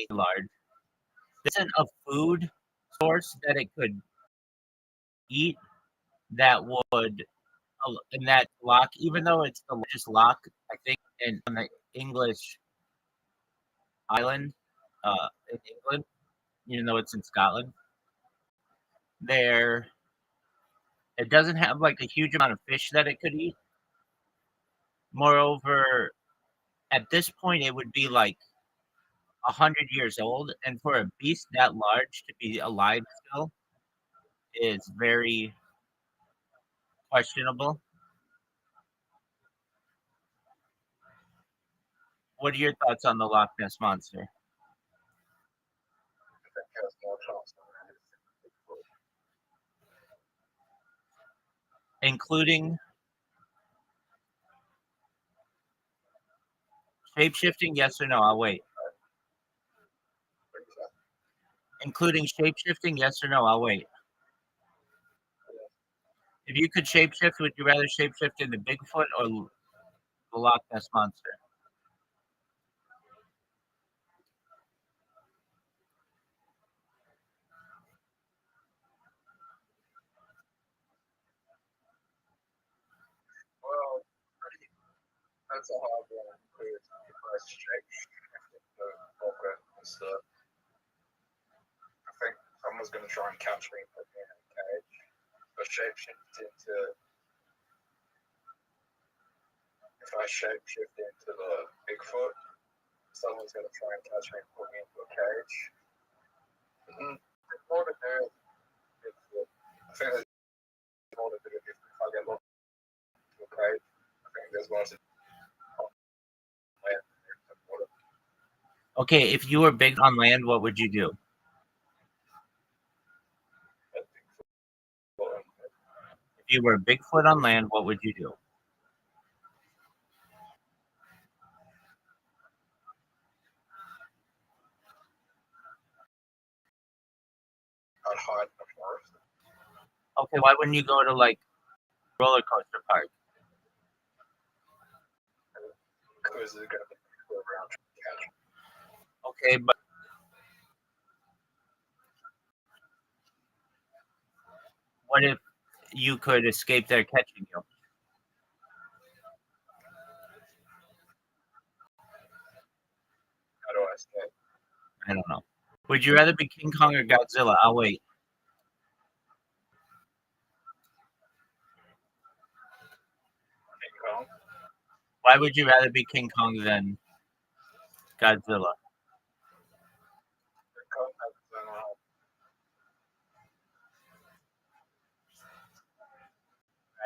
large. There isn't a food source that it could eat that would in that loch, even though it's the largest loch, I think, in on the English island, in England, even though it's in Scotland. There, it doesn't have like a huge amount of fish that it could eat. Moreover, at this point, it would be like 100 years old, and for a beast that large to be alive still is very questionable. What are your thoughts on the Loch Ness monster, Has more chance than Bigfoot. including shapeshifting? Yes or no? I'll wait. What is that? Including shapeshifting? Yes or no? I'll wait. If you could shapeshift, would you rather shapeshift into Bigfoot or the Loch Ness monster? Well, that's a hard one because if I shape the pocket and stuff, I think someone's going to try and catch me and put me in a cage. If I shapeshift into the Bigfoot, someone's going to try and catch me and put me into a cage. There's more to do with Bigfoot. I think there's more to do if I get locked into a cage. I think there's more to do. Okay, if you were big on land, what would you do? If you were Bigfoot on land, what would you do? I'd hide in the forest. Okay, why wouldn't you go to like roller coaster park? Because they're going to go around trying to catch me. Okay, but what if you could escape their catching you? How do I escape? I don't know. Would you rather be King Kong or Godzilla? I'll wait. King Kong? Why would you rather be King Kong than Godzilla? King Kong has his own island.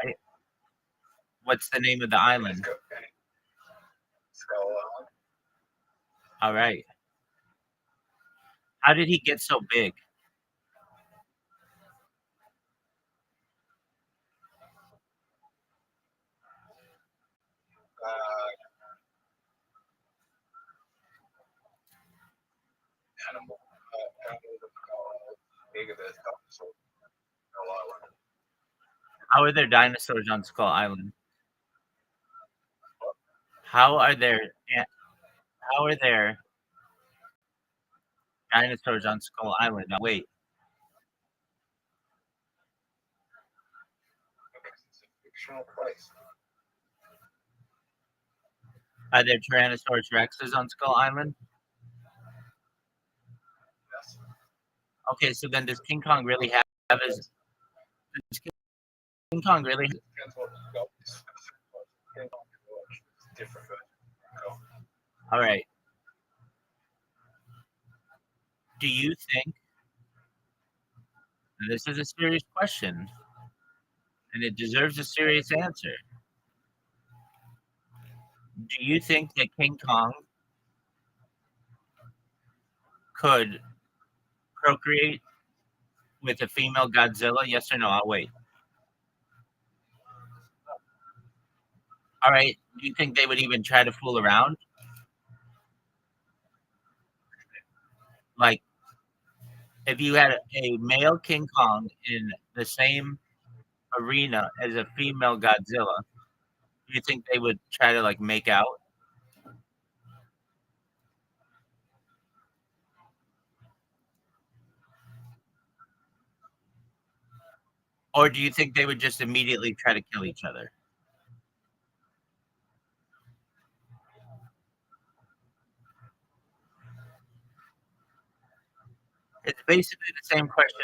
Right? What's the name of the He's island? got Skull Island. All right. How did he get so big? Animals of Skull Island. Bigger than dinosaurs. Skull Island. How are there dinosaurs on Skull Island? How are there how are there dinosaurs on Skull Island? Now, wait. Because it's a fictional place. Are there Tyrannosaurus Rexes on Skull Island? Yes. Okay, so then does King Kong really have his does King Kong really It depends what you got. King Kong is different version of King Kong. all right. Do you think and this is a serious question and it deserves a serious answer? Do you think that King Kong could procreate with a female Godzilla? Yes or no? I'll wait. All right. Do you think they would even try to fool around? Like, if you had a male King Kong in the same arena as a female Godzilla, do you think they would try to like make out? Or do you think they would just immediately try to kill each other? It's basically the same question.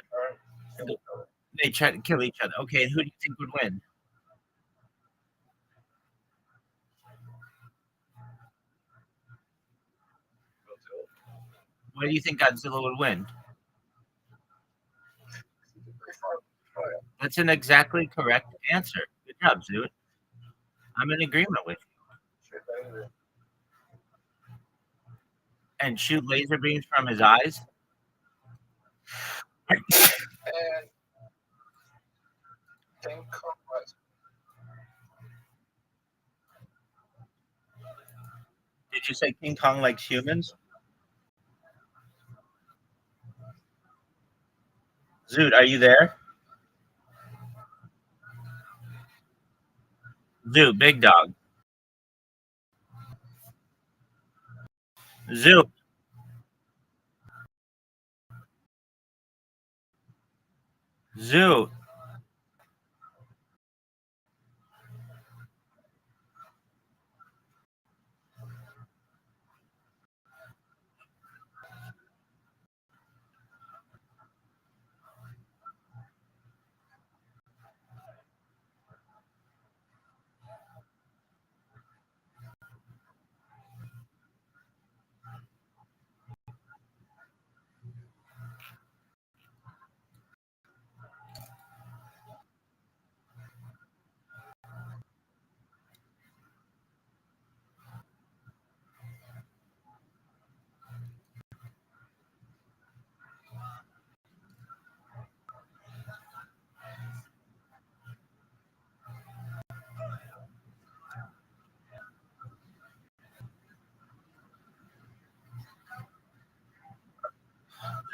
They try to kill each other. Okay, and who do you think would win? Why do you think Godzilla would win? That's an exactly correct answer. Good job, Zoot. I'm in agreement with you. And shoot laser beams from his eyes? And King Kong was Did you say King Kong likes humans? Zoot, are you there? Zoot, big dog. Zoot. Zoot.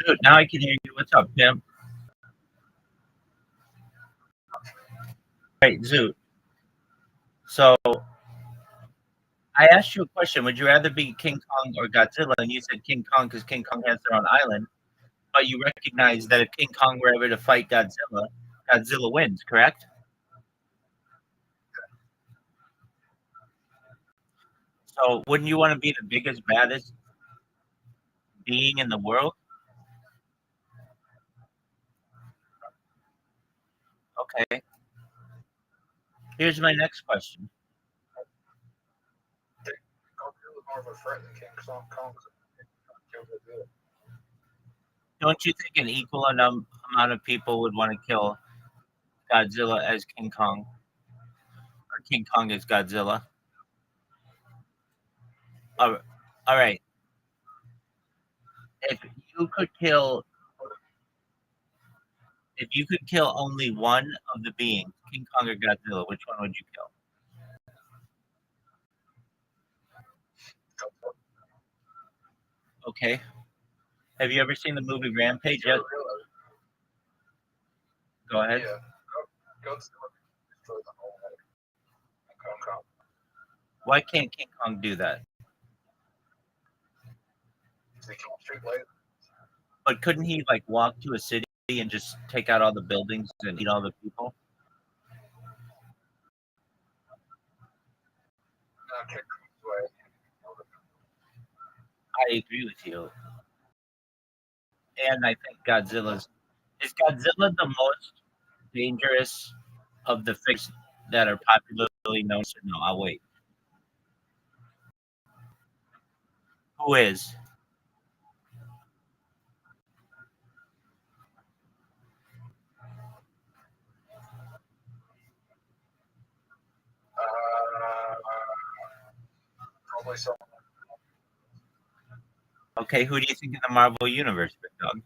Zoot, now I can hear you. What's up, Tim? Right, Zoot. So I asked you a question. Would you rather be King Kong or Godzilla? And you said King Kong because King Kong has their own island. But you recognize that if King Kong were ever to fight Godzilla, Godzilla wins, correct? So wouldn't you want to be the biggest, baddest being in the world? Okay. Here's my next question. Godzilla more of a threat than King Kong. Don't you think an equal amount of people would want to kill Godzilla as King Kong or King Kong as Godzilla? All right. If you could kill only one of the beings, King Kong or Godzilla, which one would you kill? Okay. Have you ever seen the movie Rampage yet? Go ahead. Yeah. Godzilla destroyed the whole Kong. Why can't King Kong do that? He can't shoot lasers. But couldn't he like walk to a city and just take out all the buildings and eat all the people? King Kong's way. I agree with you. And I think is Godzilla the most dangerous of the figures that are popularly known? No, I'll wait. Who is? Probably someone. Okay, who do you think in the Marvel universe, Big Dog?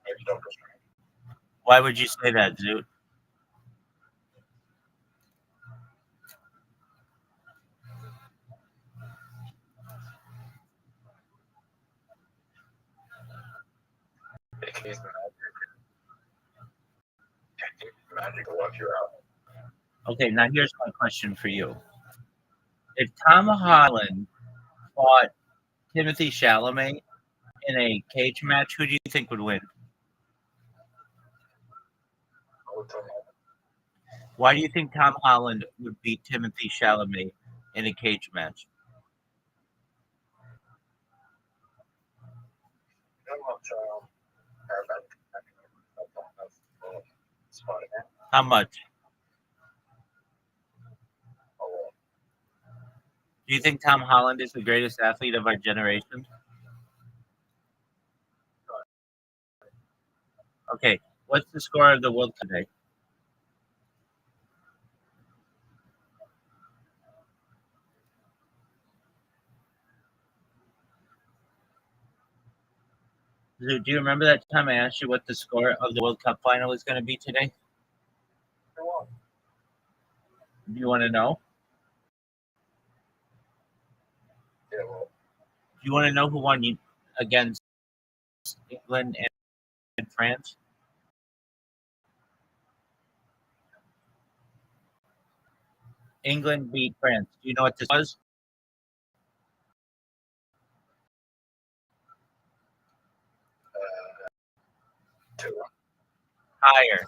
Maybe Doctor Strange. Why would you say that, Zoot? He's magic will wipe you out. Okay, now here's my question for you. If Tom Holland fought Timothy Chalamet in a cage match, who do you think would win? I would tell him, Why do you think Tom Holland would beat Timothy Chalamet in a cage match? you know what, Spider-Man. How much? Oh, Do you think Tom Holland is the greatest athlete of our generation? Okay, what's the score of the World Cup today? Do you remember that time I asked you what the score of the World Cup final is going to be today? you know what? Do you want to know? Yeah, well, Do you want to know who won against England and France? England beat France. Do you know what this was? uh, 2-1. Higher.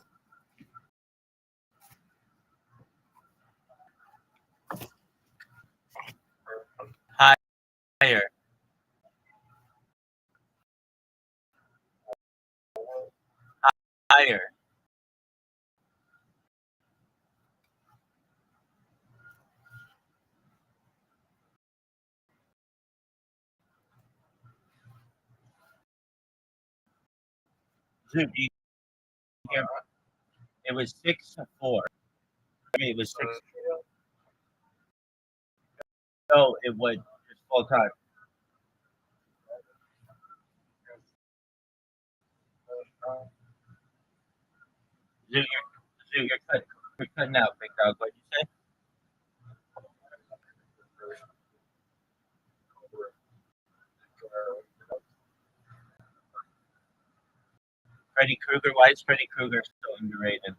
Higher. Higher. Dude, do you hear? It was 6-4. I mean, it was 6. No, it was just full time. You're cutting out, big dog. What'd you say? Freddy Krueger. Why is Freddy Krueger so underrated?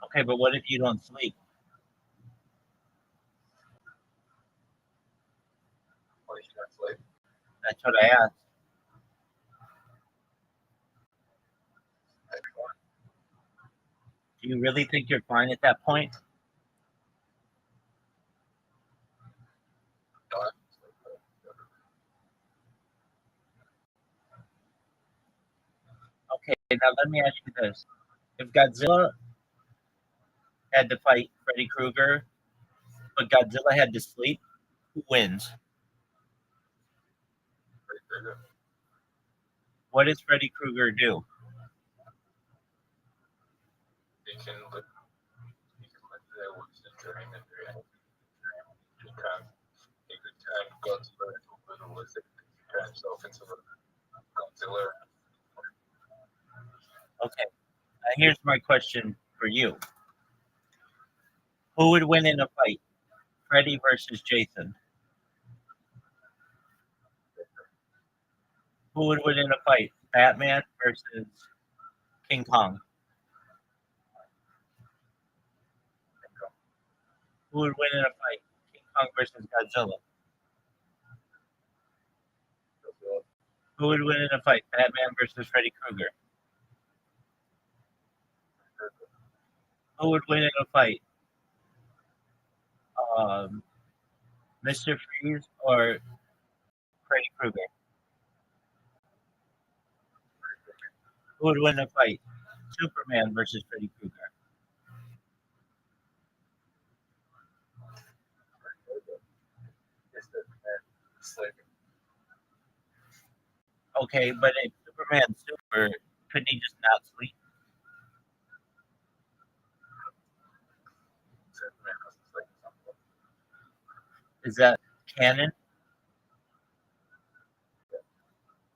Okay, but what if you don't sleep? That's what I asked. Do you really think you're fine at that point? Okay, now let me ask you this. If Godzilla had to fight Freddy Krueger, but Godzilla had to sleep, who wins? What does Freddy Krueger do? He can live there with the dream and reality. He could turn Godzilla into a realistic, turn himself into a Godzilla. Okay, here's my question for you. Who would win in a fight? Freddy versus Jason. Who would win in a fight? Batman versus King Kong. Who would win in a fight? King Kong versus Godzilla. Who would win in a fight? Batman versus Freddy Krueger. Who would win in a fight? Um, Mr. Freeze or Freddy Krueger? Who would win in a fight? Superman versus Freddy Krueger. Sleeping. Okay, but if Superman's super, couldn't he just not sleep? Superman doesn't sleep. Is that canon?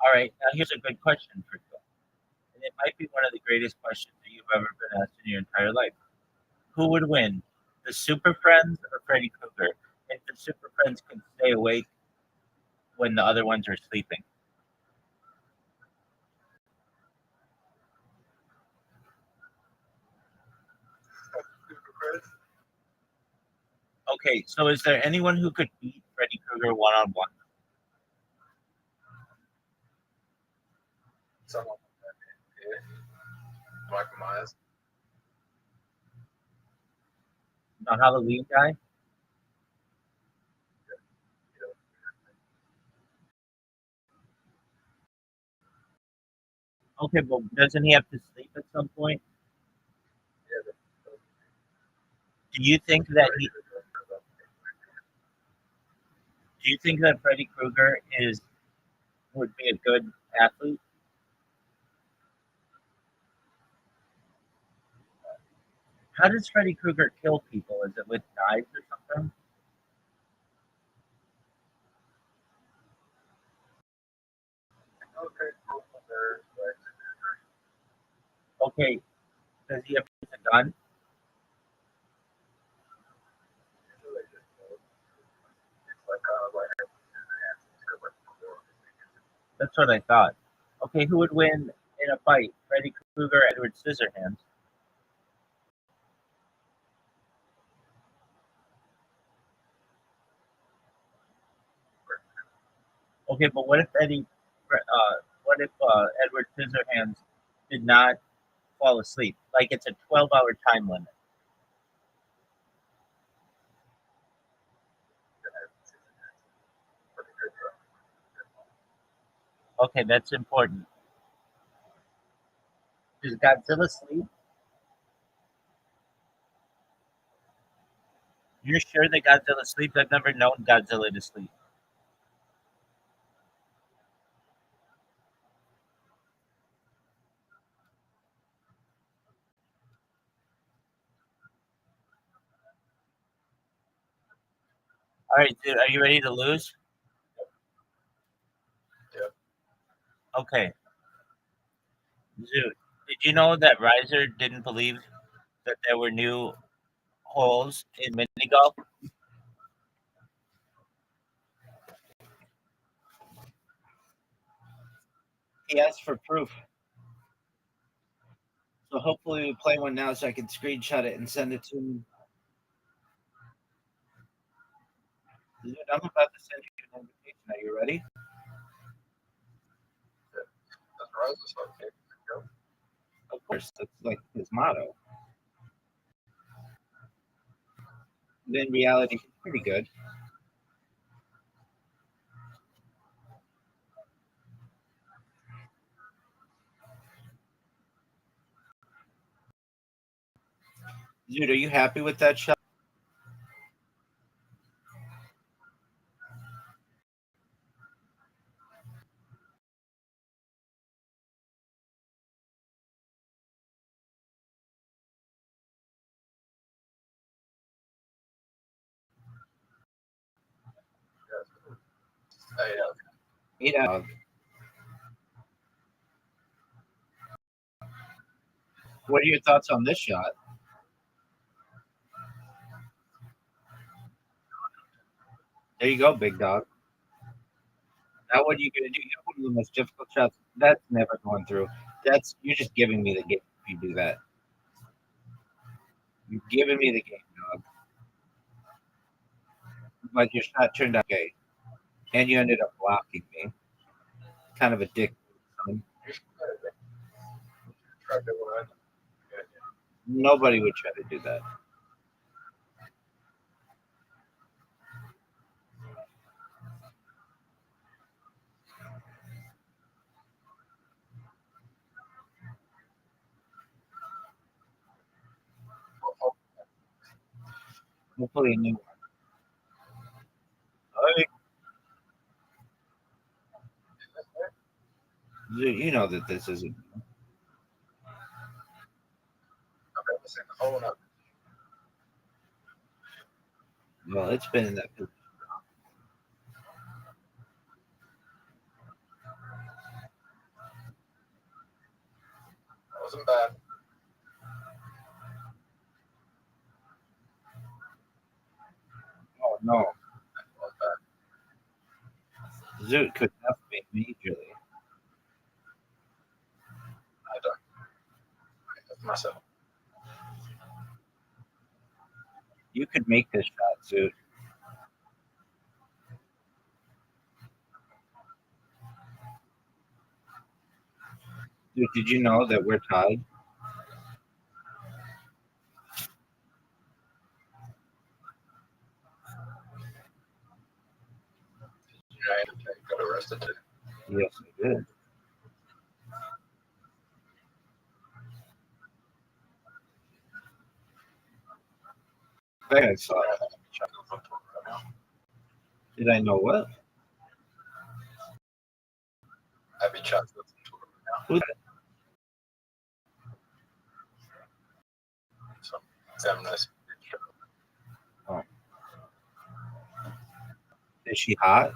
All right, now here's a good question for you. And it might be one of the greatest questions that you've ever been asked in your entire life. Who would win, the Super Friends or Freddy Krueger? If the Super Friends can stay awake when the other ones are sleeping. Super Chris. Okay, so is there anyone who could beat Freddy Krueger one-on-one? Someone yeah. Michael Myers. The Halloween guy? Okay, but doesn't he have to sleep at some point? Yeah, Do you think that Freddy Krueger would be a good athlete? How does Freddy Krueger kill people? Is it with knives or something? Okay, does he have to use a gun? That's what I thought. Okay, who would win in a fight? Freddy Krueger or Edward Scissorhands? Okay, but what if Edward Scissorhands did not fall asleep? Like it's a 12-hour time limit. Okay, that's important. Does Godzilla sleep? You're sure that Godzilla sleeps? I've never known Godzilla to sleep. All right, dude, are you ready to lose? Yeah. Okay, dude, did you know that Riser didn't believe that there were new holes in mini golf? He asked for proof. So hopefully we play one now so I can screenshot it and send it to him. Dude, I'm about to send you an invitation. Are you ready? That's right. That's okay. Of course, that's like his motto. In reality, he's pretty good. Dude, are you happy with that shot? Hey, Yeah. What are your thoughts on this shot? There you go, big dog. Now what are you gonna do? You have one of the most difficult shots. That's never going through. That's you're just giving me the game if you do that. You're giving me the game, dog. Like your shot turned out okay, and you ended up blocking me. Kind of a dick. Son. try to one. Nobody would try to do that. Hopefully, a new one. Hey, you know that this isn't. Okay, listen, hold up. Well, it's been in that. That wasn't bad. Oh no, That was bad. Zoot could have me majorly. I don't. That's myself. You could make this shot, Zoot. Dude, did you know that we're tied? I got arrested today. Yes, I did. I think I saw it. Did I know what? Abby chats with him now. Who? So, damn nice. Oh. Is she hot?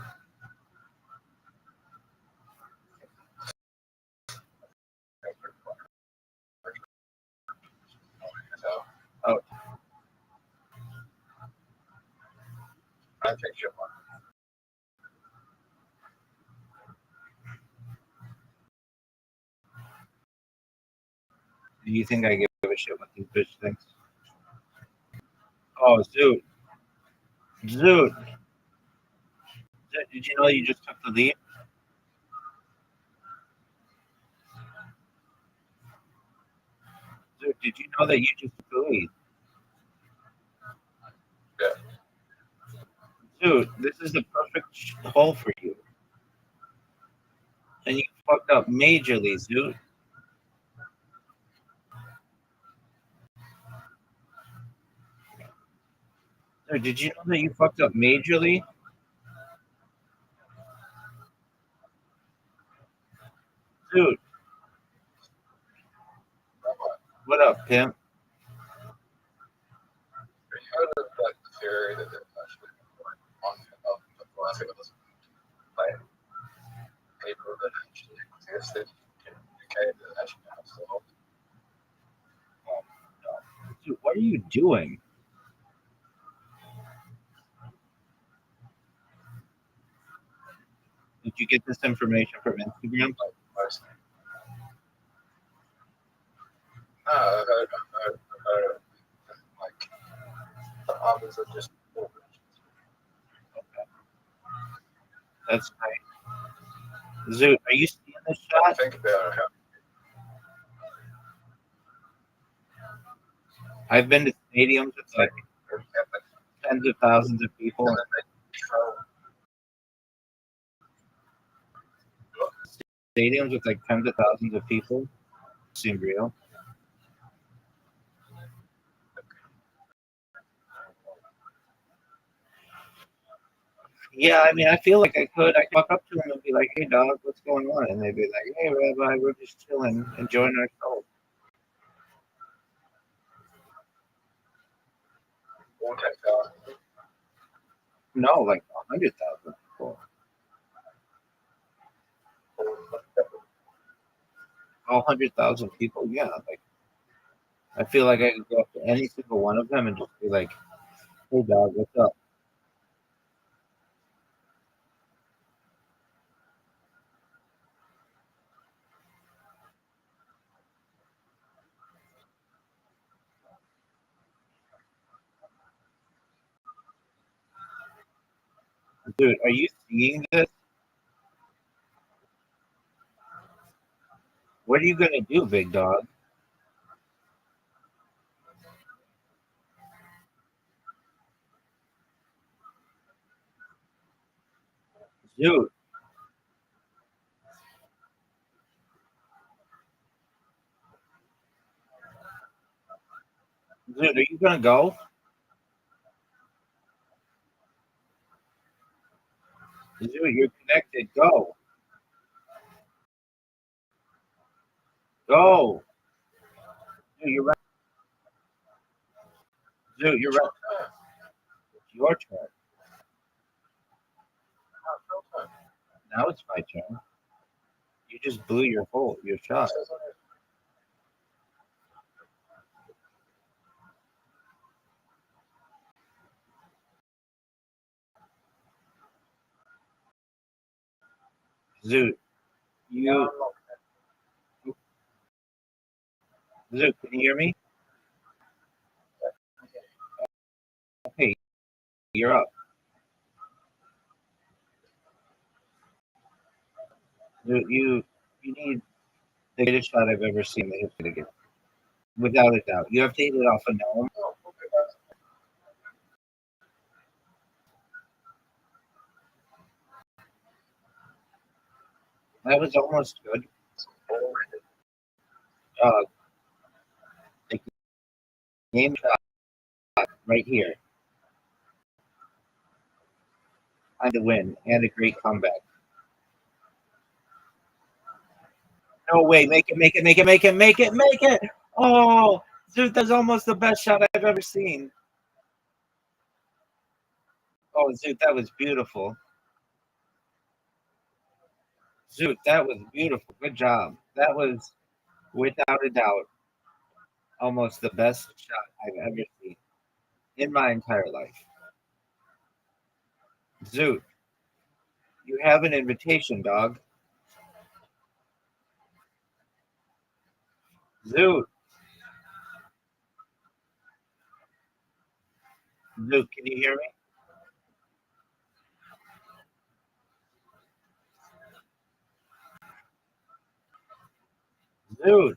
So, Oh. I think she'll want. Do you think I give a shit what this bitch thinks? Oh, Zoot. Zoot. Did you know you just took the lead? Zoot, did you know that you just took the lead? Yeah. Dude, this is the perfect hole for you. And you fucked up majorly, dude. Dude, did you know that you fucked up majorly? Dude, what up, pimp? How did that theory that it actually on the philosophy like paper that actually existed in the UK that actually has solved? Dude, what are you doing? Did you get this information from Instagram? Like most. No, I heard like the others are just That's right. Zoot, are you seeing this shot? think about how I've been to stadiums with like tens of thousands of people. Stadiums with like tens of thousands of people seem real. Yeah, I mean, I feel like I could walk up to them and be like, "Hey, dog, what's going on?" And they'd be like, "Hey, Rabbi, we're just chilling, enjoying ourselves." No, like 100,000 people. 100,000 people. Yeah, like I feel like I could go up to any single one of them and just be like, "Hey, dog, what's up?" Dude, are you seeing this? What are you gonna do, big dog? Dude, dude, are you gonna go? Dude, you're connected. Go, go. Dude, you're right. Dude, you're right. It's your turn. Now it's my turn. You just blew your shot. Dude, you, dude, can you hear me? You're up. You need the greatest shot I've ever seen in the history of the game. Without a doubt. You have to hit it off a dome. Oh, okay, guys. That was almost good. Boring. Uh, the game shot right here. And the win and a great comeback. No way. Make it. Oh, dude, that's almost the best shot I've ever seen. Oh, Zoot, that was beautiful. Zoot, that was beautiful. Good job. That was, without a doubt, almost the best shot I've ever seen in my entire life. Zoot, you have an invitation, dog. Zoot, Zoot, can you hear me? Zoot,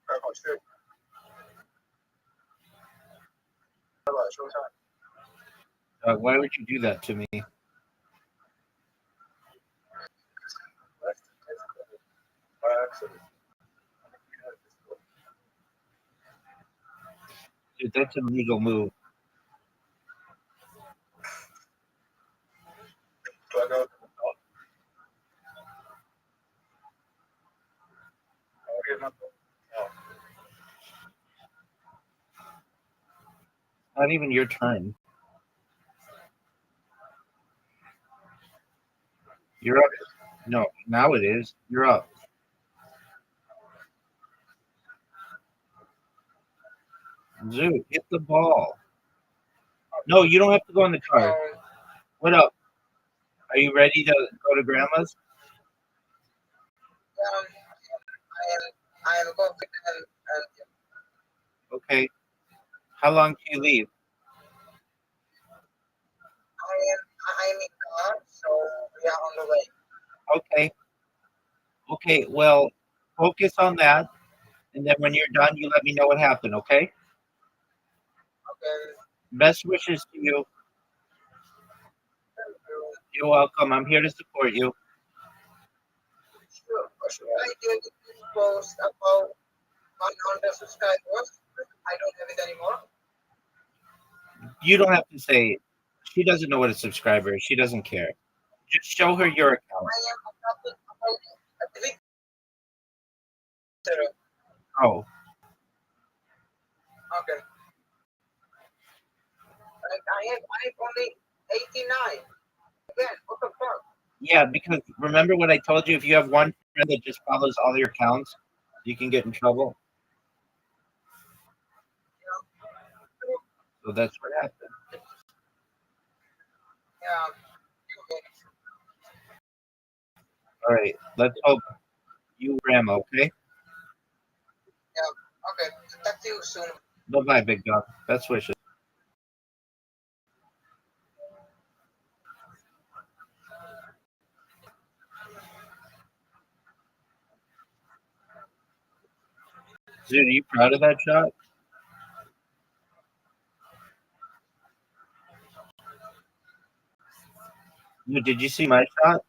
Very much good. How about showtime? why would you do that to me? By accident. Dude, that's an illegal move. Do I go to the top? I'll get my oh. Not even your turn. You're up. No, now it is. You're up. Zoot, hit the ball. No, you don't have to go on the card. What up? Are you ready to go to grandma's? I am confident and Okay. How long do you leave? I am in car, so we are on the way. Okay. Okay. Well, focus on that. And then when you're done, you let me know what happened, okay? Okay. Best wishes to you. Thank you. You're welcome. I'm here to support you. Sure. Should I get this post about 100 subscribers? I don't have it anymore. You don't have to say she doesn't know what a subscriber is. She doesn't care. Just show her your account. I am about a big zero. Oh, Okay. I have only 89. Again, what the fuck? yeah, because remember what I told you? If you have one friend that just follows all your accounts, you can get in trouble. So that's what happened. Yeah. All right. Let's hope you grandma, okay? Yeah. Okay. Talk to you soon. Bye bye, big dog. Best wishes. Dude, are you proud of that shot? Dude, did you see my shot?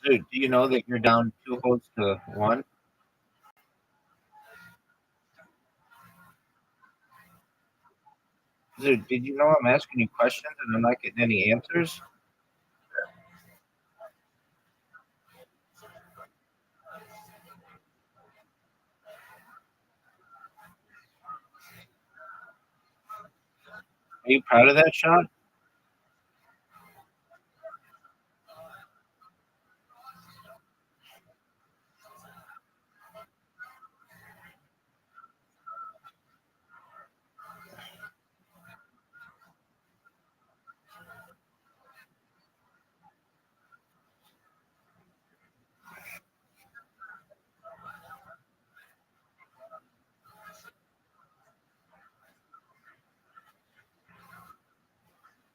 Dude, do you know that you're down 2 holes to 1? Dude, did you know I'm asking you questions and I'm not getting any answers? Are you proud of that shot?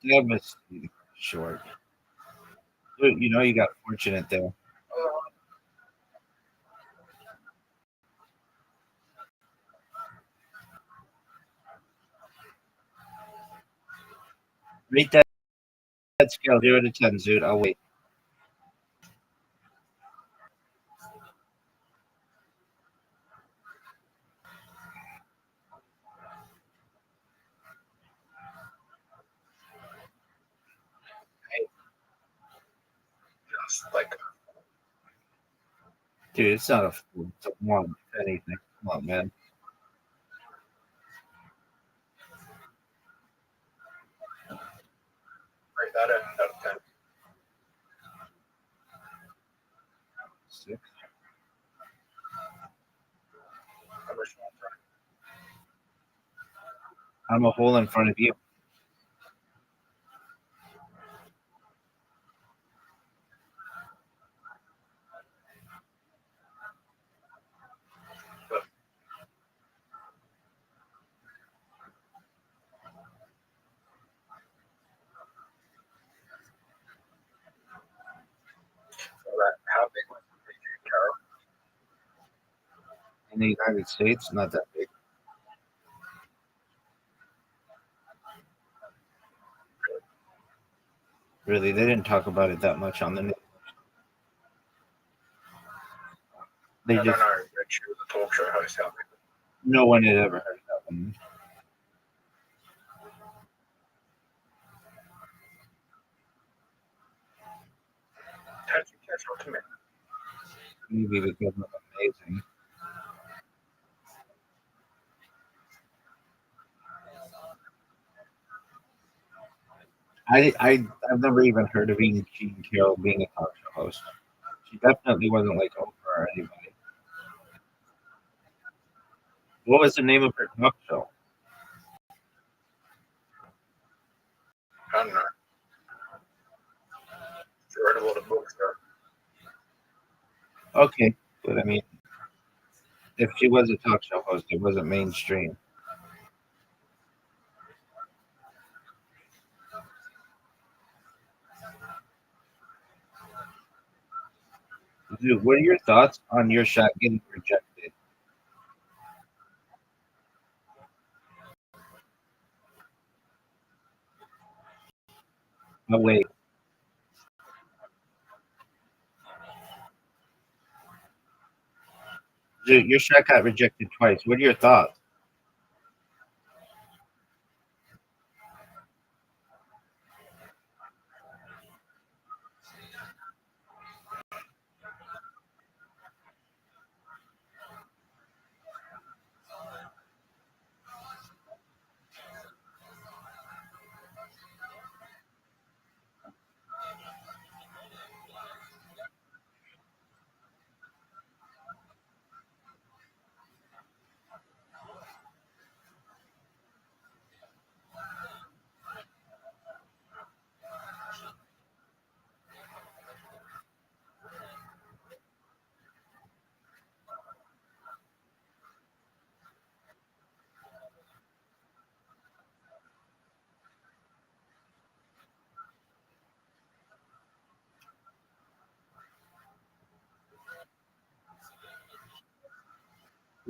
That was short. Dude, you know you got fortunate there. Rate that scale 0 to 10, dude. I'll wait. Like, Dude, it's not it's a 1, if anything. Come on, man. rate that out of 10. 6. How much more time? I'm a hole in front of you. How big was the Carol? In the United States, not that big. Really, they didn't talk about it that much on the news. They No, just no, no. She was a talk show host. How big? no one had ever heard of that one. How did you catch up to me? Maybe because of amazing. I've never even heard of Jean Carroll being a talk show host. She definitely wasn't like Oprah or anybody. What was the name of her talk show? I don't know. She read a lot of books though. Okay, but I mean, if she was a talk show host, it wasn't mainstream. Dude, what are your thoughts on your shot getting rejected? No way. Dude, your shot got rejected twice. What are your thoughts?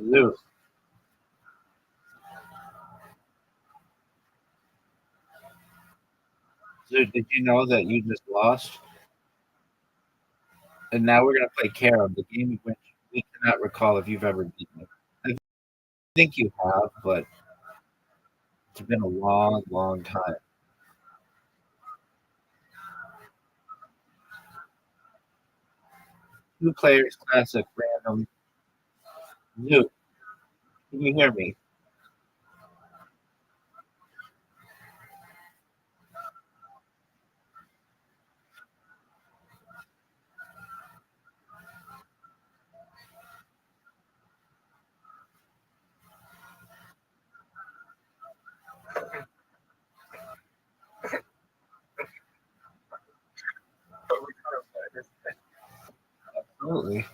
Zoo. Zoo, did you know that you just lost? And now we're going to play Carom, the game in which we cannot recall if you've ever beaten it. I think you have, but it's been a long, long time. Two players, classic, random. Zoo, can you hear me? Absolutely.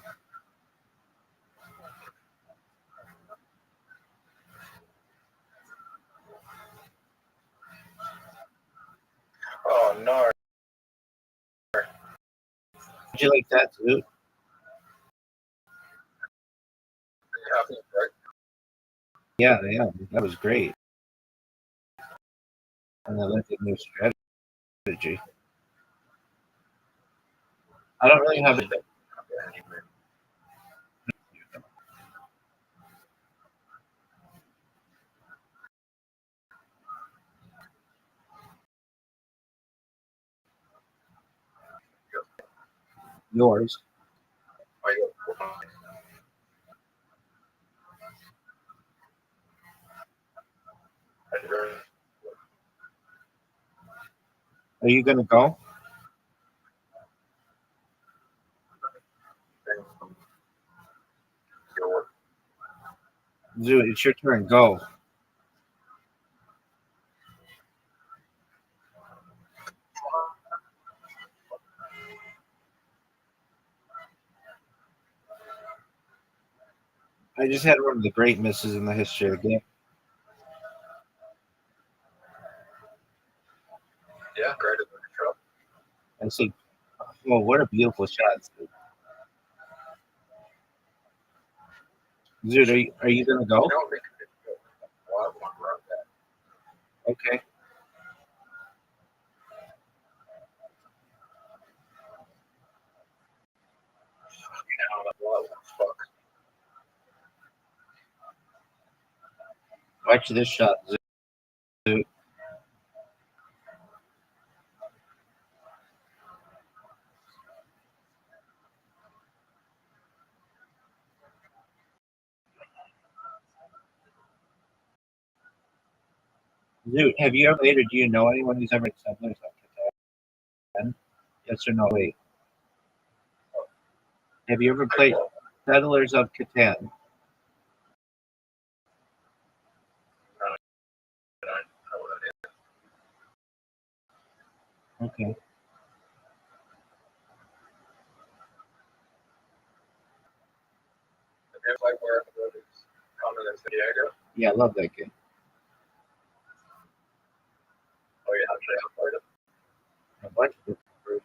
Oh no. Would you like that, Zoo? Yeah, yeah, that was great. And I like the new strategy. I don't really have it. Yours. Are you going to go? Zoo, it's your turn. Go. I just had one of the great misses in the history of the game. Yeah, great at the truck. I see. Oh, what a beautiful shot, Zoo. Zoo, are you going to go? I don't think it's good. Well, I want to run that. Okay. Fuck. Watch this shot, Zoo. Zoo, have you ever played or do you know anyone who's ever played Settlers of Catan? Yes or no? Wait. Have you ever played Settlers of Catan? Okay. It's like where it's coming in San Diego. Yeah, I love that game. Oh yeah, actually, I played it. I watched it. We're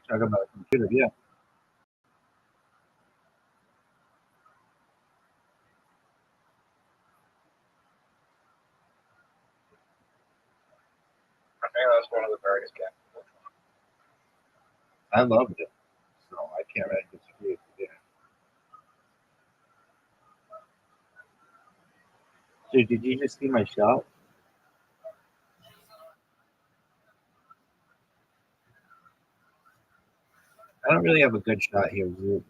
talking about a computer, yeah. I think that's one of the greatest games. I loved it. So I can't really disagree with you there. So did you just see my shot? I don't really have a good shot here, Zoo.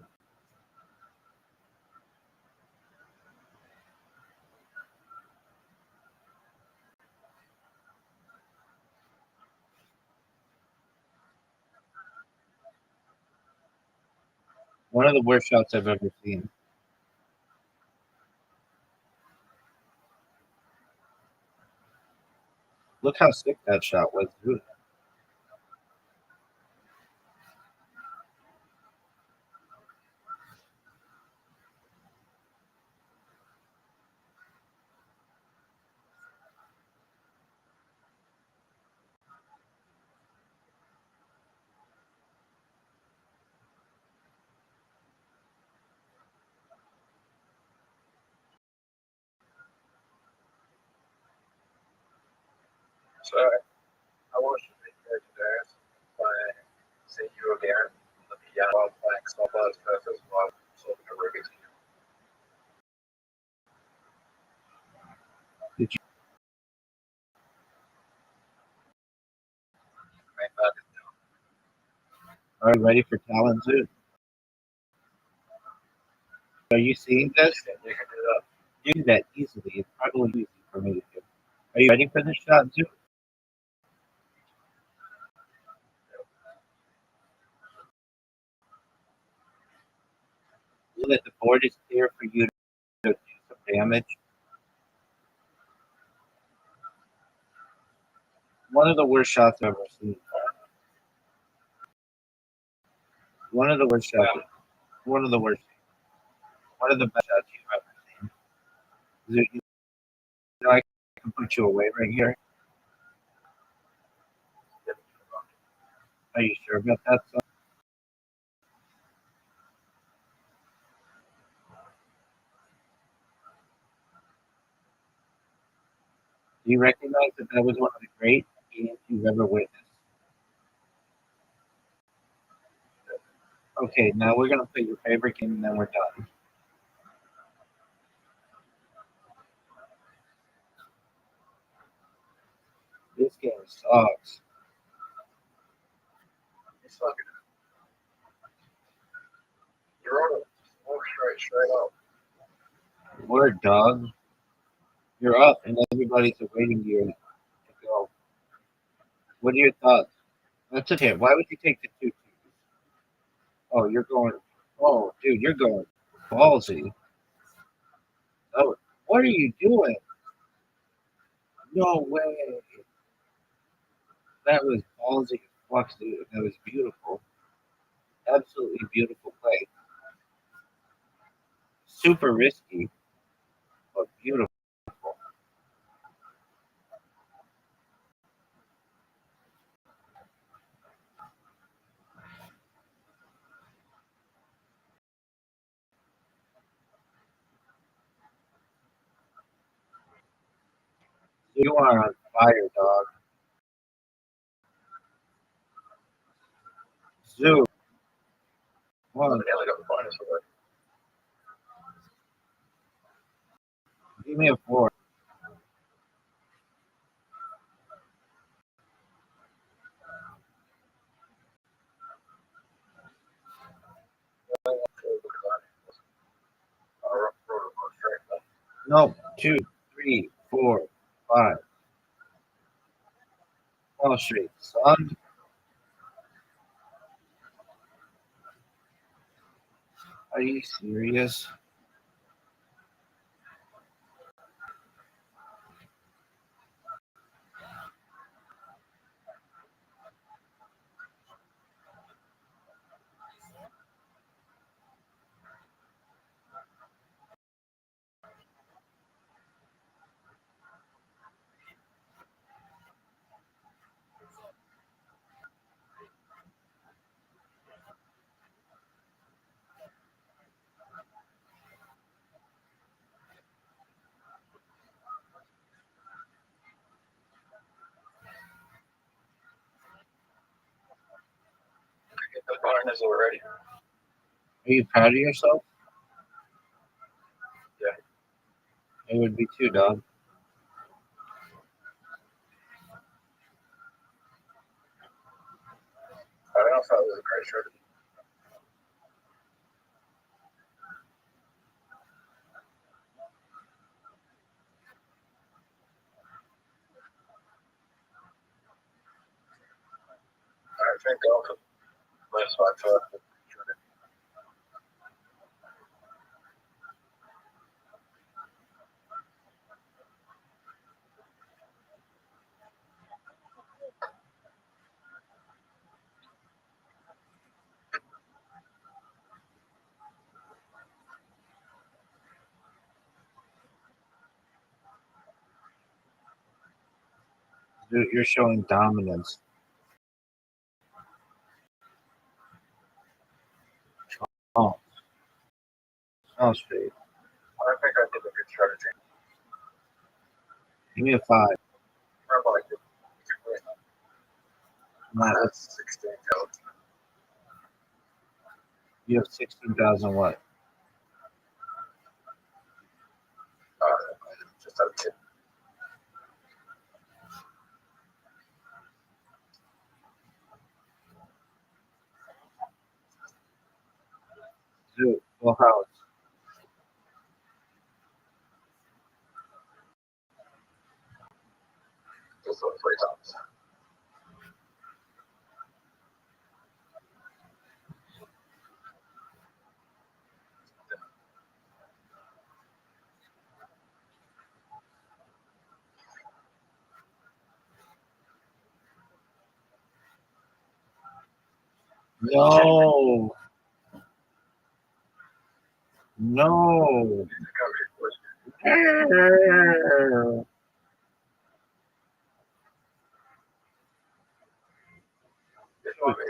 One of the worst shots I've ever seen. Look how sick that shot was, Zoo. I watched a video today by see you again. The piano playing Snowball's Surface while talking to Ruby. Did you? Are you ready for Talon Zoo? Are you seeing this? You can do that. Do that easily. It's probably easy for me to do. Are you ready for this shot, Zoo? That the board is clear for you to do some damage. One of the worst shots I've ever seen. One of the worst shots. One of the worst. One of the best shots you've ever seen. You know, I can put you away right here. Are you sure about that? Son? Do you recognize that that was one of the great games you've ever witnessed? Okay, now we're gonna play your favorite game and then we're done. This game sucks. It's fucking. You're on it. Walk straight up. Word, dog. You're up and everybody's awaiting you to go. What are your thoughts? That's okay. Why would you take the 2-2? Oh, you're going. Oh, dude, you're going ballsy. Oh, what are you doing? No way. That was ballsy as fuck, dude. That was beautiful. Absolutely beautiful play. Super risky, but beautiful. You are on fire, dog. Zoo. Oh, One, they only got the bonus already. give me a 4. No, 2, 3, 4, 5. All straight, son. Are you serious? Get the bonus already. Are you proud of yourself? Yeah. I would be too, dog. I don't know if that was a great strategy. I think I'll put less by first. Dude, you're showing dominance. Oh, all straight. I think I did a good strategy. Give me a 5. I like it. Not with, That's 16,000. you have 16,000 what? Just have 10. Dude, full house. Just on 3 times. No. No.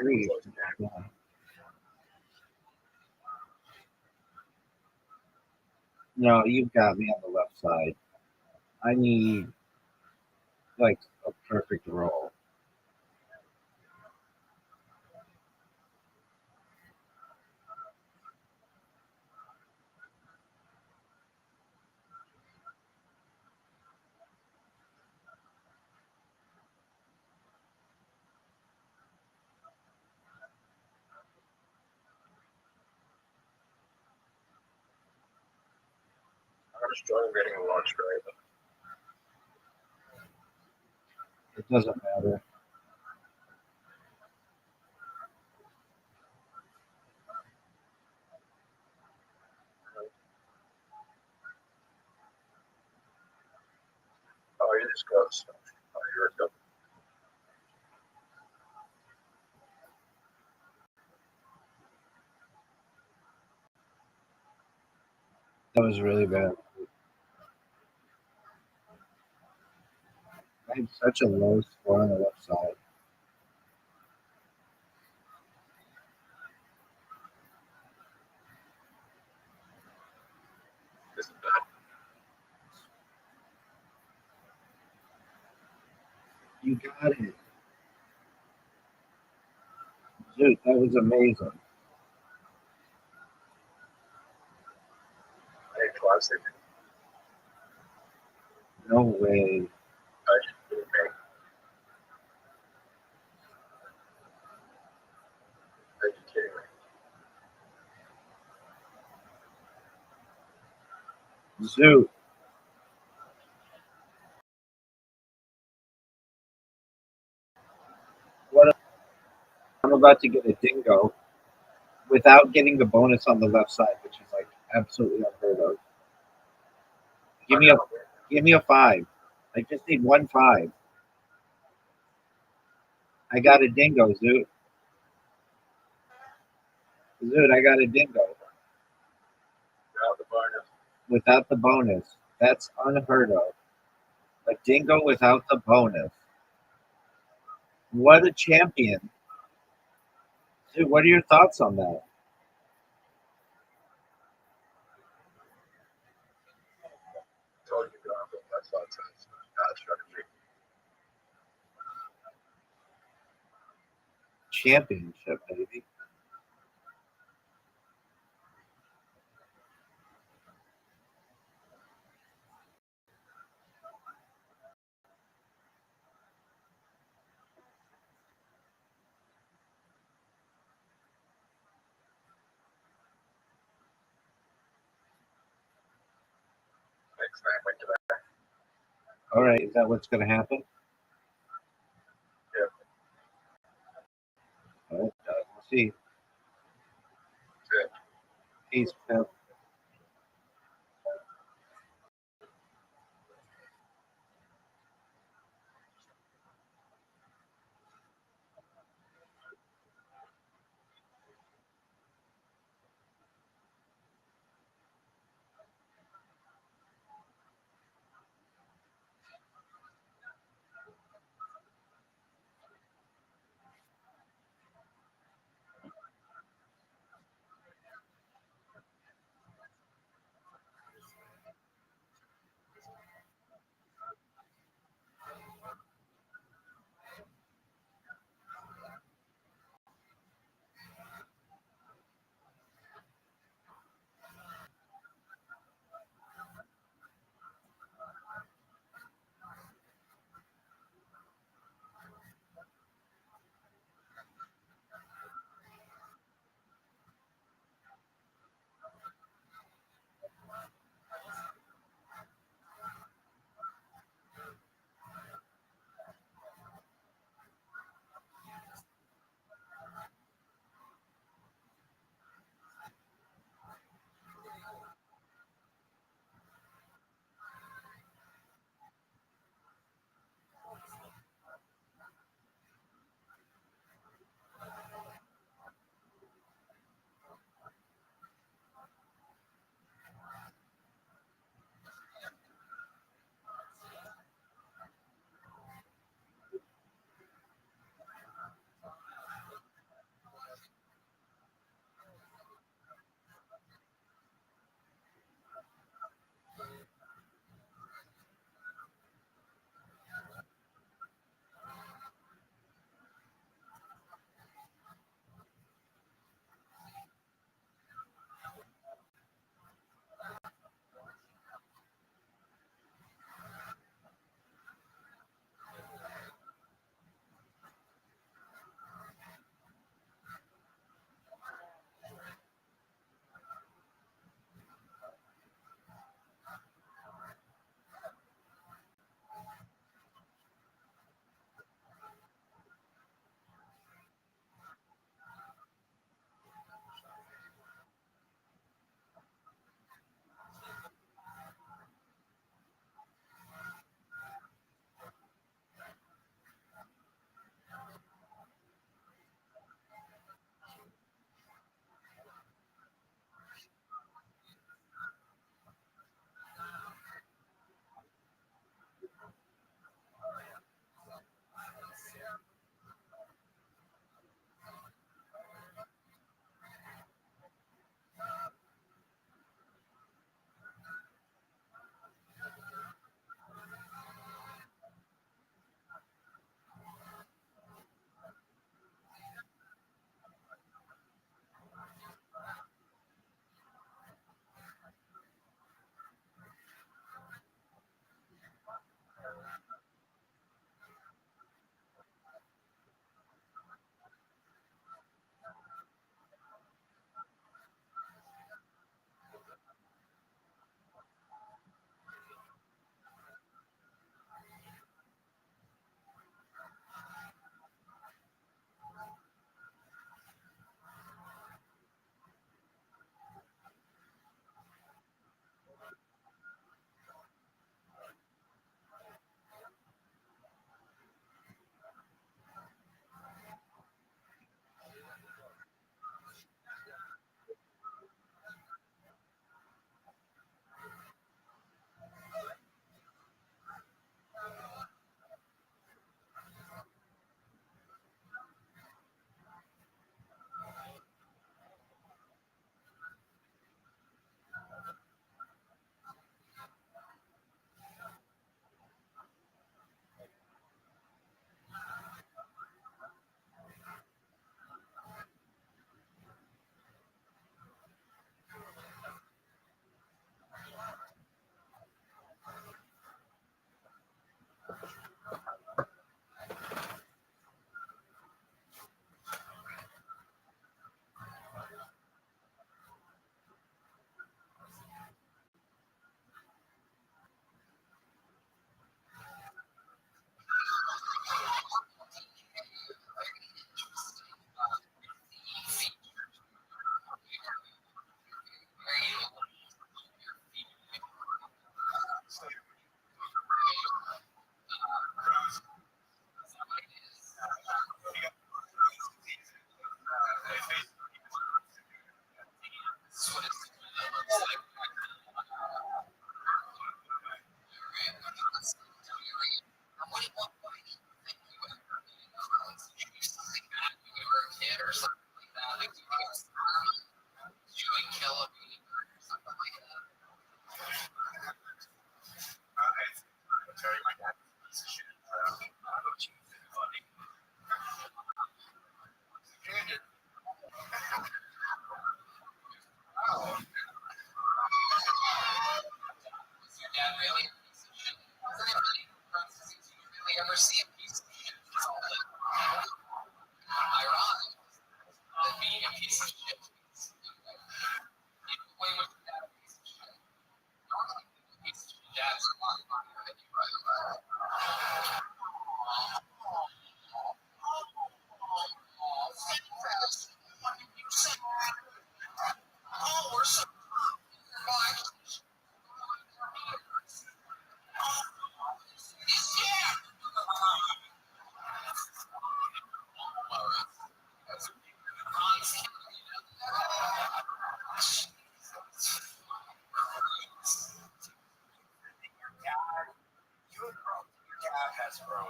Three. Yeah. No, you've got me on the left side. I need like a perfect roll. I'm struggling getting a lunch right now. It doesn't matter. Oh, you just got stuff. Oh, you're a That was really bad. I had such a low score on the left side. This is bad. You got it. Dude, that was amazing. I need classic. No way. I just do me. Are you kidding me? Zoo. What? I'm about to get a dingo without getting the bonus on the left side, which is like absolutely unheard of. Give me a 5. I just need 1 5. I got a dingo, Zoot. Zoot, I got a dingo Without the bonus. without the bonus. That's unheard of. A dingo without the bonus. What a champion. Dude, what are your thoughts on that? Told you going for that's not sense. Bad strategy. Championship, baby. Next time went to that. All right, is that what's going to happen? Yeah. All right, we'll see. Good. Peace, pal.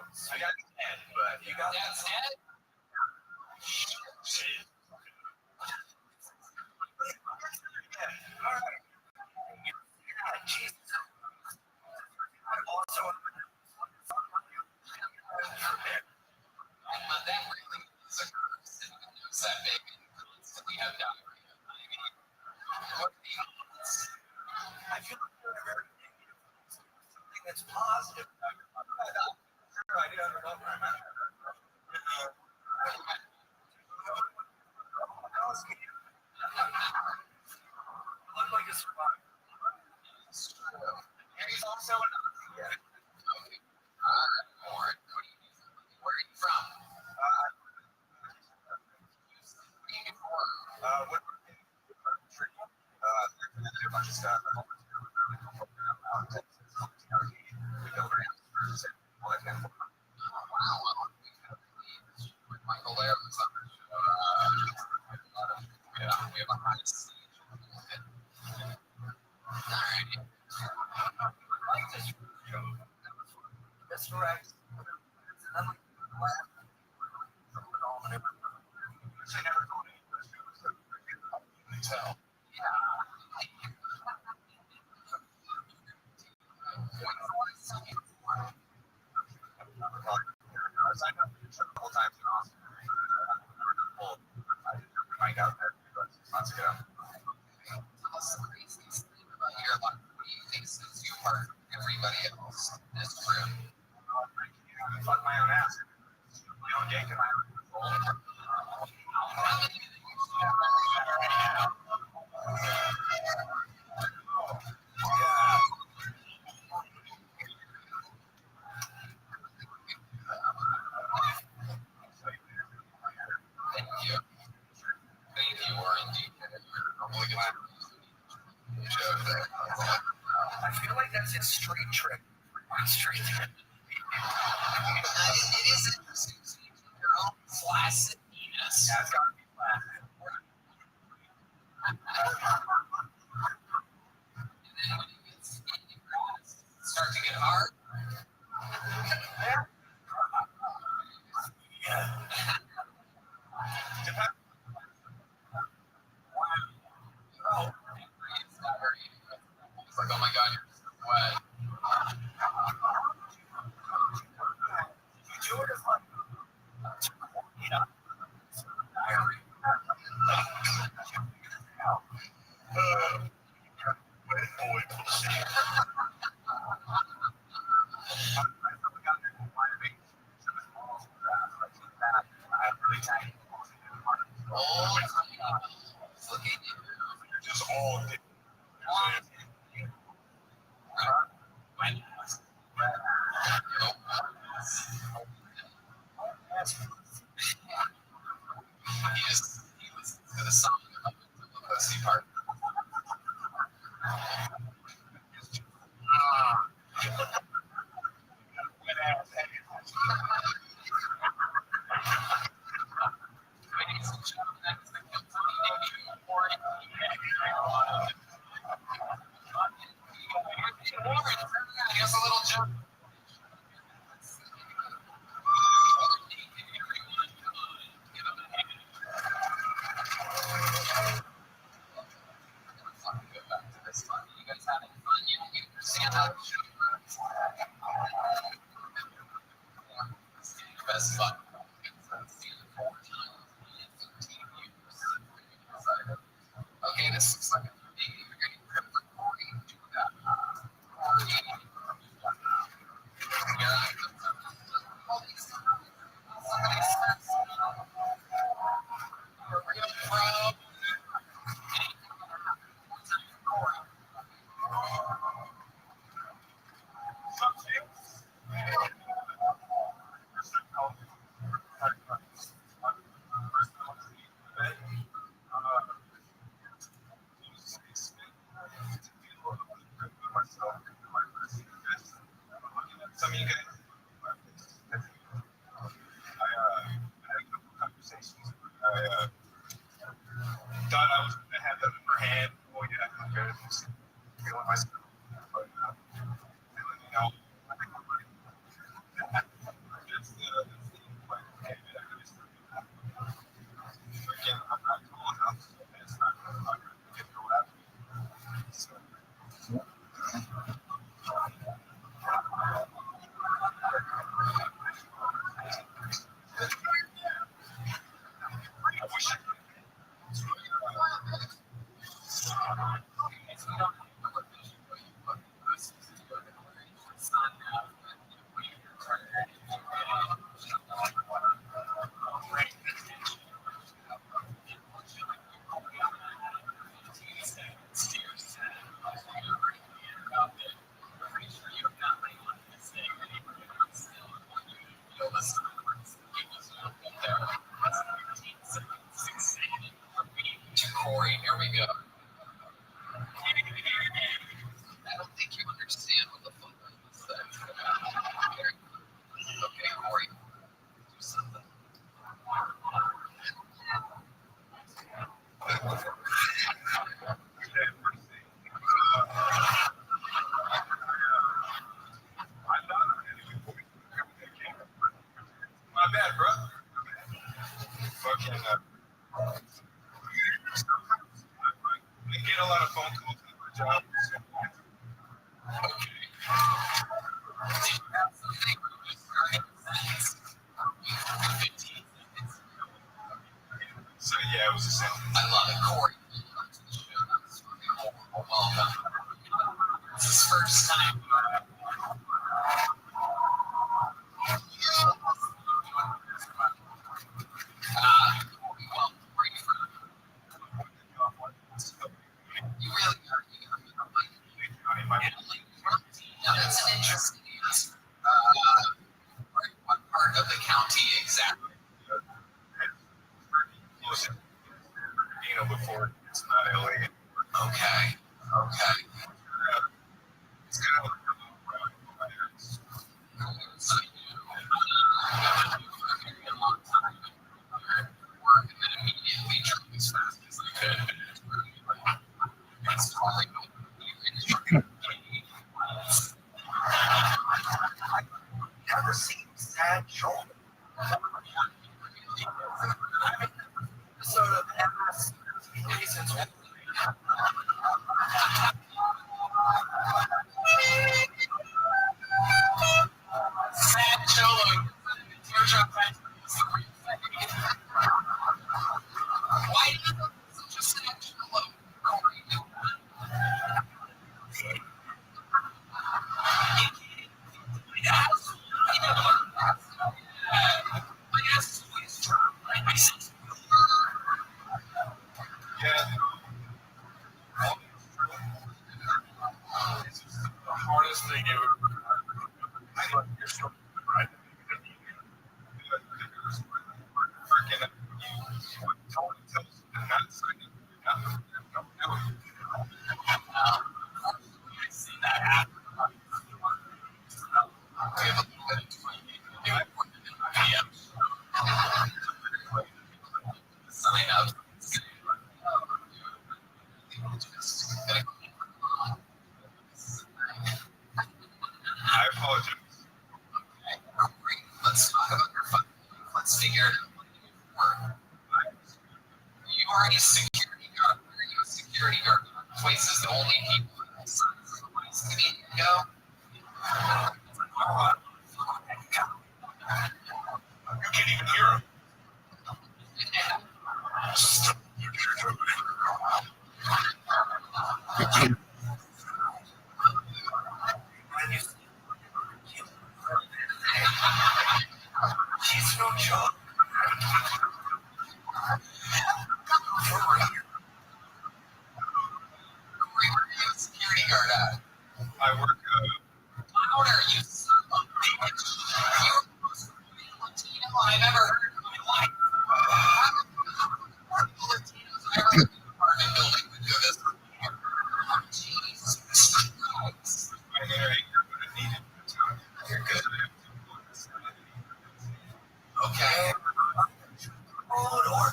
I got dead, but you got that dead? Shit. All right. Yeah, Jesus. I'm also that really is a curse. That big constantly have diarrhea. I mean, what the odds? I feel like you're very negative. Something that's positive. I do have a number. Look like a survivor. And he's also an where are you from? What a bunch of stuff. Michael Lair was on the show. Yeah, we have a high stage. Alright. I like this show. That's correct. I like I never go to you can tell. I know a couple times in Austin. I got there 6 months ago. What's the craziest thing about your life? What do you think sets you apart from everybody else in this room? Fuck my own ass. My own dick and my own Thank you, Warren. I feel like that's his street trick. Street trick. It is interesting to see your own flaccid penis. Yeah, it's got to be flaccid. And then when it gets in your ass, start to get hard. Like, oh my god, you're so wet. Just all day. He was to the song of the pussy part. Here's a little jump. You guys having fun? You understand how to best fun. Okay, this looks like a big recording to that. Some of you guys, I had a couple conversations. I thought I was going to have that upper hand. Oh yeah, I'm good. Feeling myself, but you know, first time. Well, you really are. Now, that's an interesting answer. What part of the county exactly? Before it's not LA. Okay. It's kind of like So you a long time work and then immediately drove as fast as I could. That's probably never seen sad children. So the past reasons why. Sad children. Why do you think such a sad children? the hardest thing ever. I love your story. Right? Freaking totally tells you to not sign up. Don't do it. I see that happen. We have a little bit of sign up. I apologize. Let's talk about your fun. Let's figure it out. You are a security guard. Are you a security guard? Places the only people inside the place can go. You can't even hear him. She's no joke. Where are you a security guard at? I work. How are you son of a bitch? You're the most Latino I've ever heard in my life. How are the Latinos I've ever heard in the apartment building would do this? Jesus Christ. I needed time. You're good. Okay. Hold on.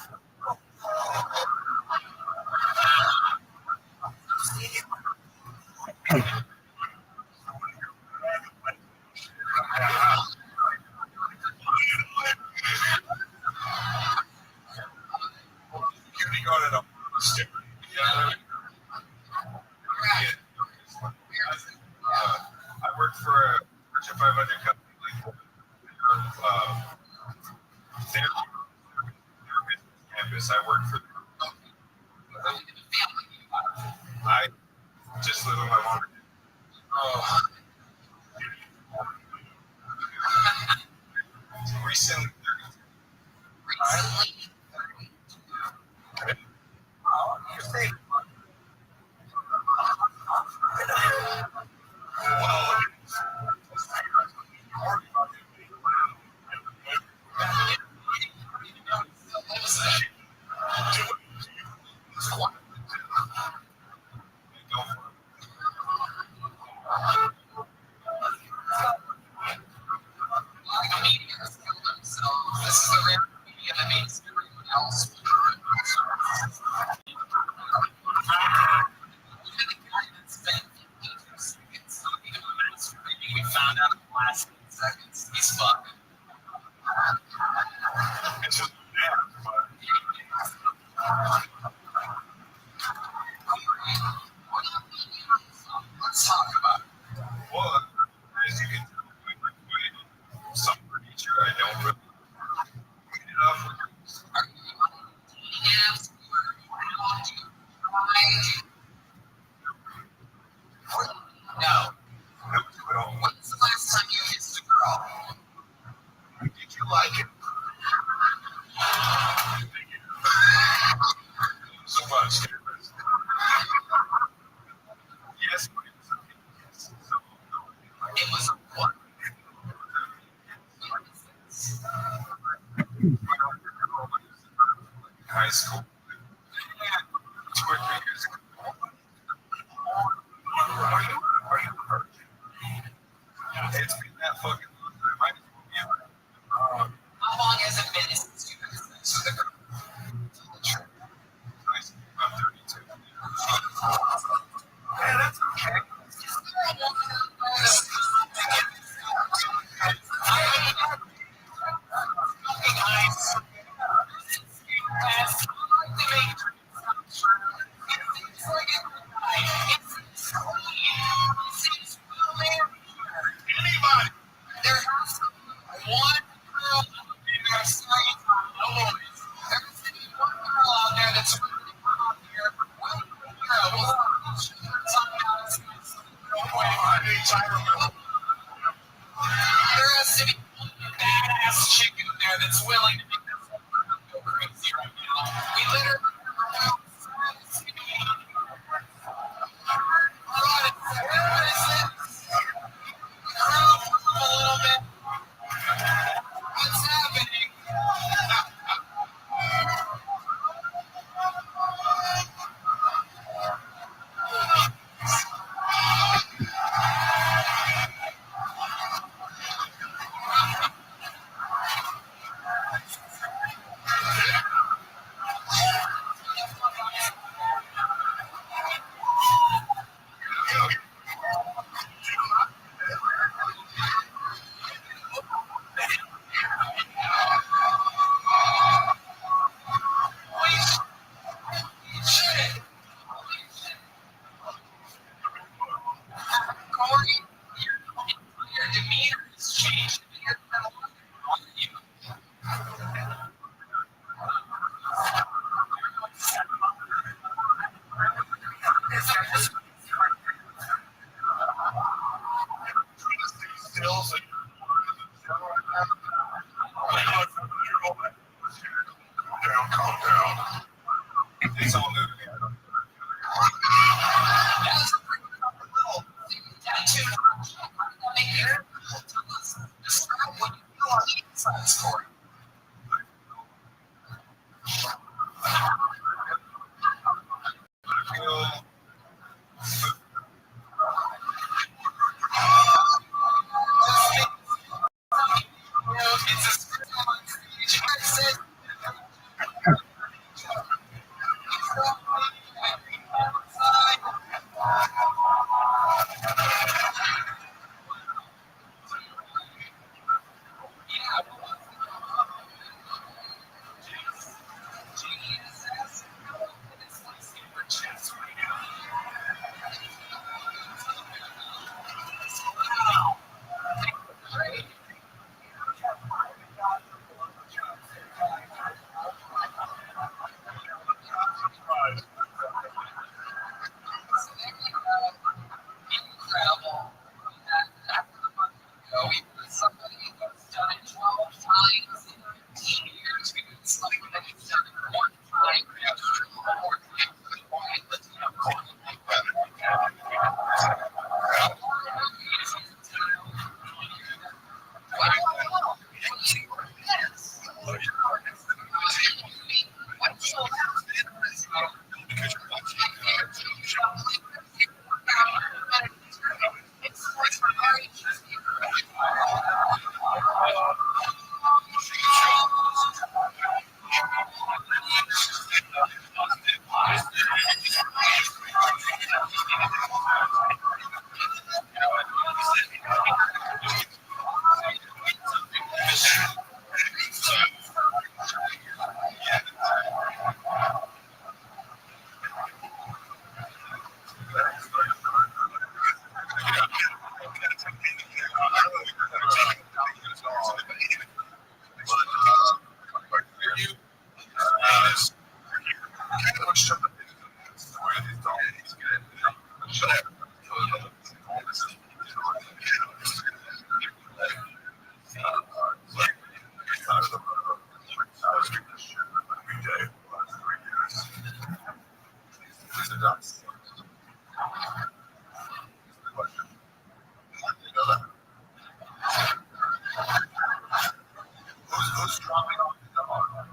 Security guard at a stick. I work for a Fortune 500 company. Their business campus. I work for. I just live with my mom. Oh. Recently. You're safe. This is the rare media that means There has to be a badass chick in there that's willing to make this go crazy right now. We literally what is it? Crowd a little bit. What's happening? Corey, your demeanor has changed. You're no longer you. Calm down. It's all moving. Describe what you feel on the inside, Corey. Incredible. We put somebody who's done it 12 times in 15 years. We put somebody who's done it one time. We have to do one more time. Why? Let's Who's dropping off the dog?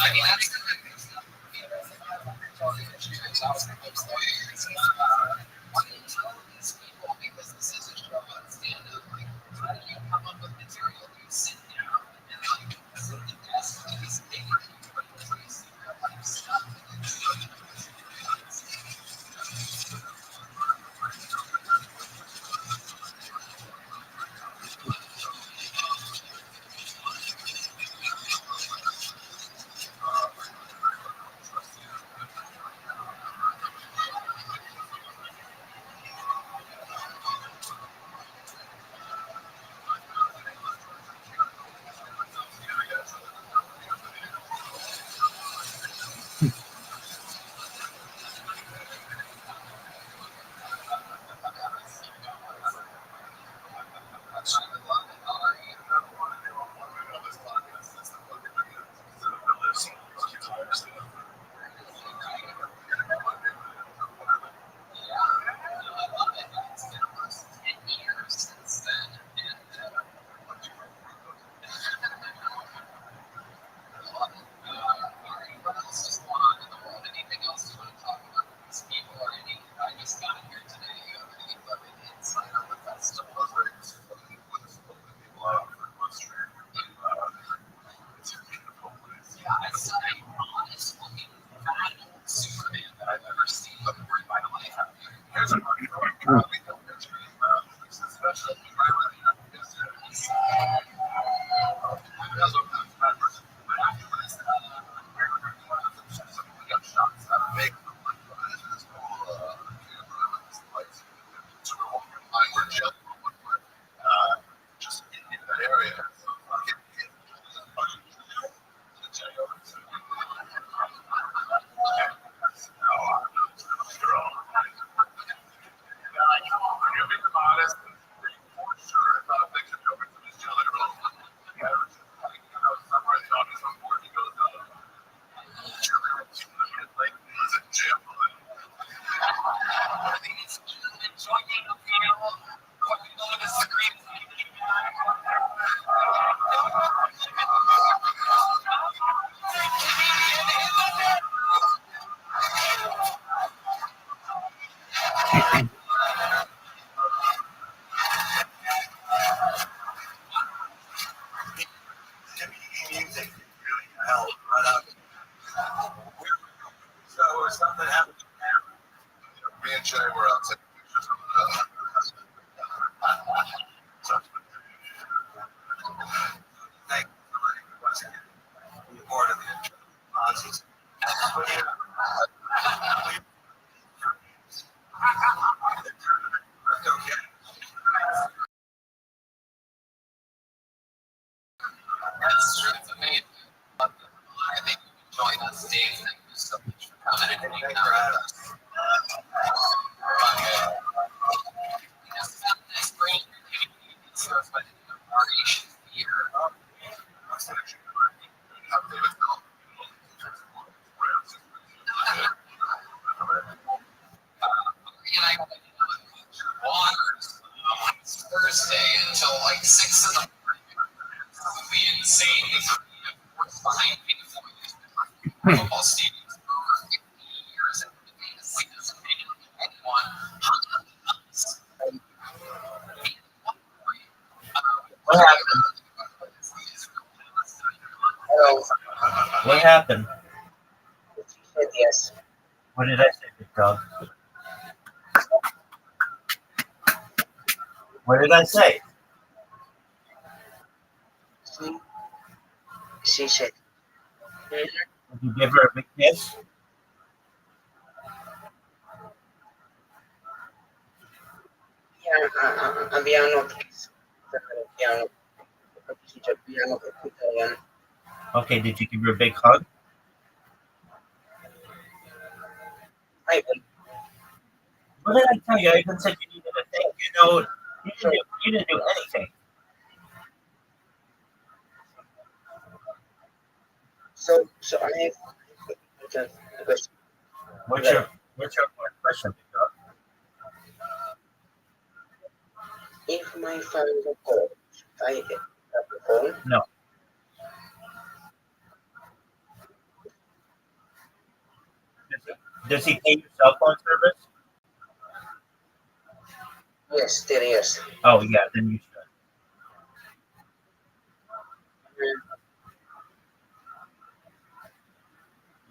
I mean, that's these people, because this is a show about stand-up, like, how do you come up with material? You sit down and like sit at the desk and just think stuff. That's true. It's amazing. I think you can join us, Dave. Thank you so much for coming and hanging out with us. This great sort of an variation here. And I went waters on Thursday until like 6 in the morning. It would be insane. We're behind me football stadiums for over 50 years and like doesn't make anyone. What happened? Hello. What happened? She said yes. What did I say, big dog? What did I say? She said. Did you give her a big kiss? Abbiamo abbiamo capito. Okay, did you give her a big hug? I What did I tell you? I even said you needed a thing. You know, you didn't do anything. so I have a question. What's your question, big dog? If my phone is call, I have a phone. No. Does he pay your cell phone service? Yes, 3 years. Oh yeah, then you should.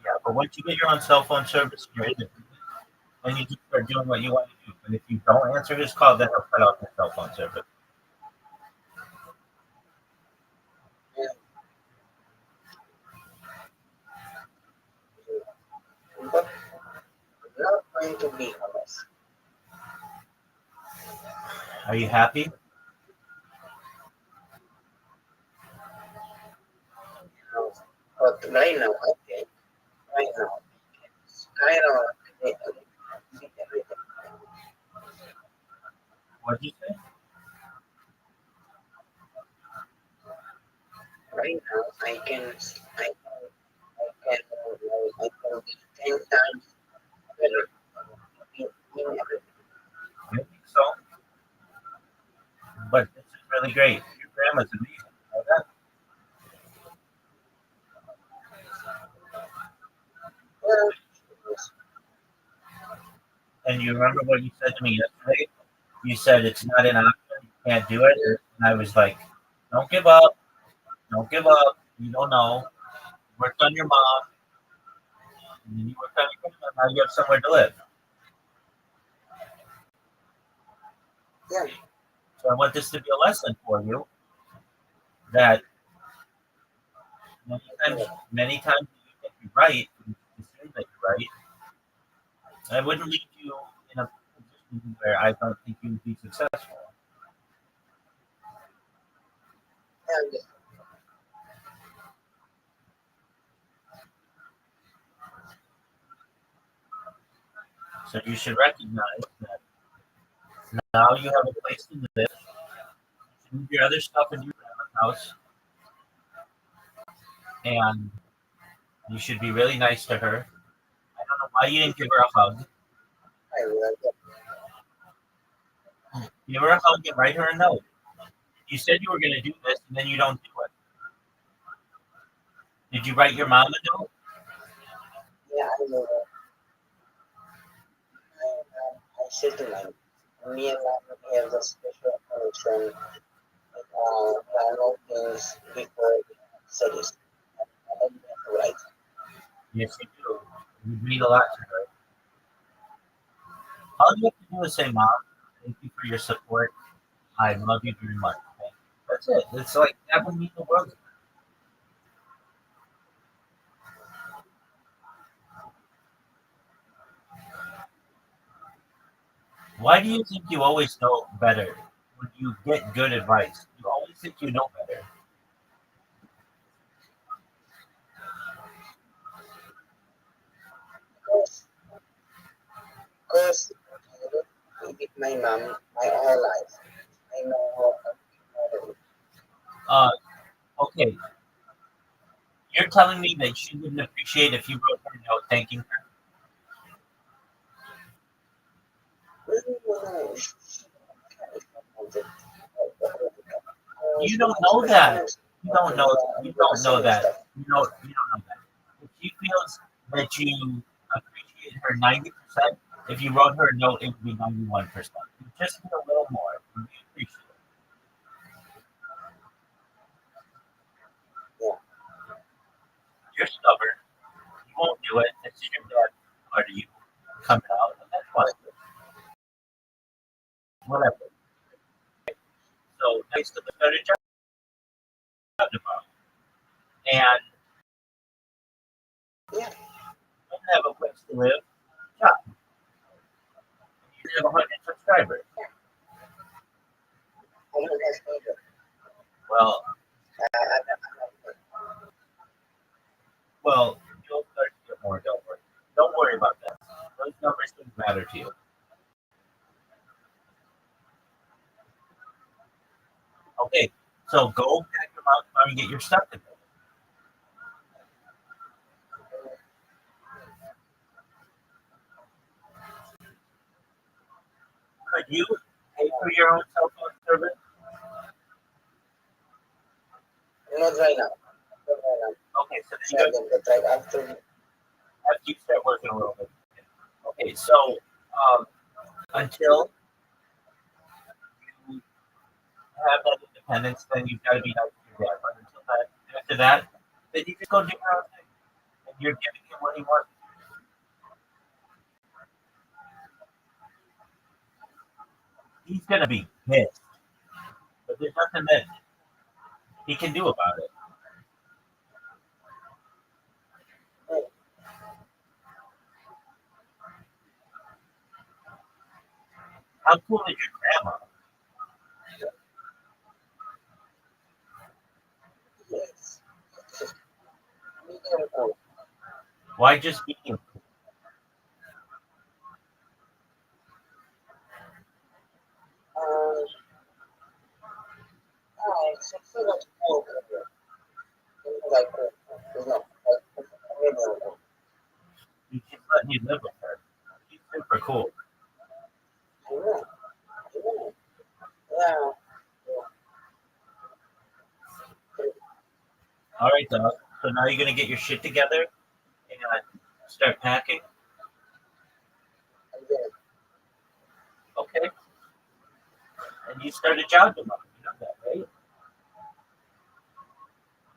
Yeah, but once you get your own cell phone service, you're independent. And you just start doing what you want to do. And if you don't answer his call, then he'll cut off your cell phone service. But not going to be honest. Are you happy? But right now, I think, right now, kind of What'd you say? right now, I can be 10 times better in everything. I think so. But this is really great. Your grandma's amazing. You know that? Well, And you remember what you said to me yesterday? You said it's not an option. You can't do it. And I was like, don't give up. Don't give up. You don't know. Worked on your mom. And then you worked on your grandma. Now you have somewhere to live. yeah, So I want this to be a lesson for you that many times you think you're right, you assume that you're right. I wouldn't leave you in a position where I don't think you would be successful. yeah, So you should recognize that now you have a place to live. You move your other stuff into your grandma's house, and you should be really nice to her. I don't know why you didn't give her a hug. I will. Give her a hug and write her a note. You said you were going to do this, and then you don't do it. Did you write your mom a note? Yeah, I will. I said to me and mom have a special connection. Plan of things before studies. I don't have to write. Yes, you do. You mean a lot to her. All you have to do is say, Mom, thank you for your support. I love you very much. Thank you. That's it. It's like that would mean the world. Why do you think you always know better when you get good advice? You always think you know better. Because I live with my mom my whole life. I know how. Uh, okay. You're telling me that she wouldn't appreciate if you wrote her a note thanking her. You don't know that. You don't know. You don't know that. You don't know that. If she feels that you appreciate her 90%, if you wrote her a note, it would be 91%. You just need a little more. You appreciate it. Yeah. You're stubborn. You won't do it. This is your dad part of you coming out, and that's fine. Whatever. So nice to start a job tomorrow. And Yeah. you have a place to live. Job. You have 100 subscribers. I don't have either. Well, I well, you'll start to get more. Don't worry. Don't worry about that. Those numbers don't matter to you. Okay. So go pack your mouth and get your stuff together. Could you pay for your own cell phone service? not right now. Not right now. Okay, so then you go But right after. after you start working a little bit. Okay, so until you have that independence, then you've got to be nice to your dad. But until that, after that, then you just go do your own thing, and you're giving him what he wants. He's gonna be pissed, but there's nothing that he can do about it. How cool is your grandma? Yes. Medium cool. Why just being cool? Um, so feel like cool. Like cool. It's not like medium cool. She's letting you live with her. She's super cool. I know. I know. Yeah. All right, dog. So now you're gonna get your shit together and start packing. I get it. Okay. And you start a job tomorrow. You know that, right?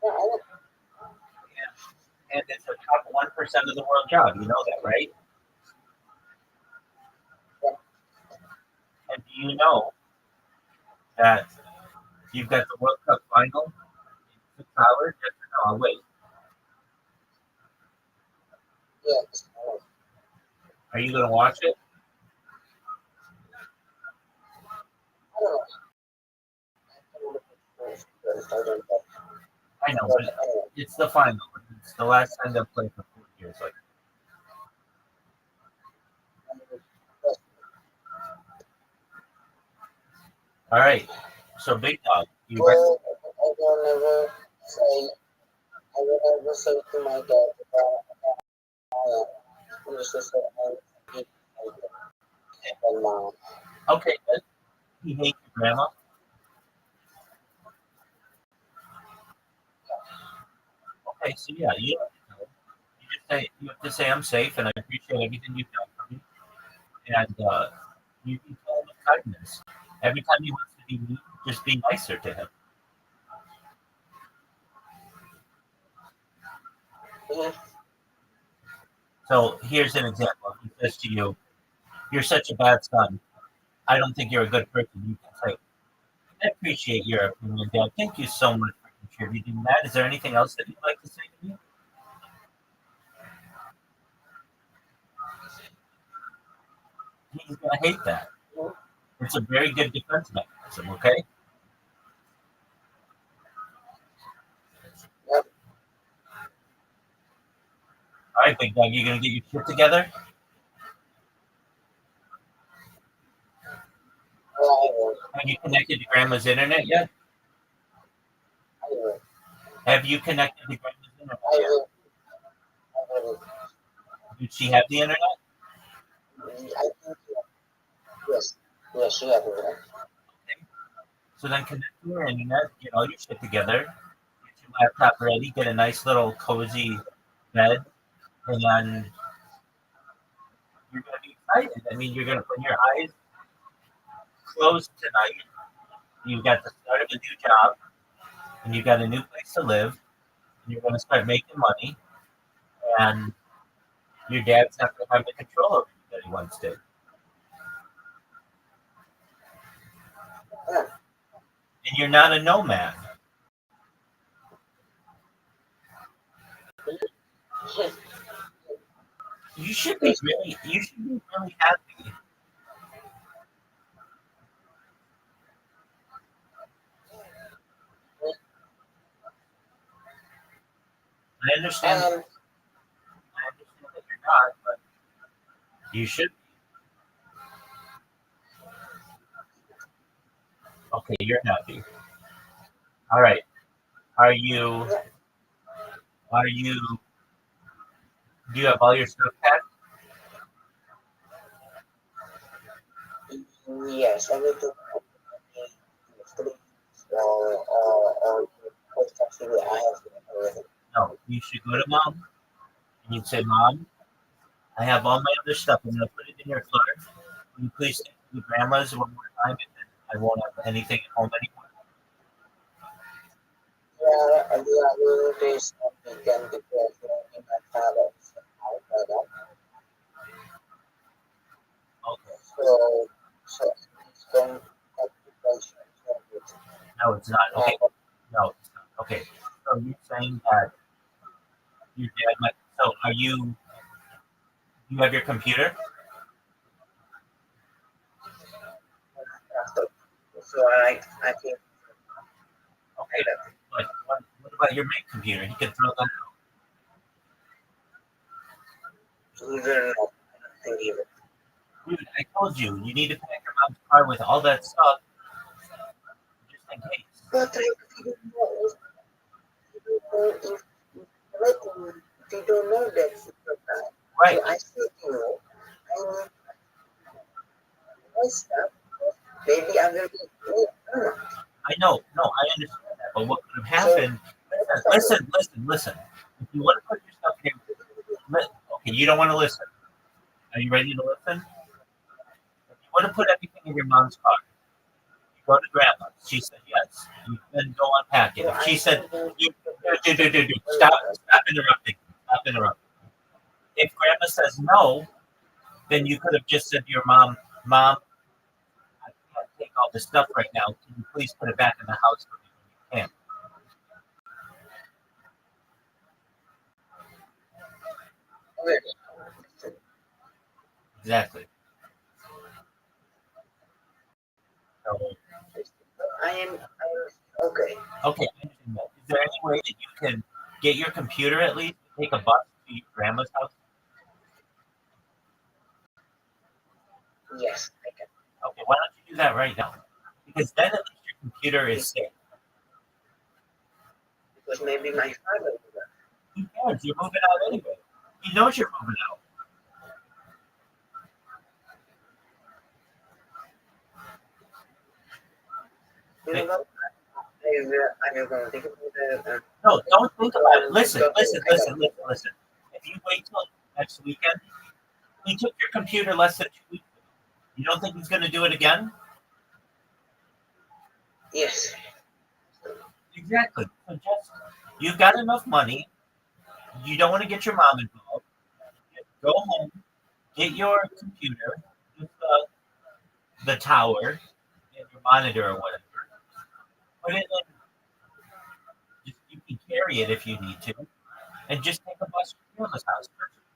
Yeah, I know. And it's a top 1% of the world job. You know that, right? And do you know that you've got the World Cup final in 6 hours? Yes or no? I'll wait. Yes, I know. Are you gonna watch it? I don't know. I don't know if I don't know. I know, But but anyway. it's the final. It's the last time they'll play for 4 years. Like, all right. So, big dog, you ready? Well, I will never say, I will never say to my dad that I am. I'm just gonna say I'm deep and mom. Okay, good. You hate your grandma. Okay, so yeah, you have to know. You just say you have to say I'm safe and I appreciate everything you've done for me. And you can tell him with kindness. Every time he wants to be mean, just be nicer to him. Yeah, So here's an example. He says to you, "You're such a bad son. I don't think you're a good person." You can say, "I appreciate your opinion, Dad. Thank you so much for contributing that. Is there anything else that you'd like to say to me?" He's gonna hate that. It's a very good defense mechanism. Okay. yeah. All right, big dog. You gonna get your shit together? Well, I will. Have you connected to Grandma's internet yet? I will. Have you connected to Grandma's internet I yet? will. I will. Did she have the internet? I think yes. Yes, you have it. Right? Okay. So then connect to her internet, get all your shit together, get your laptop ready, get a nice little cozy bed, and then you're gonna be excited. I mean, you're gonna when your eyes close tonight, you've got the start of a new job, and you've got a new place to live, and you're gonna start making money, and your dad's not gonna have the control over you that he once did. Yeah. And you're not a nomad. You should be really happy. I understand. Um, I understand that you're not, but you should. Okay, you're happy. All right. Are you? Are you? Do you have all your stuff packed? yes, everything. Three or actually I have everything. No. You should go to mom and you'd say, "Mom, I have all my other stuff. I'm gonna put it in your car. Will you please take it to grandma's one more time, and then I won't have anything at home anymore. Yeah, we are going to some weekend because in my father's house right now. Okay. So it's going to be patient. No, it's not. Okay. No, it's not. Okay. So you're saying that your dad might. So are you? You have your computer? So I think Okay. But what about your main computer? He can throw that out. he will not. I don't think he will. Dude, I told you, you need to pack your mom's car with all that stuff just in case. But I they don't know that it's your time. Right. So I said, I need my stuff. Maybe I will be I know. No, I understand that. But what could have happened? Listen. If you want to put your stuff here, okay, you don't want to listen. Are you ready to listen? If you want to put everything in your mom's car, you go to grandma. She said yes. You then go unpack it. If she said, dude, stop interrupting. Stop interrupting. If grandma says no, then you could have just said to your mom, I can't take all this stuff right now. Can you please put it back in the house for me when you can? Exactly. So, I am okay. okay, I understand that. Is there any way that you can get your computer at least to take a bus to your grandma's house? Yes, I can. Okay, why don't you do that right now? Because then at least your computer is safe. Because maybe my father will. Who cares? You're moving out anyway. He knows you're moving out. You know what? I will going to think about it. No, don't think about it. Listen. If you wait till next weekend, he took your computer less than 2 weeks ago. You don't think he's going to do it again? Yes. Exactly. So just, you've got enough money. You don't want to get your mom involved. Go home, get your computer, get the tower, and your monitor or whatever. Put it in. Just, you can carry it if you need to, and just take a bus to your grandma's house.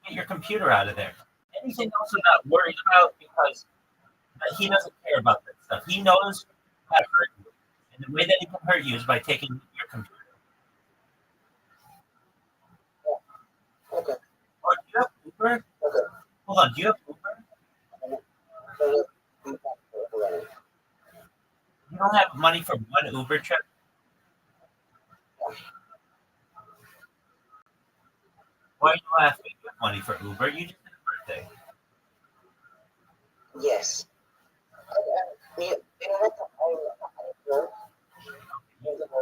Get your computer out of there. Anything else I'm not worried about because he doesn't care about that stuff. He knows how to hurt you, and the way that he can hurt you is by taking your computer. Okay. Or do you have Uber? Okay. Hold on. Do you have Uber? You don't have money for one Uber trip? Why do you have to get money for Uber? You just had a birthday. Yes.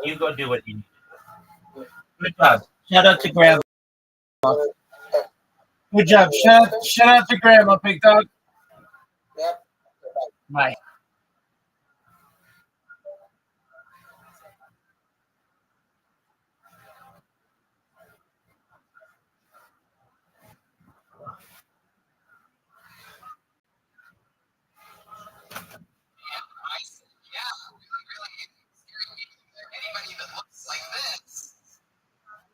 You go do what you need to do. Good job. Shout out to Grandma. Good job. Shout out to Grandma, Big Dog. Yep. Bye. I said, yeah, really scary. Anybody that looks like this,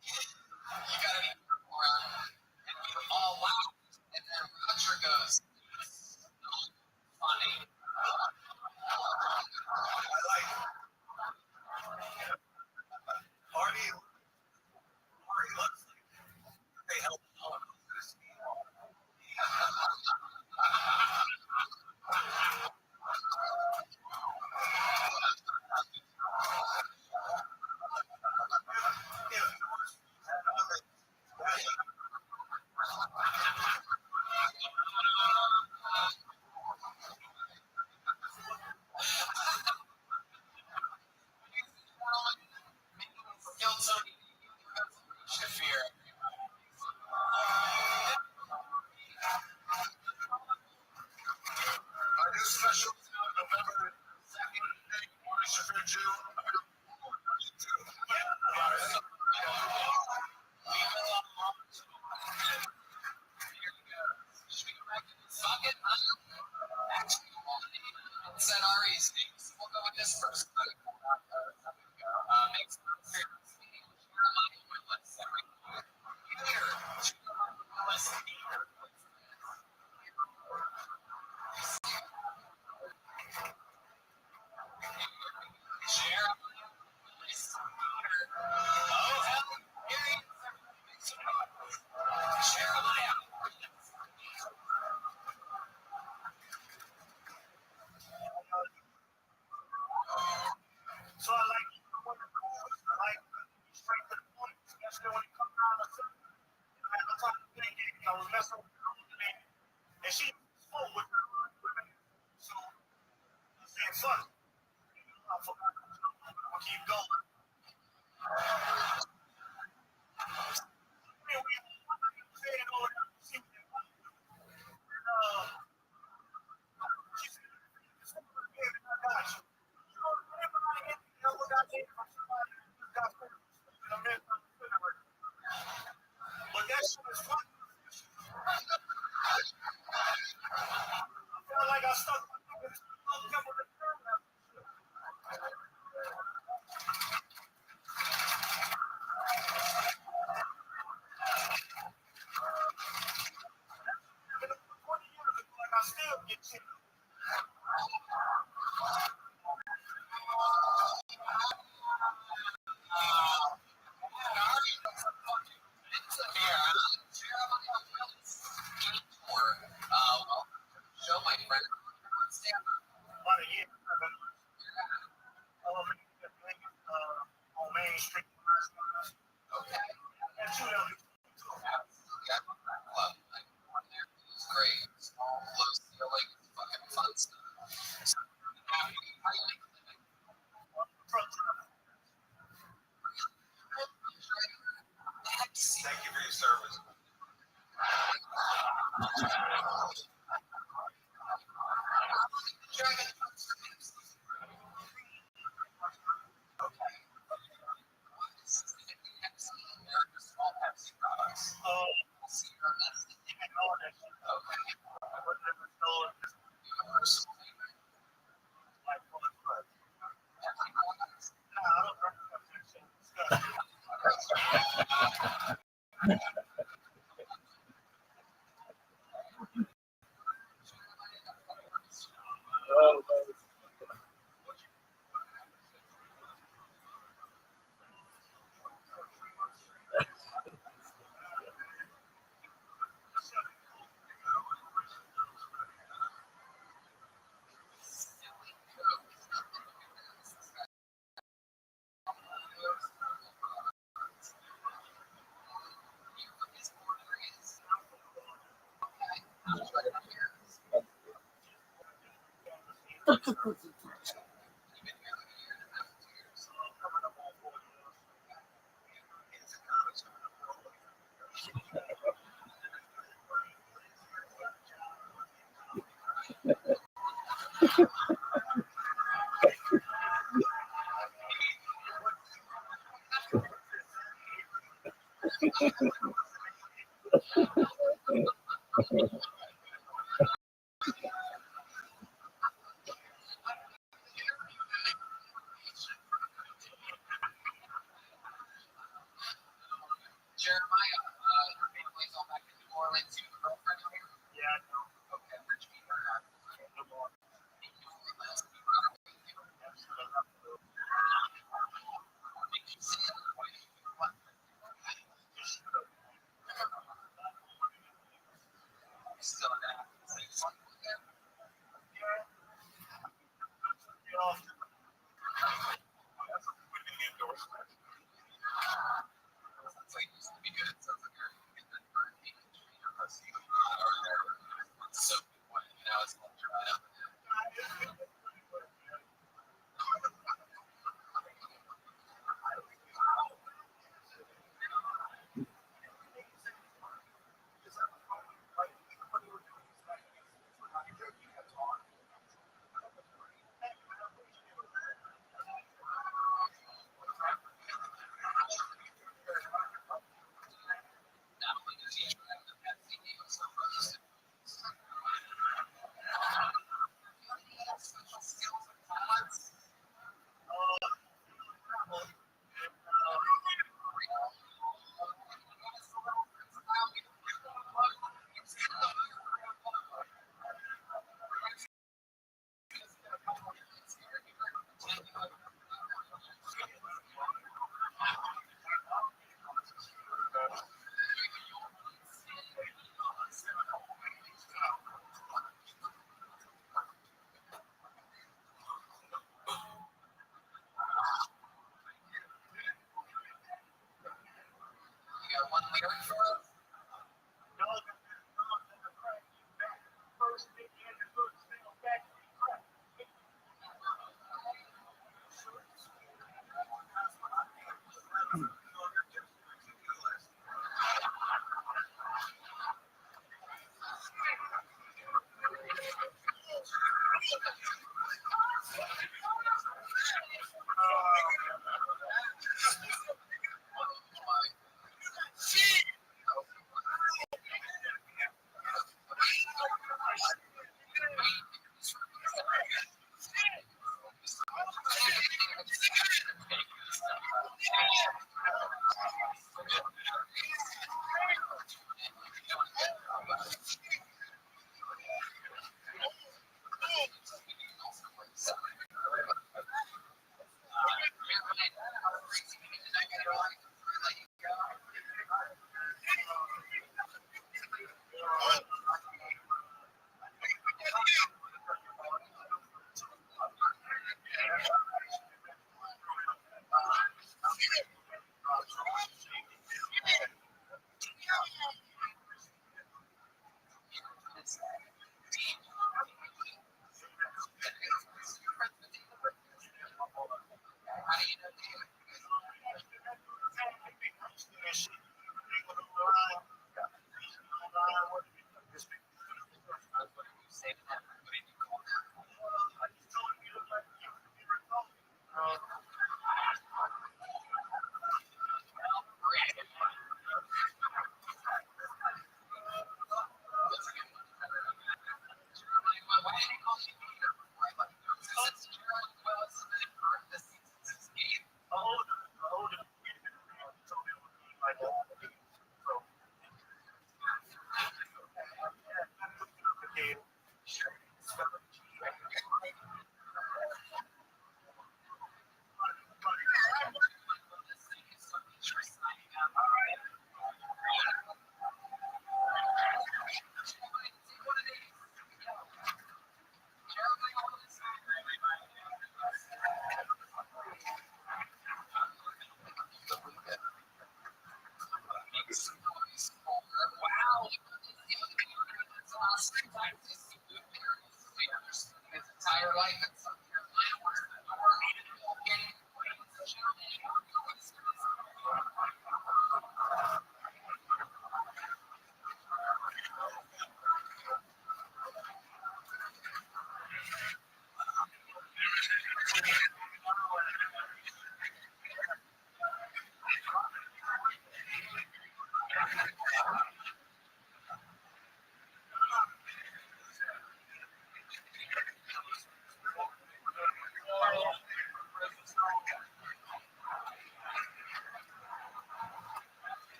you gotta be careful around. And we all laughed. And then Roger goes, then when it comes down to something, I had no time to play games. I was messing with her all day. And she spoke with her. So I said, fuck it. I'm gonna keep going. But that shit is fun. I feel like I stuck my fingers in the couple of I still get shit. Show my friend About a year. On Main Street. okay. And shoot out. It's great. Small, low ceiling, fucking fun stuff. Thank you for your service. Small Pepsi products. Jeremiah, your family's all back in New Orleans. You have a girlfriend out here? Yeah, I know. Okay, where'd you meet her at? No more. In New Orleans. You brought her with you. What did you say? Why did you do what? You still in that? Say something with them? Sounds like it used to be good. Sounds one lyric for us?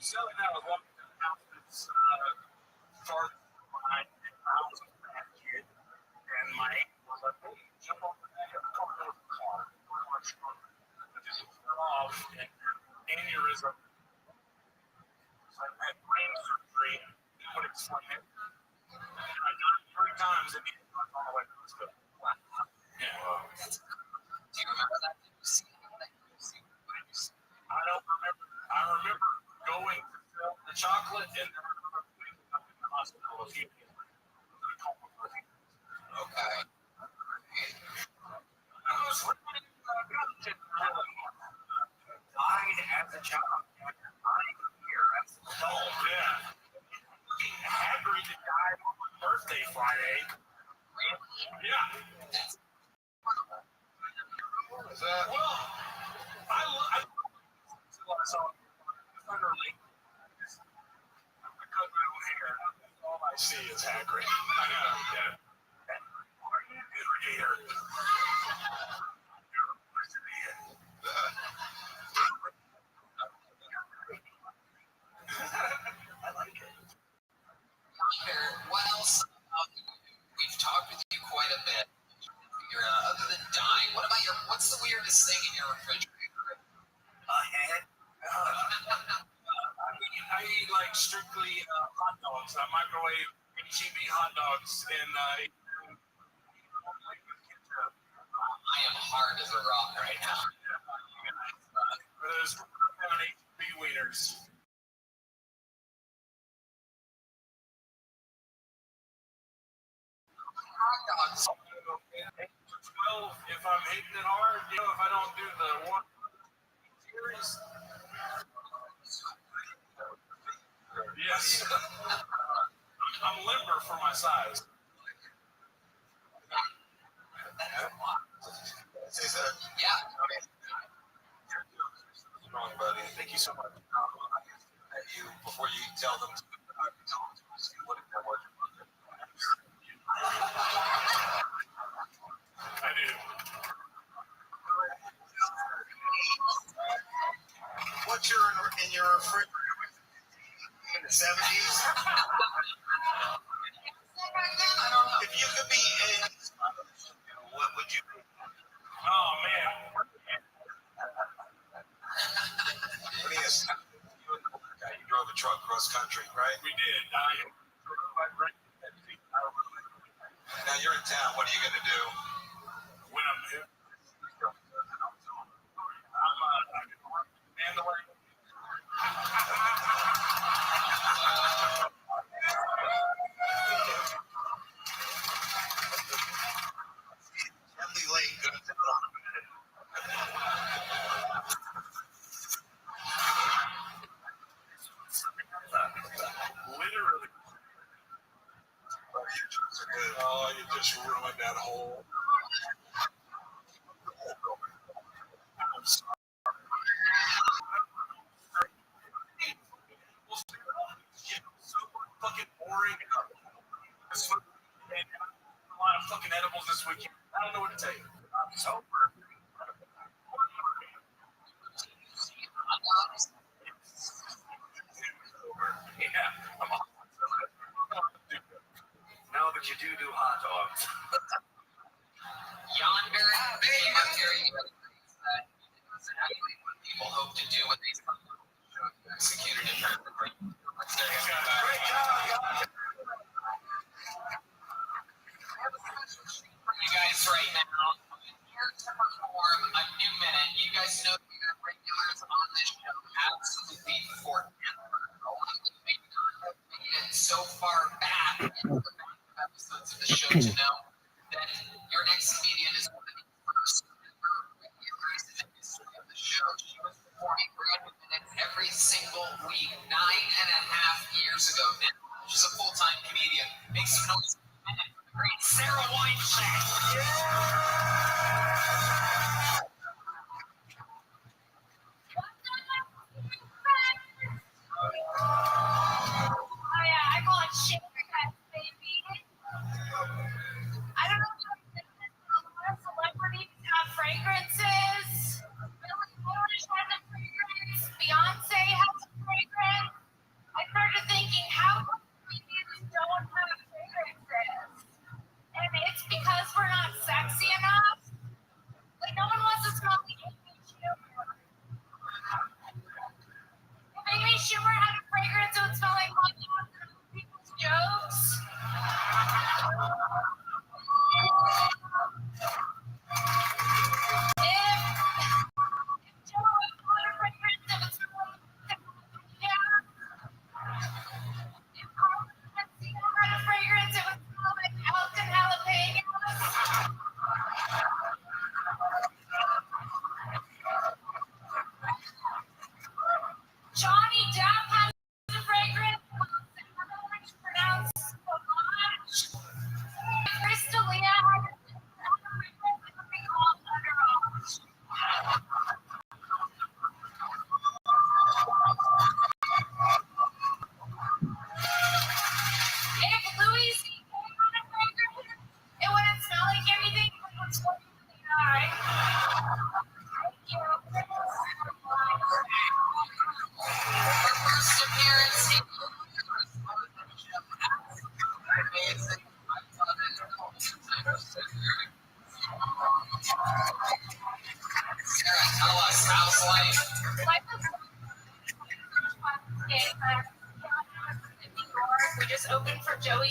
Selling out of one house that's farther behind the house as a kid, and my aunt was like, "Hey, jump off the back of the car." I just fell off and aneurysm. So I had brain surgery, put it slam. I done it 3 times and it was on the way to the hospital. Yeah. Do you remember that? I don't remember. I remember going to sell the chocolate and then I remember waking up in the hospital a few days later. Okay. I was living in Compton, died as a child after 9 years as an adult. Yeah. Looking haggard to die on my birthday Friday. Yeah. What was that? Well, I until I saw literally I cut my own hair. All I see is Hagrid. Yeah. Irrigator. I like it. What else? We've talked with you quite a bit. Other than dying, what's the weirdest thing in your refrigerator? A head. I eat like strictly hot dogs. I microwave HEB hot dogs and I am hard as a rock right now. There's HEB wieners. Hot dogs. 12 if I'm hitting it hard, if I don't do the one series. Yes. I'm limber for my size. Yeah. Strong, buddy. Thank you so much. You before you tell them what I do. What's in your refrigerator in the 70s? I don't know. If you could be in, what would you be? Oh man. Let me ask you. You drove a truck cross country, right? We did. Now you're in town. What are you going to do? When I'm here, I'm Mandalay. Literally. Oh, you just ruined that whole. I'm sorry. So fucking boring. A lot of fucking edibles this weekend. I don't know what to tell you. I'm sober. Yeah, I'm on. No, but you do hot dogs. Yonder, exactly what people hope to do when they executed it. Great job, You guys right now, here to perform a new minute. You guys know we have regulars on this show absolutely forever. Maybe not have made it so far back into the back episodes of the show to know that your next comedian is one of the first regulars in the history of the show. She was performing 300 minutes every single week 9.5 years ago. Now she's a full-time comedian. Make some noise for the great Sarah Weinstein. Oh yeah, I call it shit because, baby. I don't know if a lot of celebrities have fragrances. Billie Eilish has a fragrance. Beyonce has a fragrance. I started thinking, how come we don't have fragrances? And it's because we're not sexy enough. Like, no one wants to smell the Amy Schumer. If Amy Schumer had a fragrance, it would smell like hot dogs and other people's jokes. If Joe had a fragrance, it would smell like yeah. If Carl Mencia had a fragrance, it would smell like elk and jalapenos. Johnny Depp has a fragrance. I don't know how to pronounce so much. Crystalia has a fragrance that we call Underarms. If Louis C.K. had a fragrance, it wouldn't smell like anything, but it would smell like the eye. Thank you. Her first appearance, he amazing. I thought it. Sarah, tell us, how's life? Life is we just opened for Joey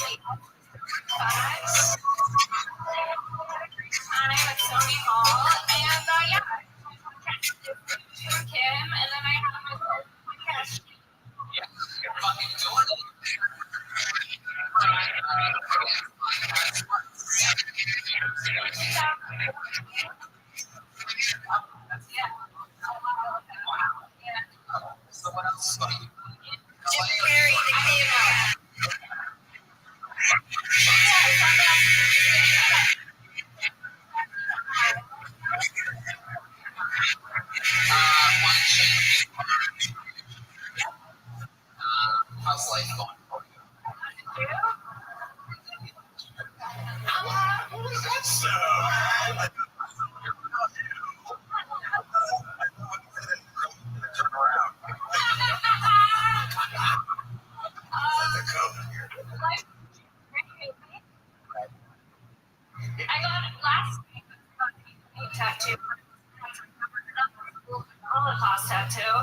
Fives. I'm at Sony Hall, and yeah, Kim, and then I have my podcast. Yeah, you're fucking doing it. So what else? Jim Carrey, the cameo. How's life going for you? I got it last week. A tattoo. Holocaust tattoo.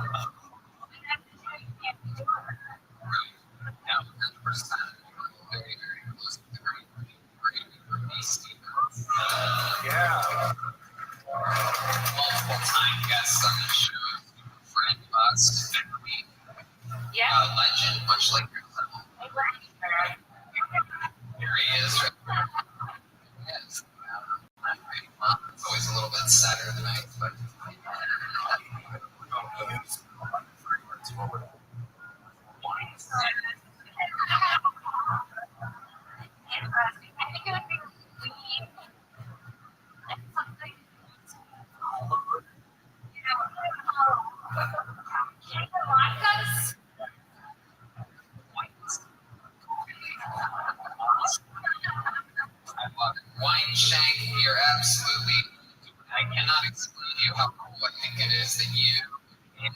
Yeah. Multiple time guests on the show. Friend of us. Yeah. Legend, much like yourself. Here he is. Yes. It's always a little bit sadder than I expected. I think it would be weed and something, latkes. I love it. Wine Shank, you're absolutely. I cannot explain to you how cool I think it is that you and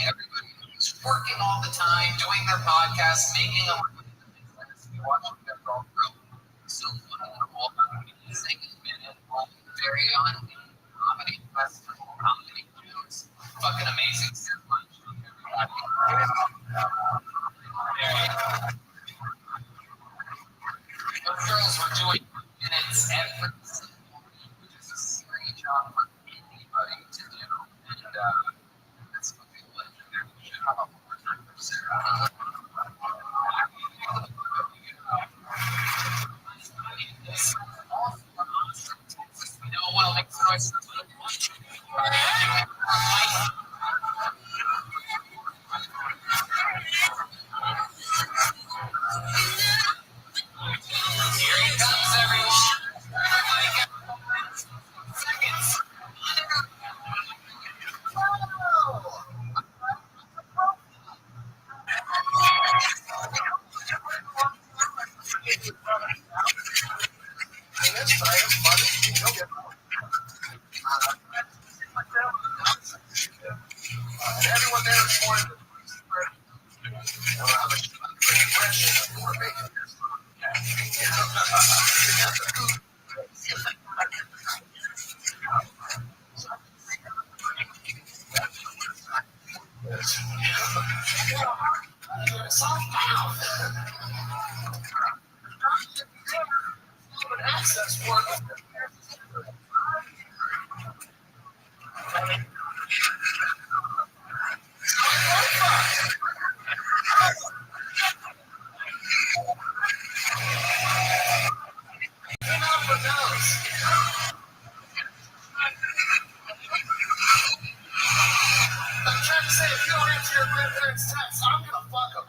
everybody who's working all the time, doing their podcast, making a living, watching them all grow. So wonderful, amazing, and very on comedy festival, comedy shows, fucking amazing so much. Those girls were doing minutes every single week, which is a scary job for anybody to do. And that's fucking legendary. We should have a more time for Sarah. No one will make noise. Everyone there is more access for I'm trying to say, if you don't answer your grandparents' text, I'm gonna fuck them.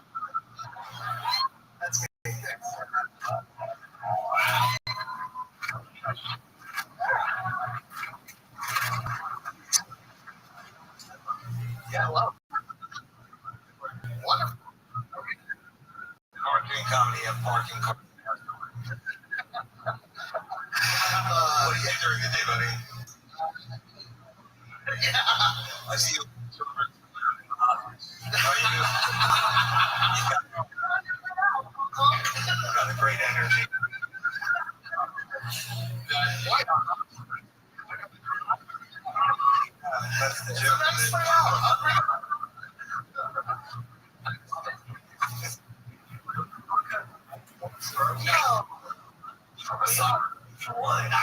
That's good. Yeah, well, wonderful. Parking comedy and parking. What are you doing today, buddy? Yeah. I see you. How are you? You've got a great energy. That's the joke.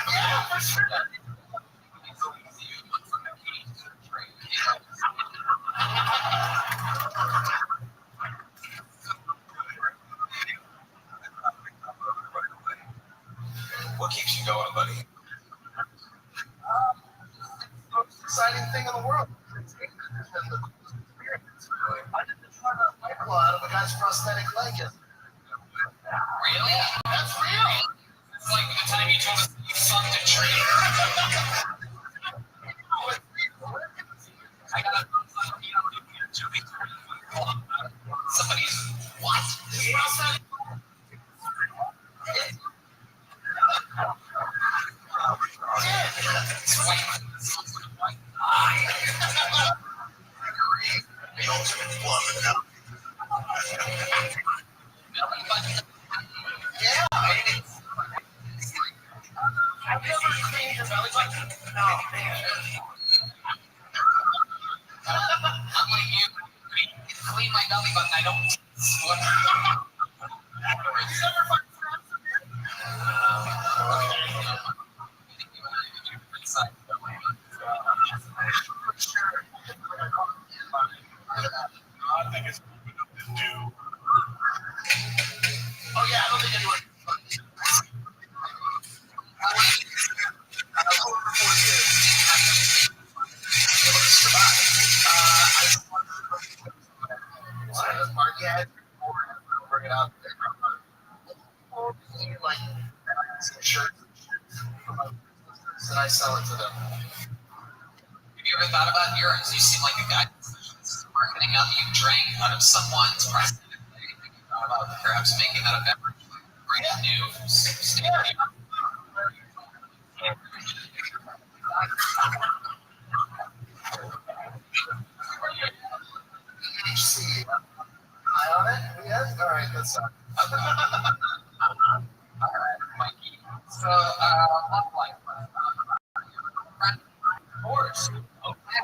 Yeah, for sure. What keeps you going, buddy? Most exciting thing in the world. I did the try to wipe out of a guy's prosthetic leg. Really? That's real. It's like the time you told us you fucked a tree. I got a somebody's what? His prosthetic. Have you ever cleaned your belly button? No, man. I'm like you. Clean my belly button. I don't. I think it's due. Oh yeah, I don't think anyone. Bring it out. Like shirts and I sell it to them. Have you ever thought about yours? You seem like a guy that's marketing up. You drank out of someone's prosthetic leg. Have you thought about perhaps making that a beverage? Brand new. HC. Eye on it? Yes? All right, let's start. All right, Mikey. So, love life. Of course. Okay.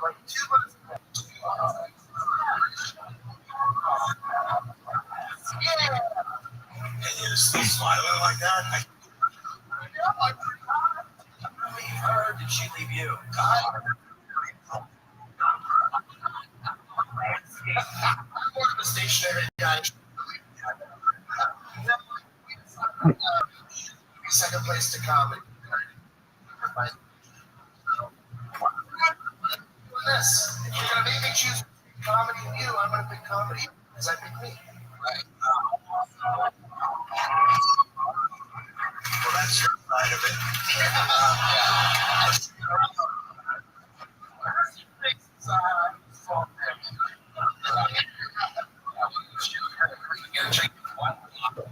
Like 2 months. Yeah. And you're still smiling like that? We heard, did she leave you? God. I'm a stationary guy. Second place to comedy. This. If you're gonna make me choose comedy and you, I'm gonna pick comedy because I pick me. Right. Well, that's your side of it.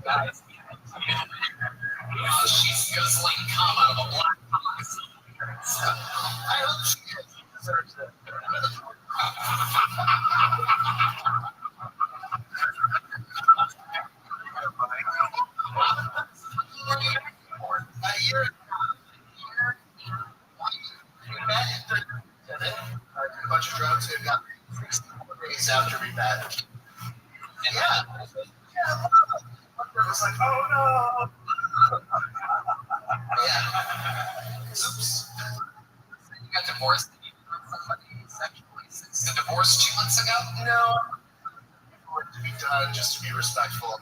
Guys, she's guzzling cum out of a black box. I hope she deserves it. A year we met did a bunch of drugs and got 64 days after we met. And yeah. It was like, oh no. Yeah. Oops. You got divorced sexually since the divorce 2 months ago? No. To be done, just to be respectful.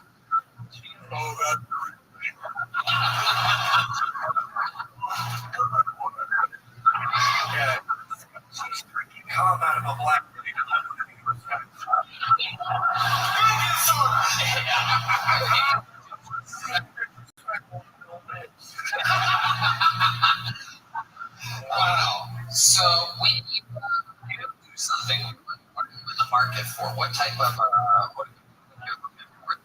Oh, God. Yeah. She's drinking cum out of a black lady. Wow. So when you do something, what are you in the market for? What type of what are you looking for?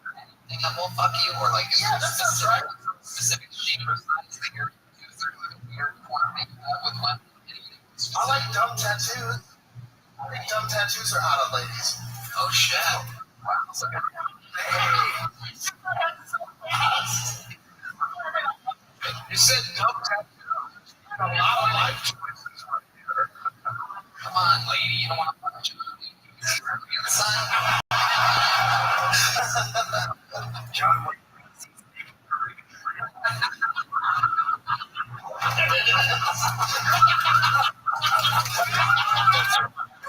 Anything that will fuck you, or like is there a specific shape or size that you're using, like a weird form with one? I like dumb tattoos. I think dumb tattoos are hot on ladies. Oh shit! Wow. So you said dumb tattoos. A lot of life choices right here. Come on, lady. You don't want to punch me. Inside. John.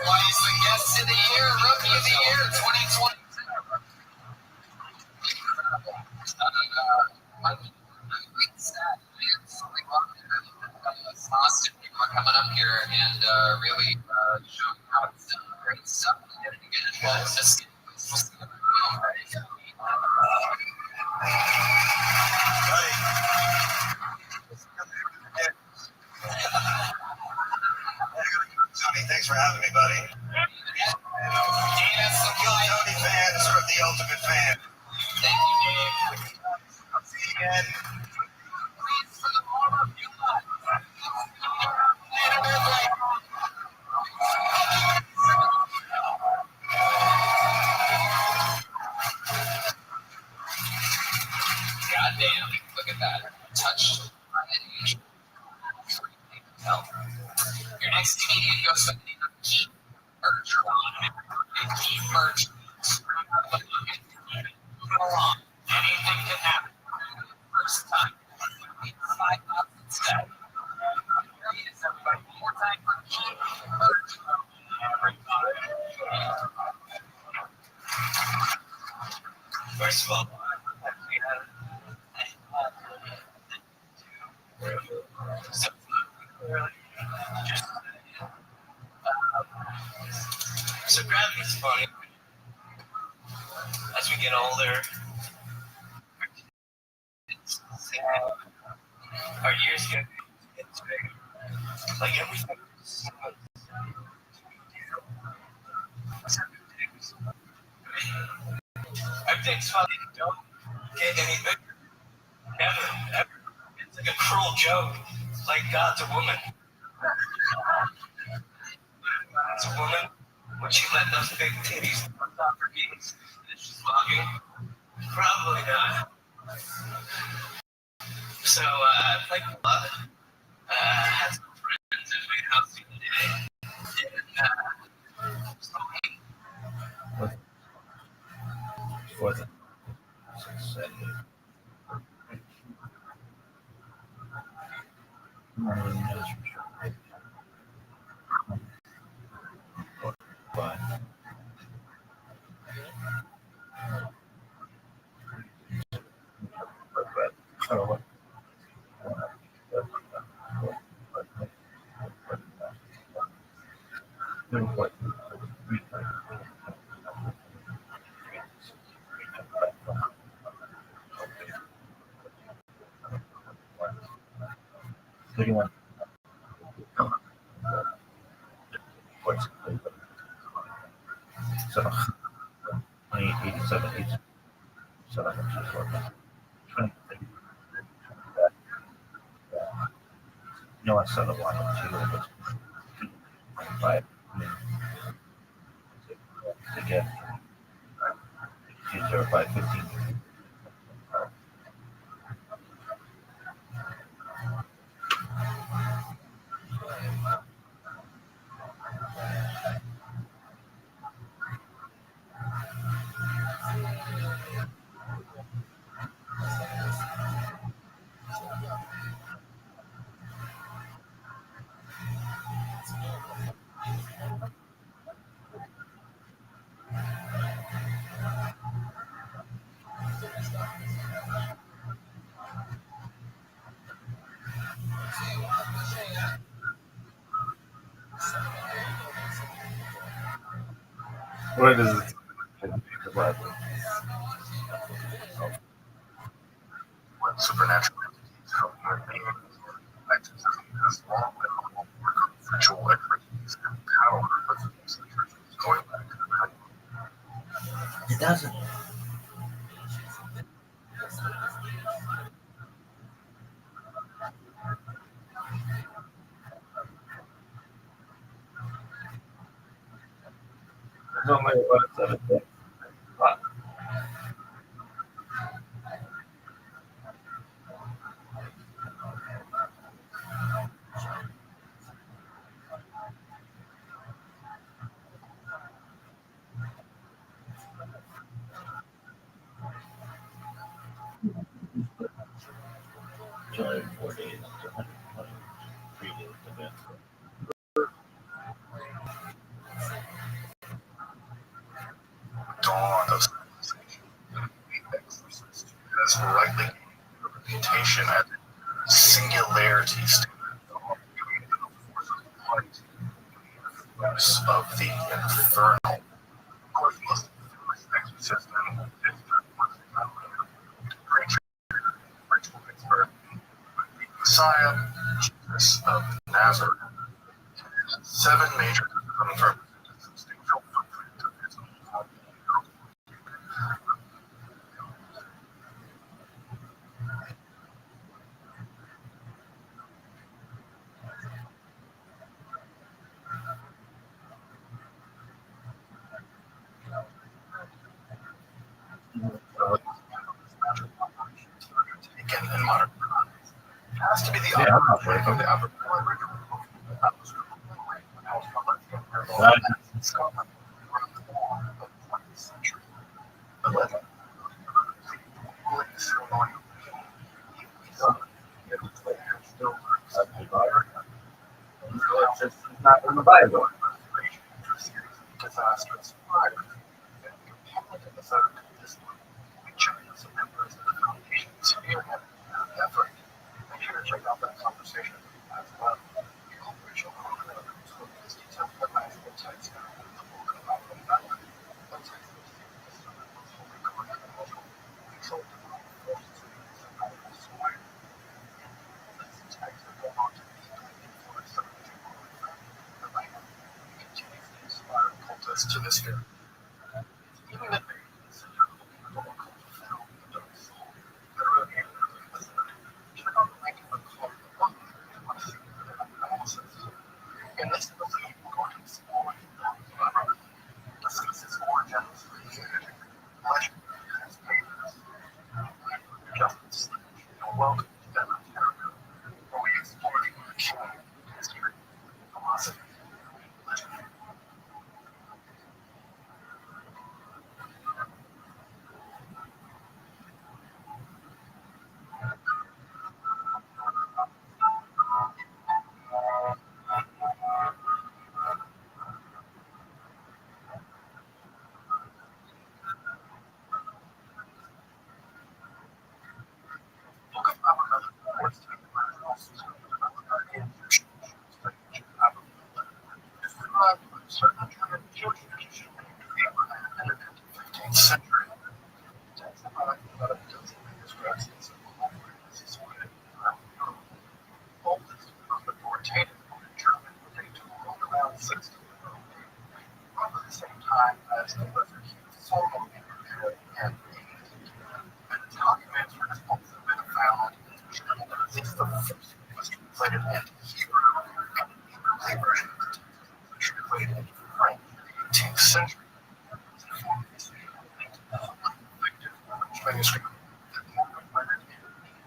Why is the guest of the year, rookie of the year, 2022? Austin, people are coming up here and really showing how it's done. Great stuff. And again, well, just Tony, thanks for having me, buddy. Tony fans are the ultimate fan. Thank you, Dave. I'll see you again. Goddamn, look at that. Touched my age. Your next comedian goes to merch. Merch. Anything can happen. First time. 5,000 steps. Everybody, one more time for merch. First of all, so gravity's funny. As we get older, our ears get bigger. Like everything. Everything's funny. Don't get any bigger. Never, ever. It's like a cruel joke. Like God's a woman. God's a woman. Would she let those big titties on top her knees that she's vlogging? Probably not. So, I played a lot. Had some friends at my house the other day. And, what's it? 6, 7, 5. So, 87, 87. No, I saw the one too. But again, she's 515. What is it? What supernatural entities help human beings exercise as long with virtual expertise and power of these churches going back to the Bible. It doesn't. There's only one of them. Only 4 days. 3 days to death. Dawn of civilization, the exorcist has rightly gained a reputation as a singularity student of creative forces of light in the use of the infernal. Of course, most of the famous exorcism is the preacher, ritual expert, the Messiah, Jesus of Nazareth. 7 major exorcisms represent a substantial footprint of his own. Taken in modern times. It has to be the opera of the African ritual. Scotland, around the dawn of the 20th century. The legend of the ceremonial It's not in the Bible. disastrous fire and public episode discipline. China's members of the foundation spearheaded the effort. Make sure to check out that conversation as well. The operational chronicles will be detailed the magical text of the book about the battle. The text was fully controversial. Controlled by forces of the Bible square. This text will go on to deeply influence the the Bible. Continues to inspire cultists to this year. Even if they consider the local film the soul, they're reviewed as check out the link in the comment below to want to see the analysis. In this episode, we're going to explore the discuss its origins, unity, legend, and its papers. Justice, and welcome to Denver, Ontario, where we explore the origin, history, philosophy, legend.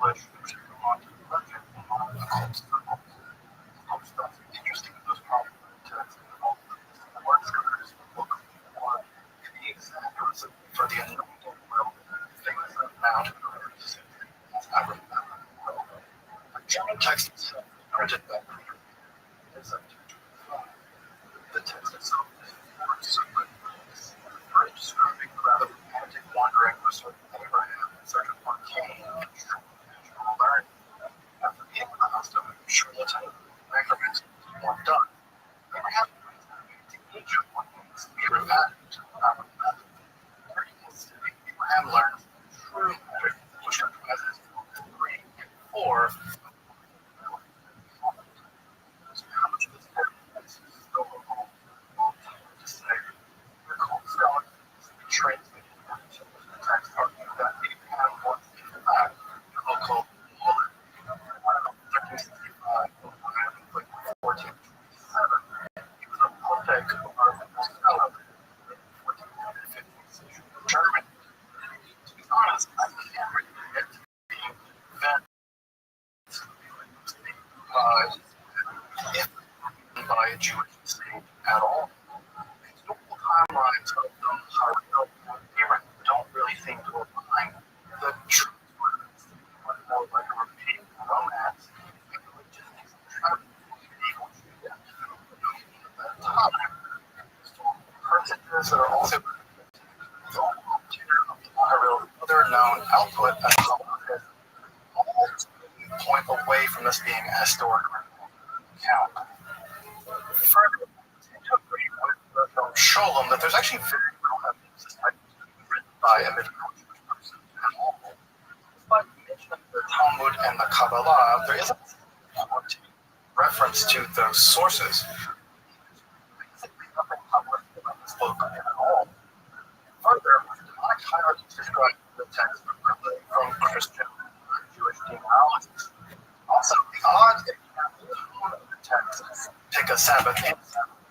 English, which is on to the subject of occult circles. Occult stuff is interesting in those problems the word scholars look for the exact recipe for the anointing oil things that now to the German text itself is printed by Peter in 1725. The text itself is four separate books, first describing the rather romantic wandering pursuit of Abraham in search of arcane and supernatural learning. After being the custom of charlatan, necromancy was more done. Abraham to Egypt when his spirit added to the power of method. During his study, Abraham learned true magic, which comprises 3 and 4. How much of this book is still to say? The cult scholar translated into the text argued that Abraham was in fact the occult ruler. Around 1365, like 1427, he was a pontiff of the scholar in 1450s German. To be honest, I can't really admit to being that if by a Jewish state at all. Historical timelines of them Abraham don't really seem to align. The truth was more like a repeating romance and the logistics of travel medieval Judah at that time. Historical personages that are also the material of the Maharil's other known output as well as all point away from this being a historical account. Further, to agree with from Sholem that there's actually very little evidence this type was written by a medieval Jewish person at all. Despite mentioning the Talmud and the Kabbalah, there isn't a reference to those sources. Basically, nothing published about this book at all. Further, demonic hierarchies describe the text differently from Christian and Jewish demonologies. Also, the odds that you have the tone of the text pick a Sabbath and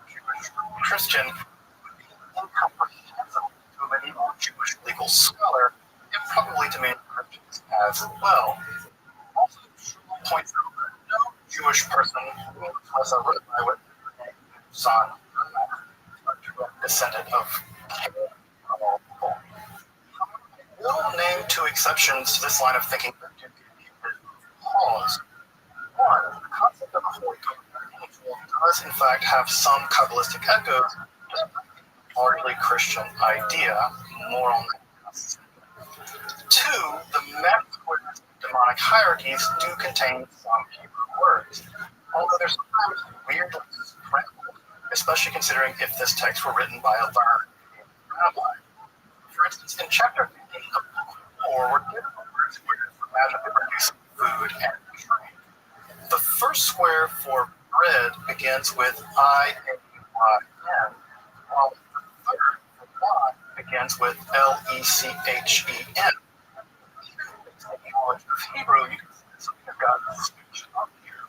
Jewish Christian would be incomprehensible to a medieval Jewish legal scholar and probably to many Christians as well. Also, Shmuel points out that no Jewish person was a rabbi with son, a direct descendant of Cain of all people. I will name 2 exceptions to this line of thinking that do pause. One, the concept of a holy angel does in fact have some Kabbalistic echoes, largely Christian idea, more on that. 2, the magical demonic hierarchies do contain some Hebrew words, although they're sometimes weirdly scrambled, especially considering if this text were written by a learned rabbi. For instance, in chapter 15 of book 4, we're given the word squares for magically producing food and drink. The first square for bread begins with I-A-Y-N, while the third for Y begins with L-E-C-H-E-N. Even with the knowledge of Hebrew, you can see something has gotten switched up here.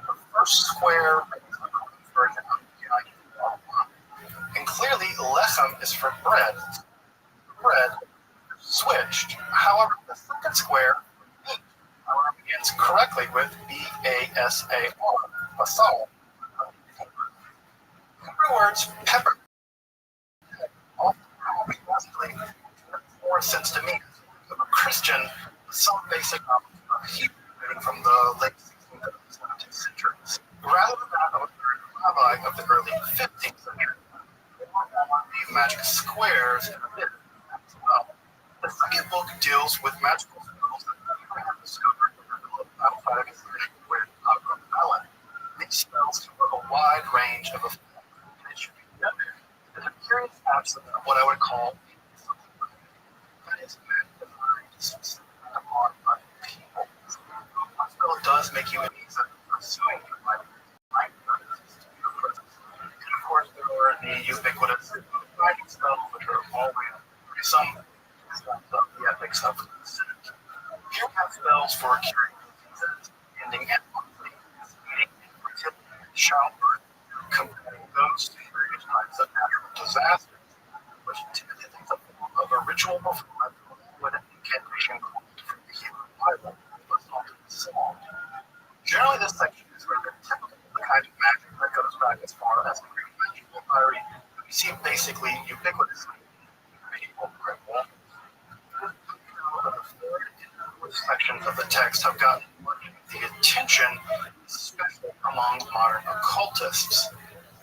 The first square is the version of the I-A-Y. And clearly, lechem is for bread. Bread switched. However, the second square, meat, begins correctly with B-A-S-A-R, basal. Hebrew words pepper often make more sense to me as a Christian with some basic knowledge of Hebrew dating from the late 16th and 17th centuries, rather than that of a third rabbi of the early 15th century. The magic squares in a bit as well. The second book deals with magical spells that Abraham discovered outside of his with Melon. These spells cover a wide range of effects, and it should be noted that a curious absence of what I would call that is magnified specifically upon other people. One spell does make you easy pursuing your life, right? And of course, there are the ubiquitous writing spells, which are always some of the ethics of consent. Here we have spells for curing diseases, ending monthly, eating infertility, childbirth, combating those various types of natural disasters, which typically takes a form of a ritual performance with an incantation called from the Hebrew Bible, solved. Generally, this section is rather typical of the kind of magic that goes back as far as the Greek magical theory. You see basically ubiquitously medieval ritual. The third and fourth sections of the text have gotten much of the attention, especially among modern occultists.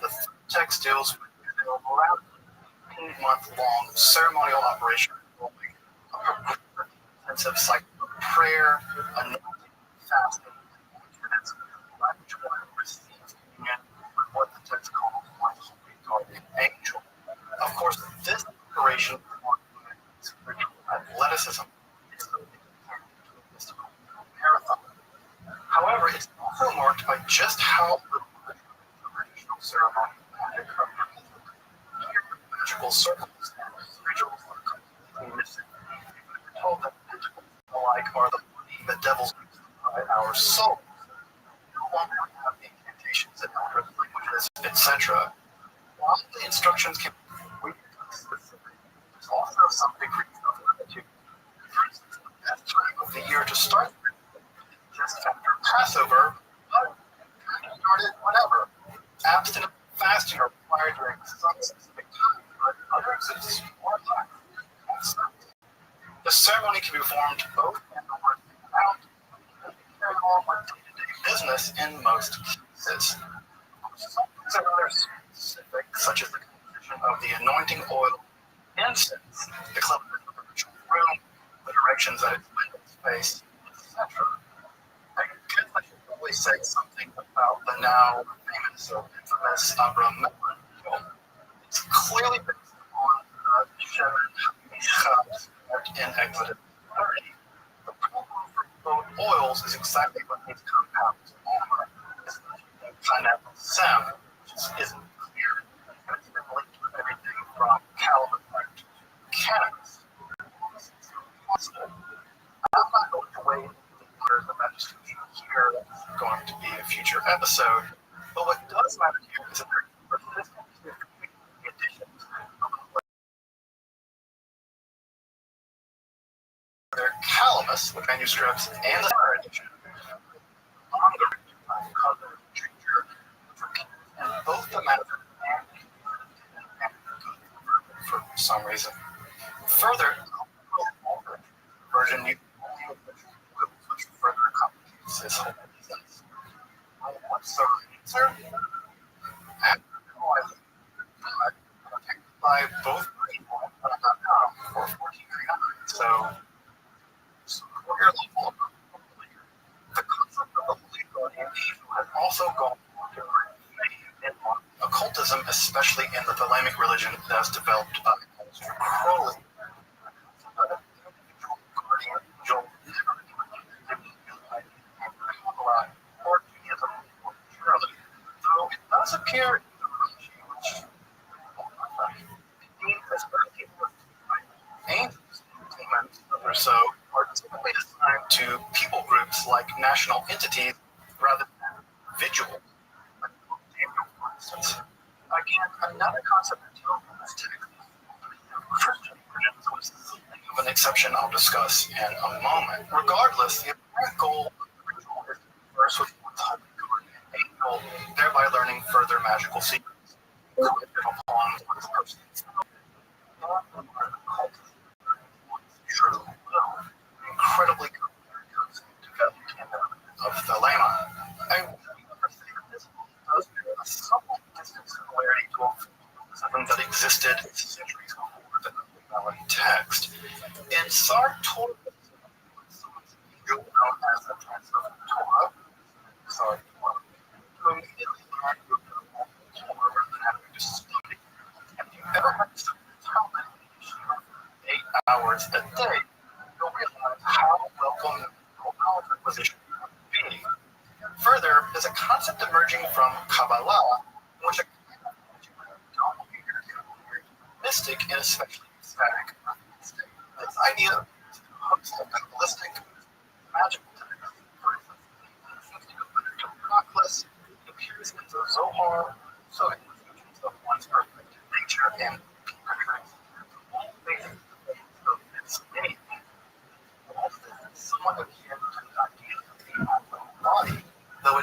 The third text deals with an around 18-month-long ceremonial operation involving a progressive intensive cycle of prayer, anointing, fasting, and penance, by which one receives communion with what the text calls one holy guardian angel. Of course, this operation is marked by spiritual athleticism. It's a mystical marathon. However, it's also marked by just how little traditional ceremonial magic are magical circles and rituals are completely missing. We're told that rituals alike are the money the devils use to buy our souls. No longer have incantations and eldritch languages, etc. While the instructions can be specific, there's also some degree of latitude. For instance, the best time of the year to start just after Passover, but start it whenever. Abstinence and fasting are required during some specific time, but others it's more relaxed. The ceremony can be performed both in the work and out, and carry on with day-to-day business in most cases. Some things are rather specific, such as the composition of the anointing oil, incense, the cleanliness of the ritual room, the directions that its windows face, etc. I guess I should probably say something about the now famous or infamous Abraham Melon deal. It's clearly based on the Shemin HaMishchat in Exodus 30. The problem for both oils is exactly what these compounds are, especially pineapple sam, which isn't clear. And it's been linked with everything from calabash to cannabis. I'm not going to wade into the waters of that description here. That's going to be a future episode. But what does matter here is that there are persistent additions of their calamus, with manuscripts, and the third edition, longer color ginger, and both the method and for some reason. Further, the version you which further complicates this whole business. What's the answer? I have no idea. But protected by both people.com for $14.99. So we're here level up. The concept of the holy guardian angel has also gone on to in occultism, especially in the Thelemic religion that was developed by Crowley. Guardian angel or Judaism purely, though it does appear in the religion which as angels, demons, or so, are typically assigned to people groups like national entities rather than individuals, like Daniel, for instance. Again, another concept that deals with this text Christian religions, which is something of an exception I'll discuss in a moment. Regardless, the apparent goal of the ritual is to converse with one's holy guardian angel, thereby learning further magical secrets. Upon one's person's true will, incredibly developed of Thelema. I will say that this does bear a somewhat distant similarity to something that existed centuries before the Valley text. In Sartor, known as the Prince of Torah, who immediately learned to know Torah rather than having to study. If you ever had to study the Talmud 8 hours a day, you'll realize how welcome knowledge acquisition would be. Further, there's a concept emerging from Kabbalah, in which a mystic and especially ecstatic state. This idea of hooks of Kabbalistic magical text, for instance, the Proclus appears in the Zohar, so it is of one's perfect nature and portrays all basic of its anything. All of this is somewhat akin to the idea of the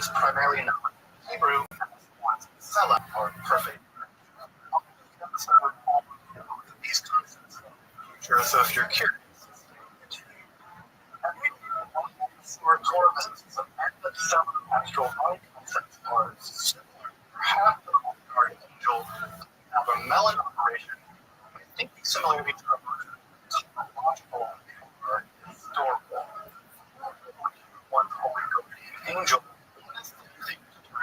is primarily known in Hebrew as one's Selah, or perfect. These concepts in the future, so if you're curious, some astral body concepts are similar. Perhaps the guardian angel have a melon operation. I think these similarities are topological or historical. One holy guardian angel is the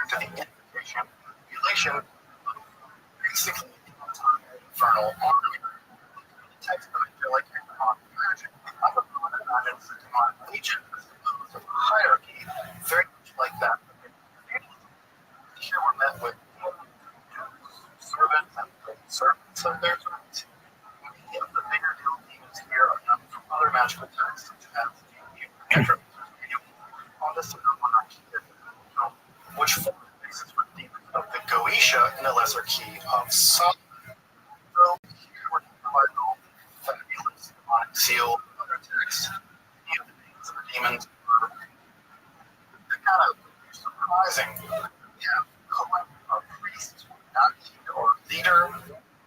to the invitation, relation of basically the entire infernal army. The text that I feel like you're not imagining. I would imagine the demonic legion as opposed to a hierarchy, very much like that. Here we're met with servants and servants of their servants. Many of the bigger deal demons here are known from other magical texts, such as the Andrew on the which form the basis for the demons of the Goetia in a lesser key of Solomon. So here we're providing all the fabulous demonic seal and other texts. The names of the demons are kind of surprising. We have a priest, not or leader,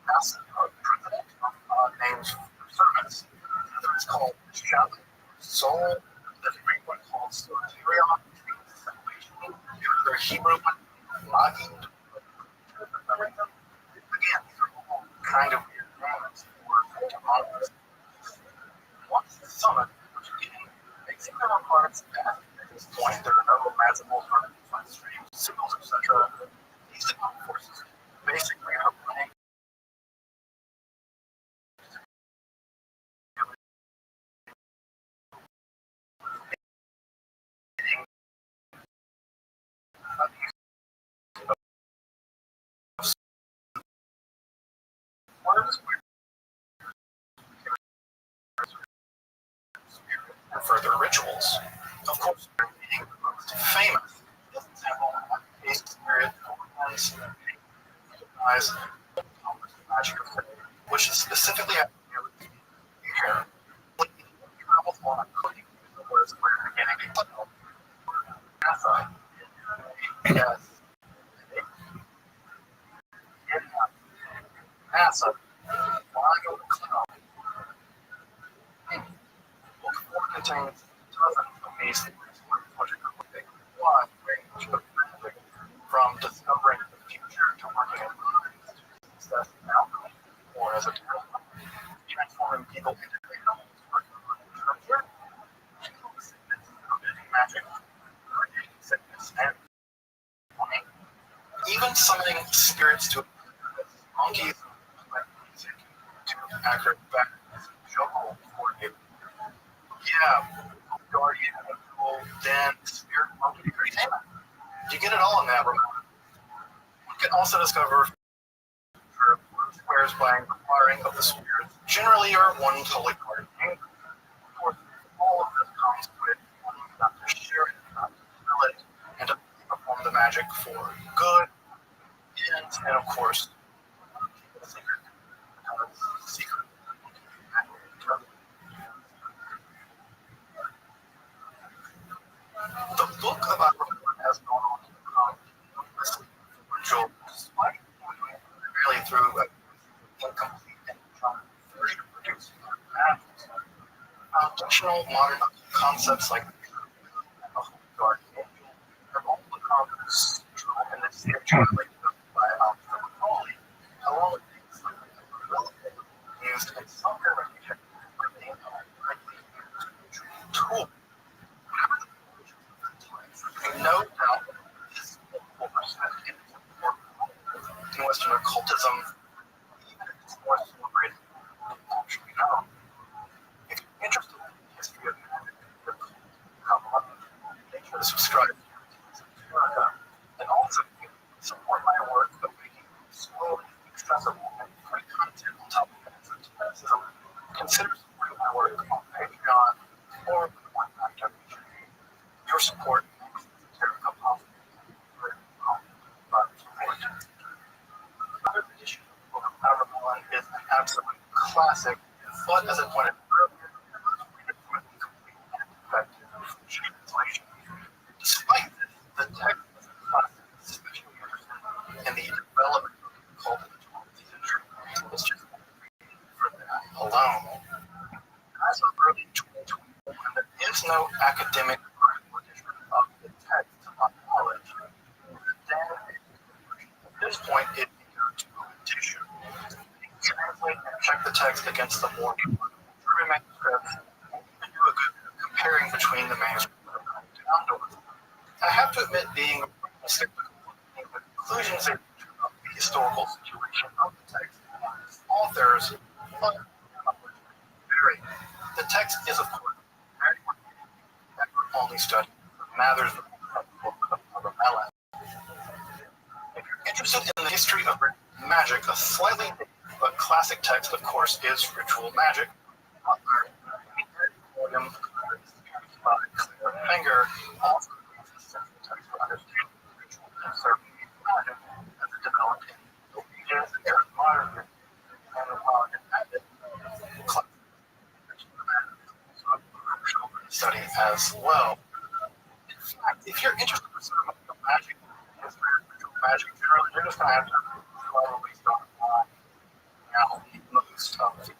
master, or president of names for servants. Another is called Shabbat, soul, the Greek one called Soterion, another Hebrew one, Magi. Again, these are all kind of weird names for demons. Once summoned, which again makes them requirements that at this point there are no magical streams, signals, etc. These demonic forces basically are running and further rituals. Of course, being the most famous. This example, a spirit performs eyes magic of faith, which is specifically at the air. Travels on a cooking, whereas we're beginning to NASA. Yes. NASA. Flying over the cloud. Book 4 contains dozens of these things, which are a wide range of magic, from discovering the future to working in minds to success in alchemy, or as a talent, transforming people into animals, working on structure, committing magic, creating sickness, and even summoning spirits to monkeys, like music, to accurate facts, jungle for you. Yeah, guardian, angel, den, spirit, monkey, entertainment. You get it all in that remote. You can also discover squares by inquiring of the spirits, generally are one public guardian angel. Of course, all of this comes with wanting not to share it, not to feel it, and to perform the magic for good ends, and of course, keep it a secret. Secret. The book about Rothschild has gone on to become influential, despite really through incomplete and version of producing foundational modern concepts like the holy guardian angel have all become central in the theater by holy, along with things like used in some variation of the tool. No doubt this overstep in Western occultism, even if it's more celebrated than actually known. If you're interested in the history of magic and how make sure to subscribe to America, and also support my work of making slowly accessible and free content on top of mysticism. Consider supporting my work on Patreon or one-time donation. Your support makes this America possible. Another edition of the Book of Avalon is an absolute classic, but as I pointed out earlier, it was complete and effective translation. Despite this, the text is no academic recognition of the text of knowledge. Then, at this point, it becomes competition. Translate and check the text against the more German manuscripts and do a good comparing between the manuscripts outdoors. I have to admit, being skeptical of the conclusions of the historical situation of the text and its authors, but vary. The text is, of course, very only study Mather's book of Melon. If you're interested in the history of magic, a slightly but classic text, of course, is Ritual Magic. William Claire Finger also text for understanding ritual and certain magic as it developed in the ages and modern study as well. In fact, if you're interested in some of the magic, history of ritual magic generally, you're just going to have to probably start on now most of the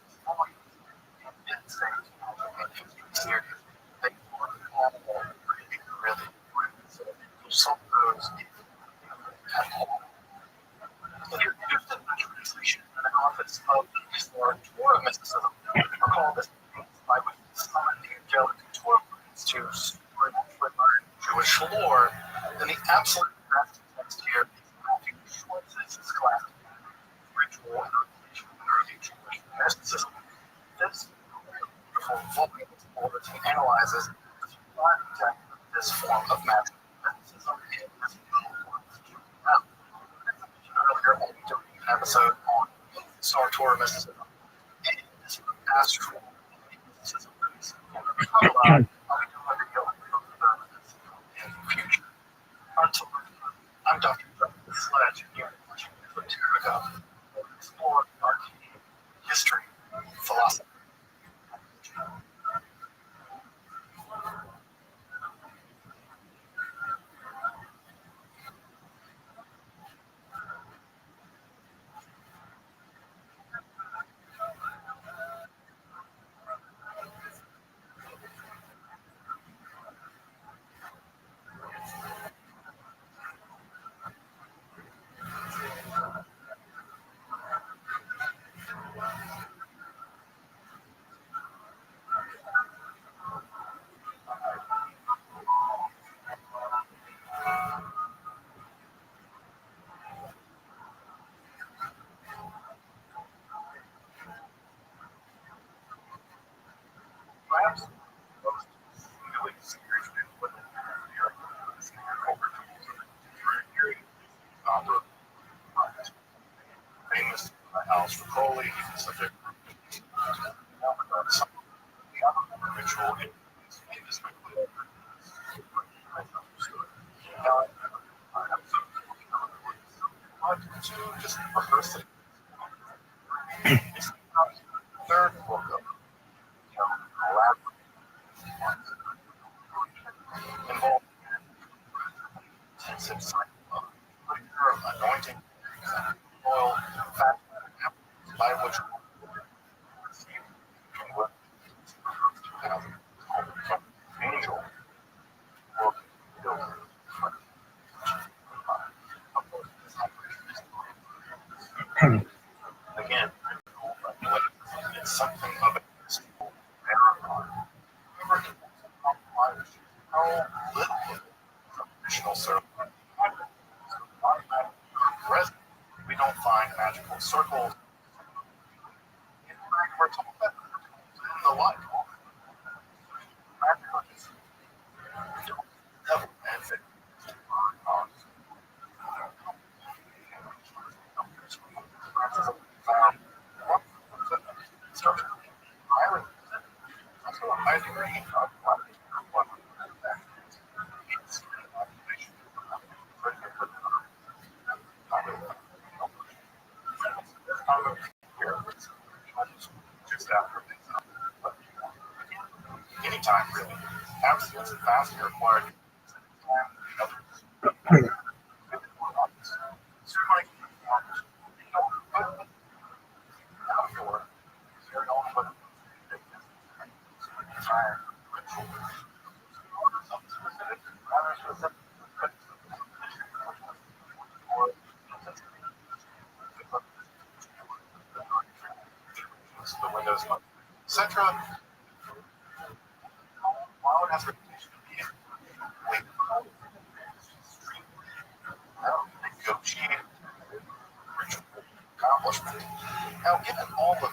some of those at home. If you're interested in the translation and analysis of the historic Torah mysticism, recall this by which some angelic Torah to supernaturally learn Jewish lore, then the absolute best text here is Matthew Schwartz's classic Ritual and Revelation of Early Jewish Mysticism. This beautiful volume explores and analyzes the sublime depth of this form of magic mysticism in this earlier when we did an episode on Star Torah mysticism and this astral mysticism. I'll be doing a video in the future. Until then, I'm Dr. Sledge, and you're watching Esoterica, explore arcane history, philosophy. Perhaps the most really serious with famous House for Crowley, he's the subject of ritual indiscriminately. To just rehearse it. Third book of involved intensive cycle of anointing, oil, fat, by which angel again, it's something of a marathon. Remember, how little traditional service we don't find magical circles. In fact, we're told that in the light, magical is devil and fit. Also a high degree of just after anytime really. Abstinence and fasting are required. Sinatra, while it has a reputation of being way street, negotiated, ritual, accomplishment. Now, given all the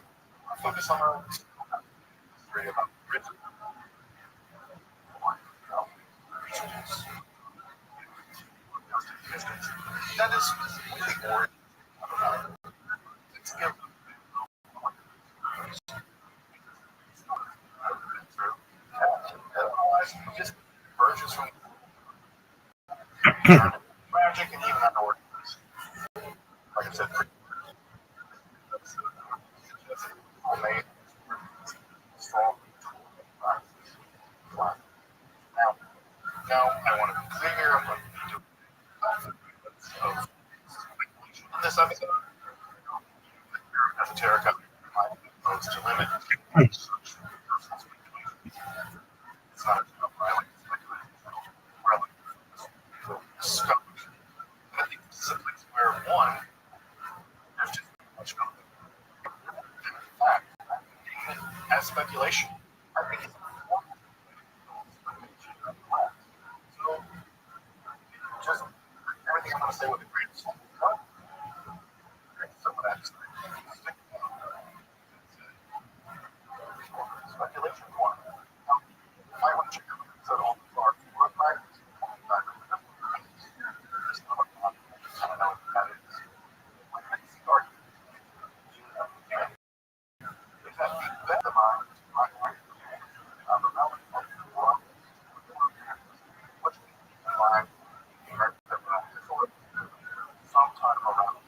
focus on our history about ritual, that is really boring. It's give just versions from tragic and even unorthodox. Like I said, homemade, strong. Now, I want to be clear. I'm going to be doing in this episode. Esoteric, I'm supposed to limit. It's not about violence, discovery. I think this is a place where one, there's just much going on. In fact, as speculation, I think it's important. So, just everything I'm going to say with a grain of salt. Some of that is speculation. I want to check out all the far forward practice. I don't know what that is. Start. If that be better mind, I'm about what's mind, sometime around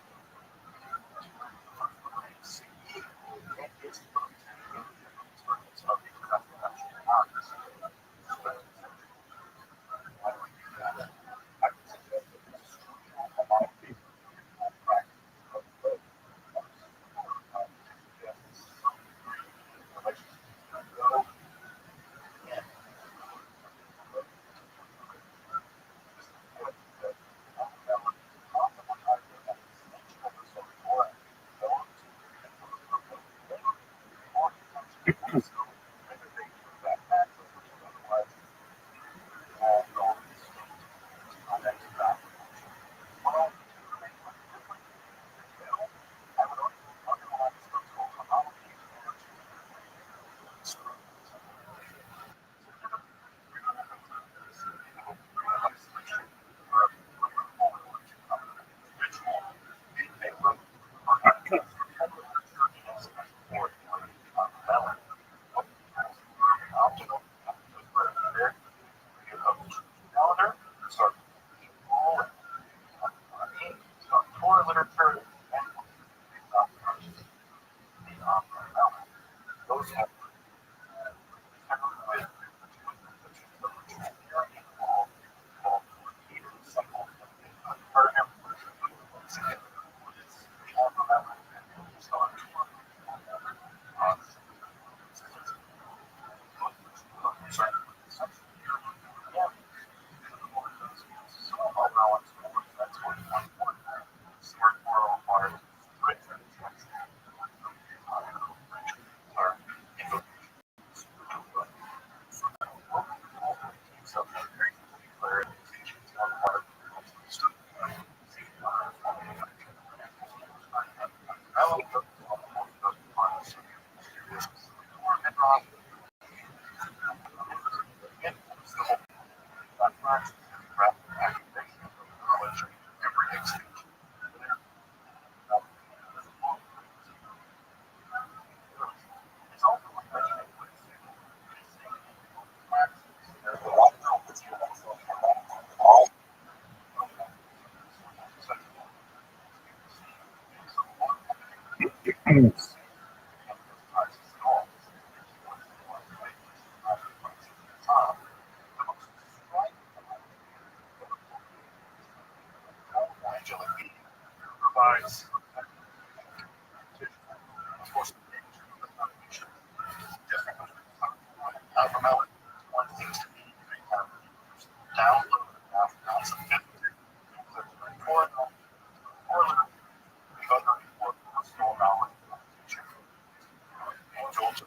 provides, of course, abnormality. One seems to be download, not sophisticated, or the other for personal knowledge. Angels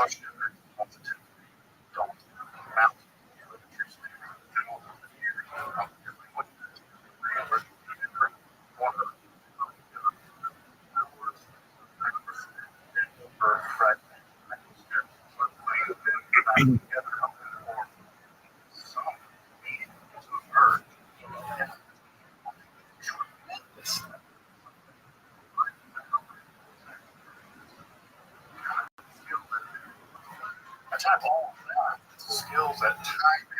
sugar positively don't amount to attack all of that skills that time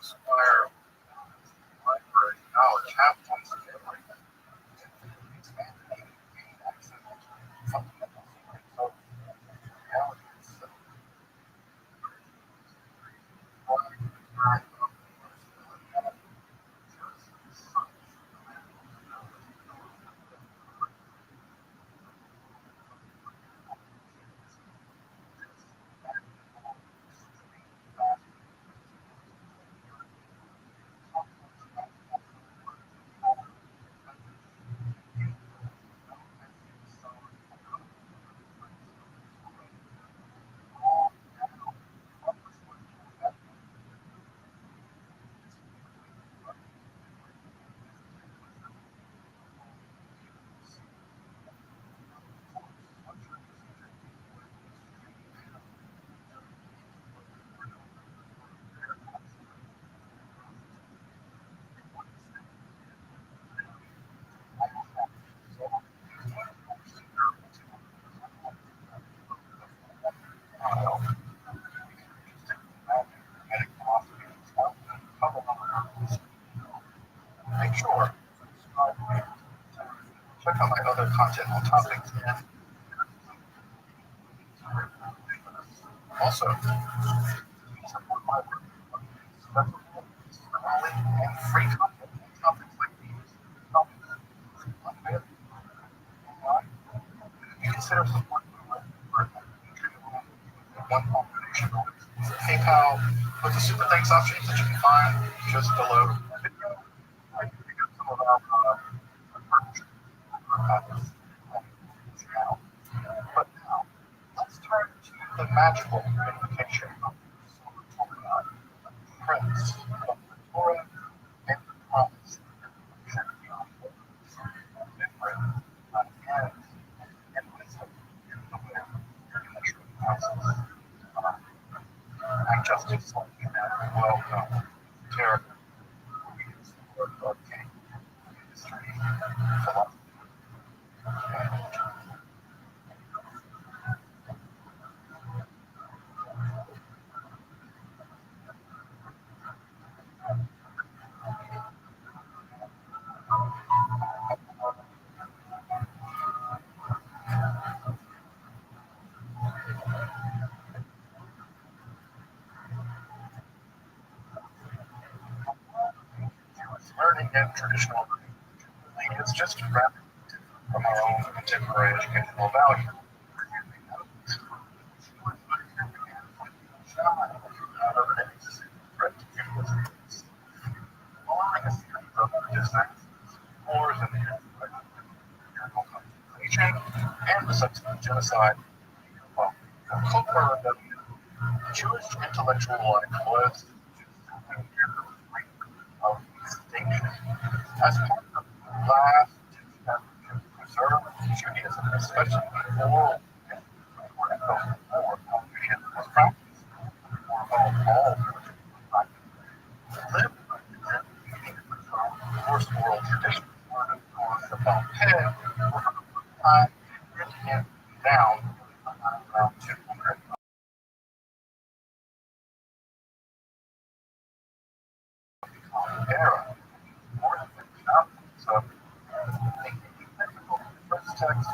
inspire library knowledge, have points of memory, expand and gain access to fundamental secrets of reality itself. Make sure check out my other content on topics and also support my work. Only and free content on topics like these. You consider supporting my work one donation. PayPal with the super thanks options that you can find just below the video. I can pick up some of our now. But now, let's turn to the magical invocation of Prince of the Torah and the promise should be different and wisdom in the way in the true process. And justice and welcome terrible of king history, philosophy, and learning and traditional learning is just rapid from our own contemporary educational value. Allowing a series of disasters, wars, and and the subsequent genocide of Copper Jewish intellectual life was of extinction as part of the last to preserve Judaism, especially before Judaism was practiced, all lived first world tradition head time and down around 200 era. More than 50,000. So, technical first text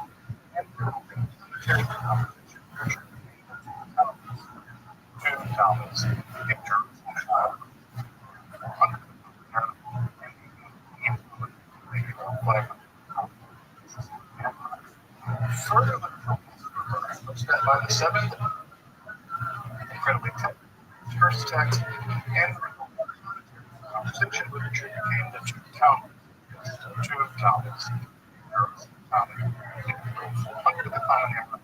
and military conversation two Talmuds, pictures, further that by the seventh, incredibly first text and conversation literature became the two Talmuds. Under the common era,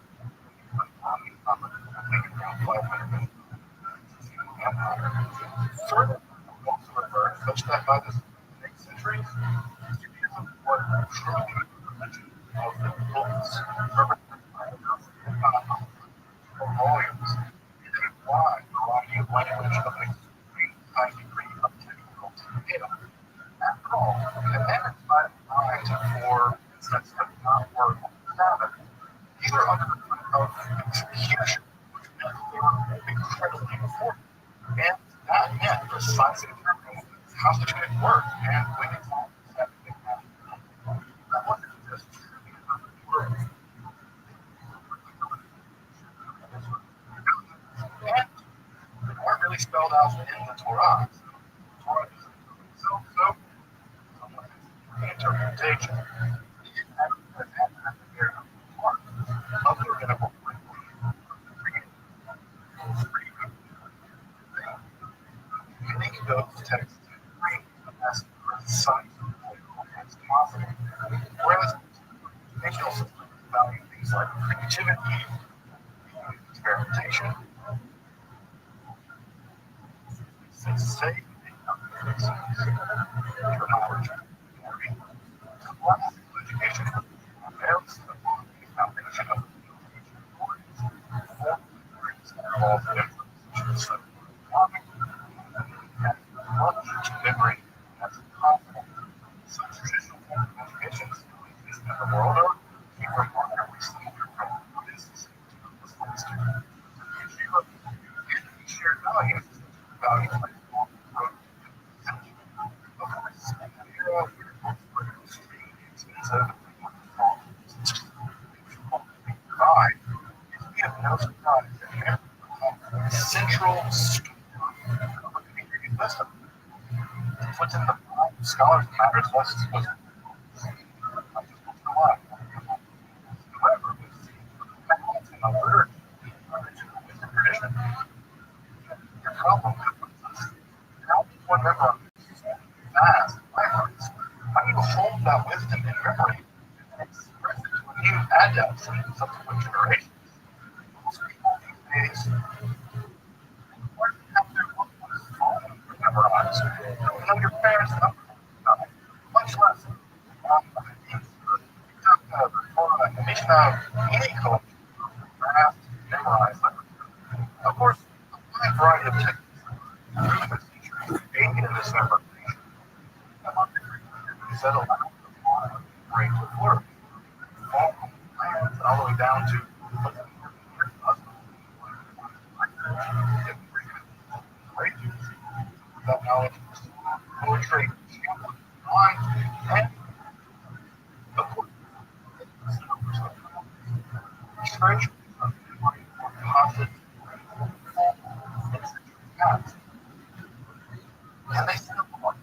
further, also referred such that by the next centuries, Judaism was truly religion of the books, volumes, and a wide variety of language of an extreme high degree of technical detail. After all, commandments by mind for instance have not worked on the Sabbath, either under the threat of execution, which meant they were incredibly important, and not yet precisely determining constituted work and when exactly that wasn't just truly about the work. And they weren't really spelled out in the Torah. The Torah is so interpretation. Of the rabbinical make those texts as precise as possible. Whereas educational systems value things like creativity, experimentation, sensation, knowledge, classical education builds upon the foundation of all the differences of memory as possible. Such traditional educations in the world are remarkably similar from Buddhists to shared values like of course, in an era where extremely expensive pride is we have no surprise that memory becomes a central story of a community wisdom. What's in the mind of scholars matters less was however, we see in the literature, the tradition, your problem is how does one memorize vast libraries? How do you hold that wisdom in memory and express it to new adepts in subsequent generations? Most people these days have their loved ones' phone memorized. You don't know your parents' number, much less the Mishnah, any culture, perhaps memorized. Of course, a wide variety of techniques aid in this memorization. Settle great work. All the way down to that knowledge, poetry, and of course, treasure deposit and they still want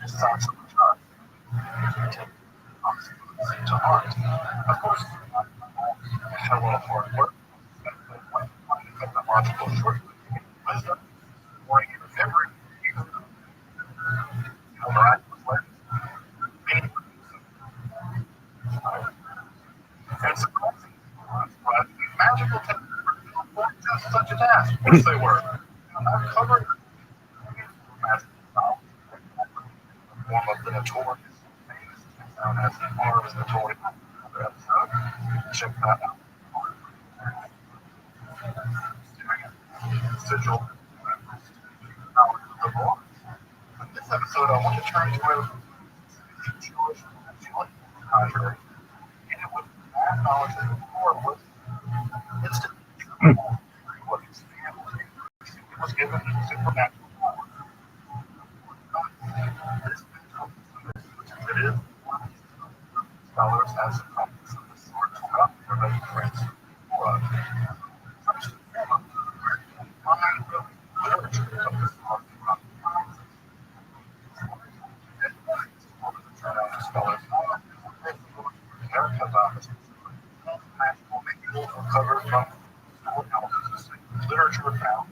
just sounds so much art. To art. Of course, had a lot of hard work, technological shortcut, wisdom, or even memory, miraculous letters, and surprising, but magical techniques weren't just such a task once they were. I've covered magical knowledge, form of the notorious, known as the Ars Notorious, another episode. Check that out. Sigil, knowledge of the law. In this episode, I want to turn to a Jewish contrary. And it was that knowledge that the Lord was instant. What his family, it was given supernatural power. This it is scholars as a practice of the sort throughout their many friends for us. First and foremost, find the literature of this art throughout the times. Scholars America about national manual covered from four elements literature found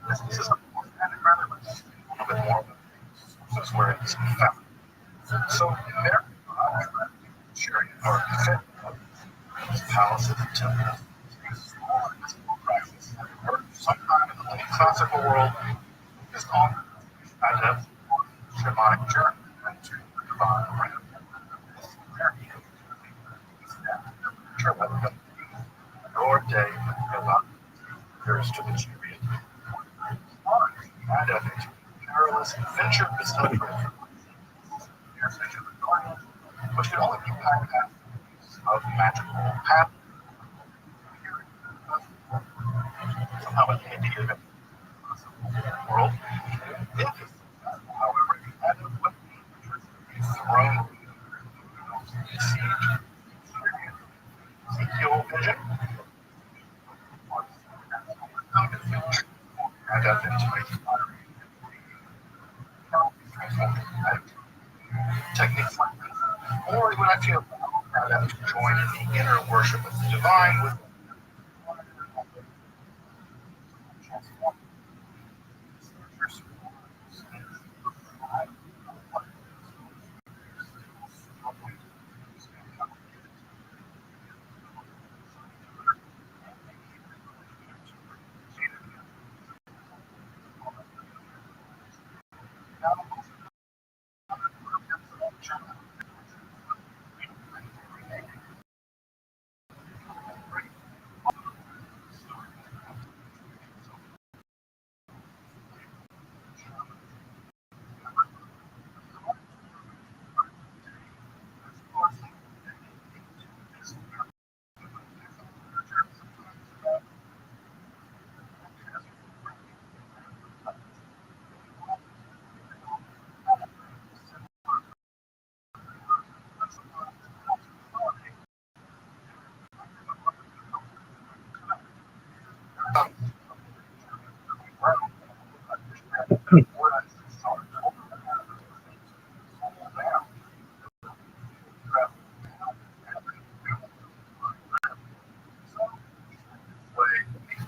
this is a little bit more this is where it's found. So in America, sharing our palaces and temples, practice, sometime in the late classical world is on adept shamanic journey into the divine realm. Your day yours to the chariot. Adept into perilous adventure is untrue. Which can only be packed of magical path. Somehow in the Indian world, if, however, you had a throne, Ezekiel vision, adapt into techniques like this. Or you would actually have to join in the inner worship of the divine with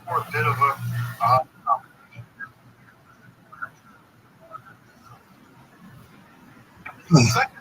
for a bit of a second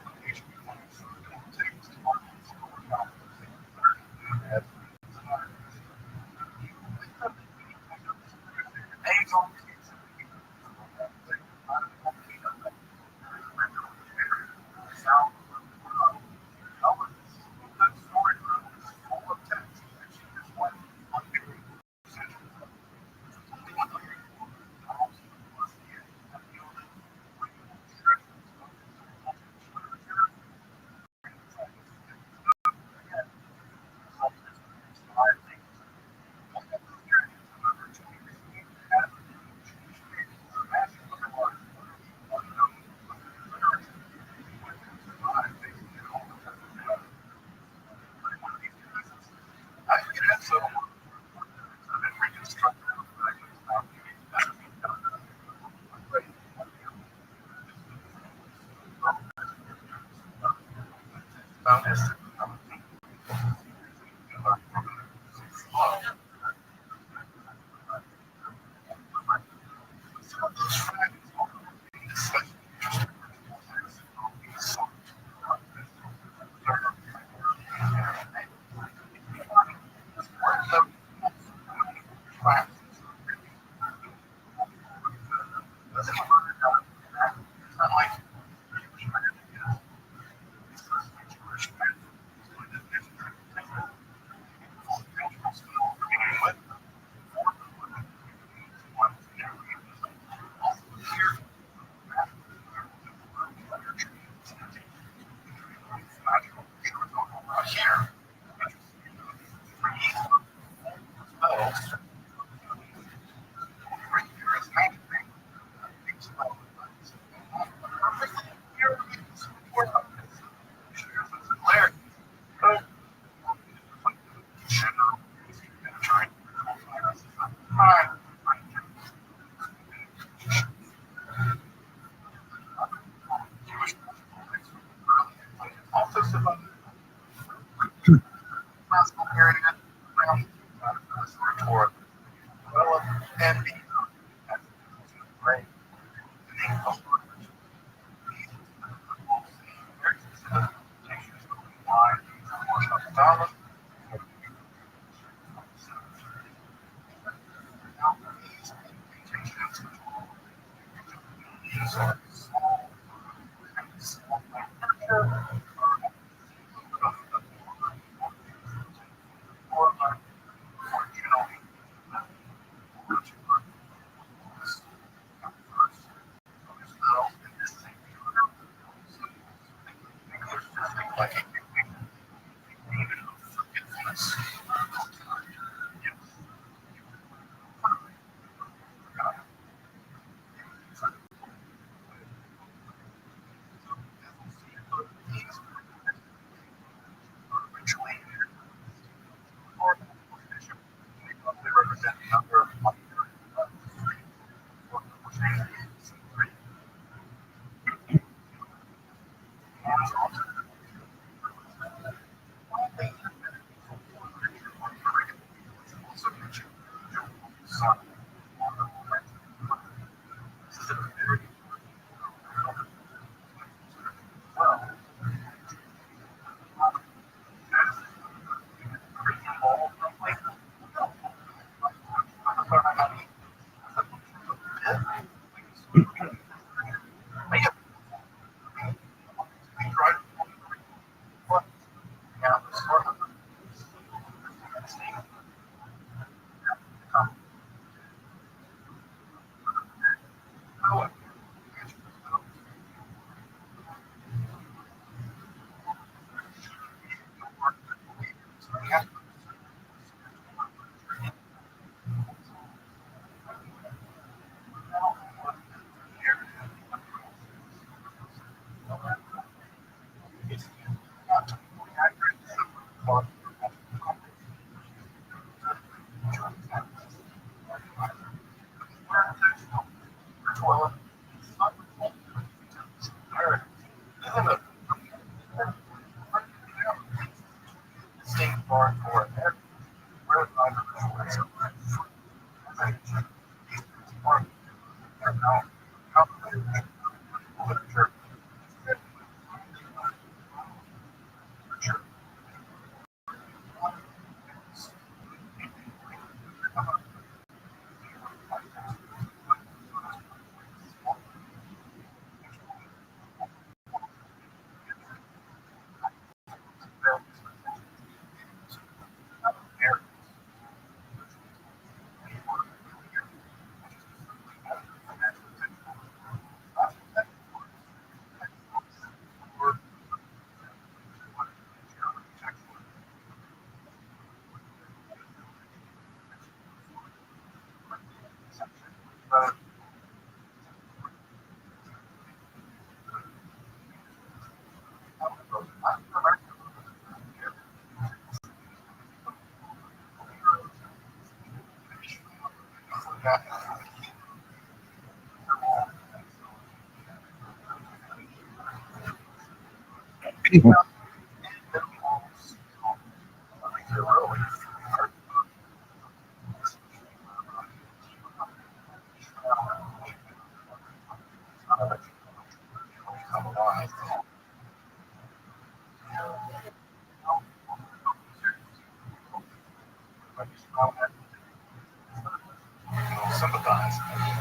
Sympathize,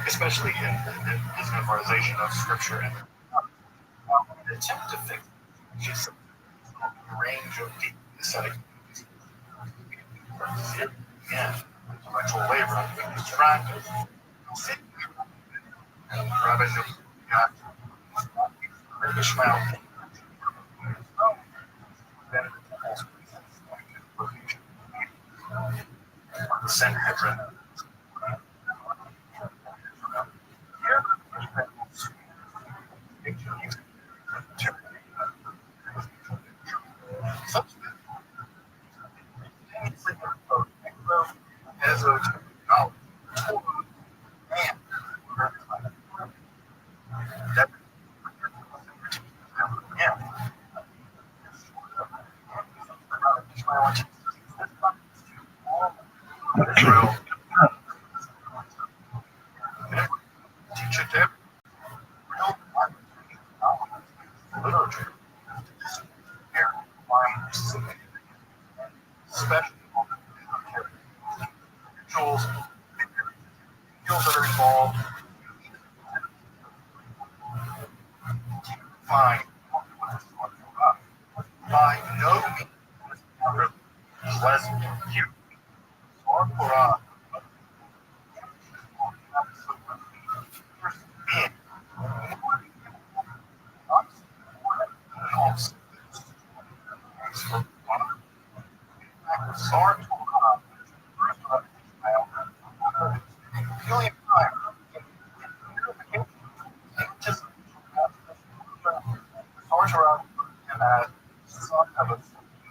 especially in his memorization of scripture and an attempt to fix just a range of deep ascetic again, intellectual labor is trying to sit Rabbi Ishmael the Sanhedrin. Israel teach it to real literature. Special rituals, skills that are involved. find by no means pleasant view or Quran.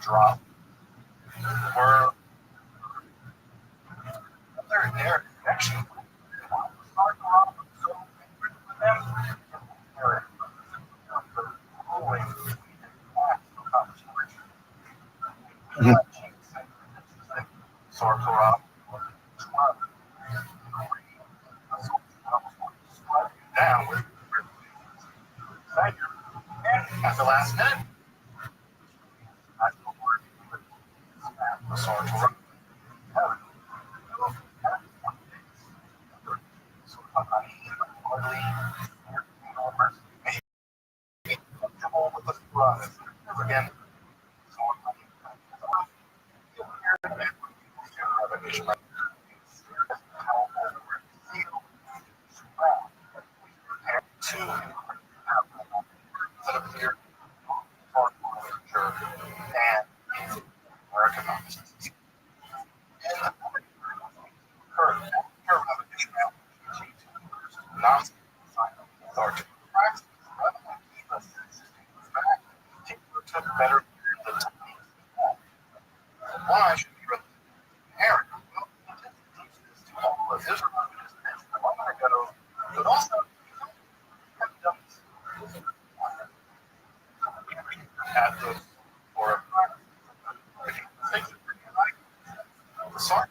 Drop were their connection. Down with at the last minute. I again, and Americanized. Better than why should we inherit? Well, Israel is a long ago, but also at the or sorry,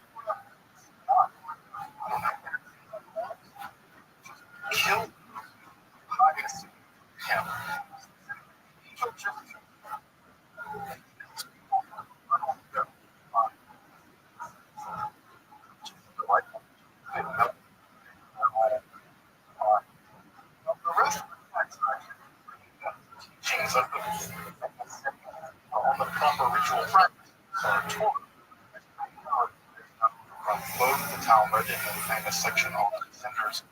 killed pious him. The rest of the teachings of on the proper ritual practice are taught from both the Talmud and the famous section on the sinners.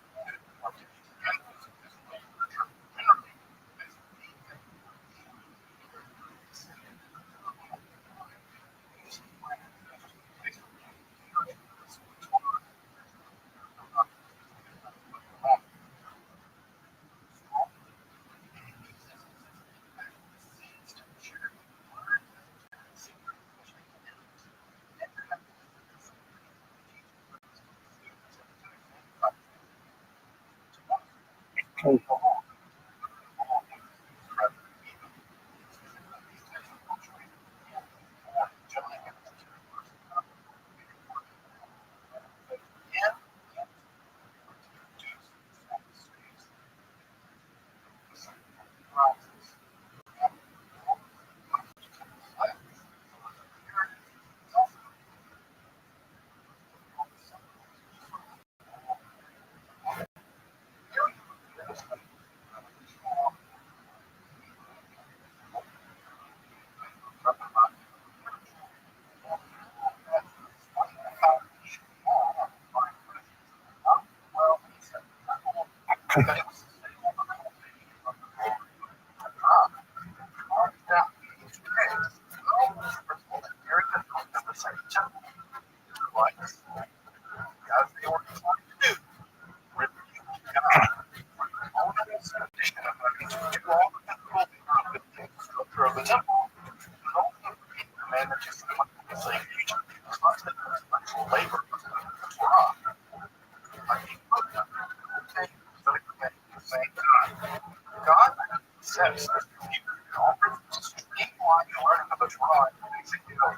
God says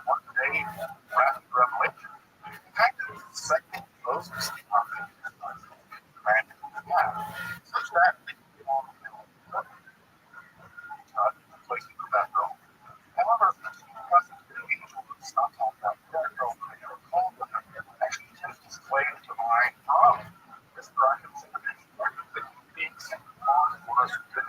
one day after Revelation, kind of second Moses such that places of that role. However, because the angel was not talking about that role, actually tends to sway the mind from this practice being sent on for us to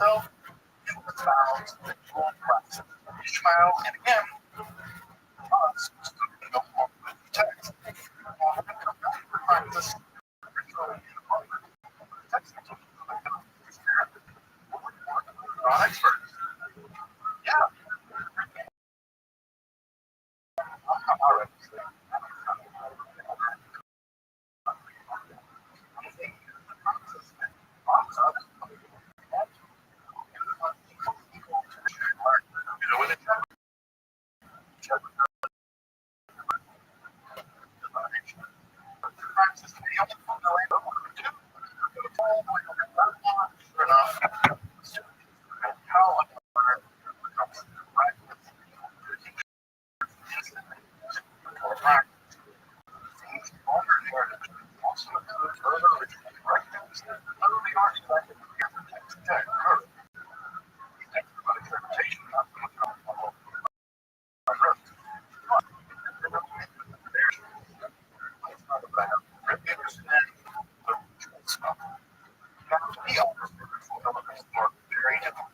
itself, found ritual practices. Ishmael, and again, us, no longer with the text. Practice ritual in the moment. The text not experts. Yeah. All right. You know what it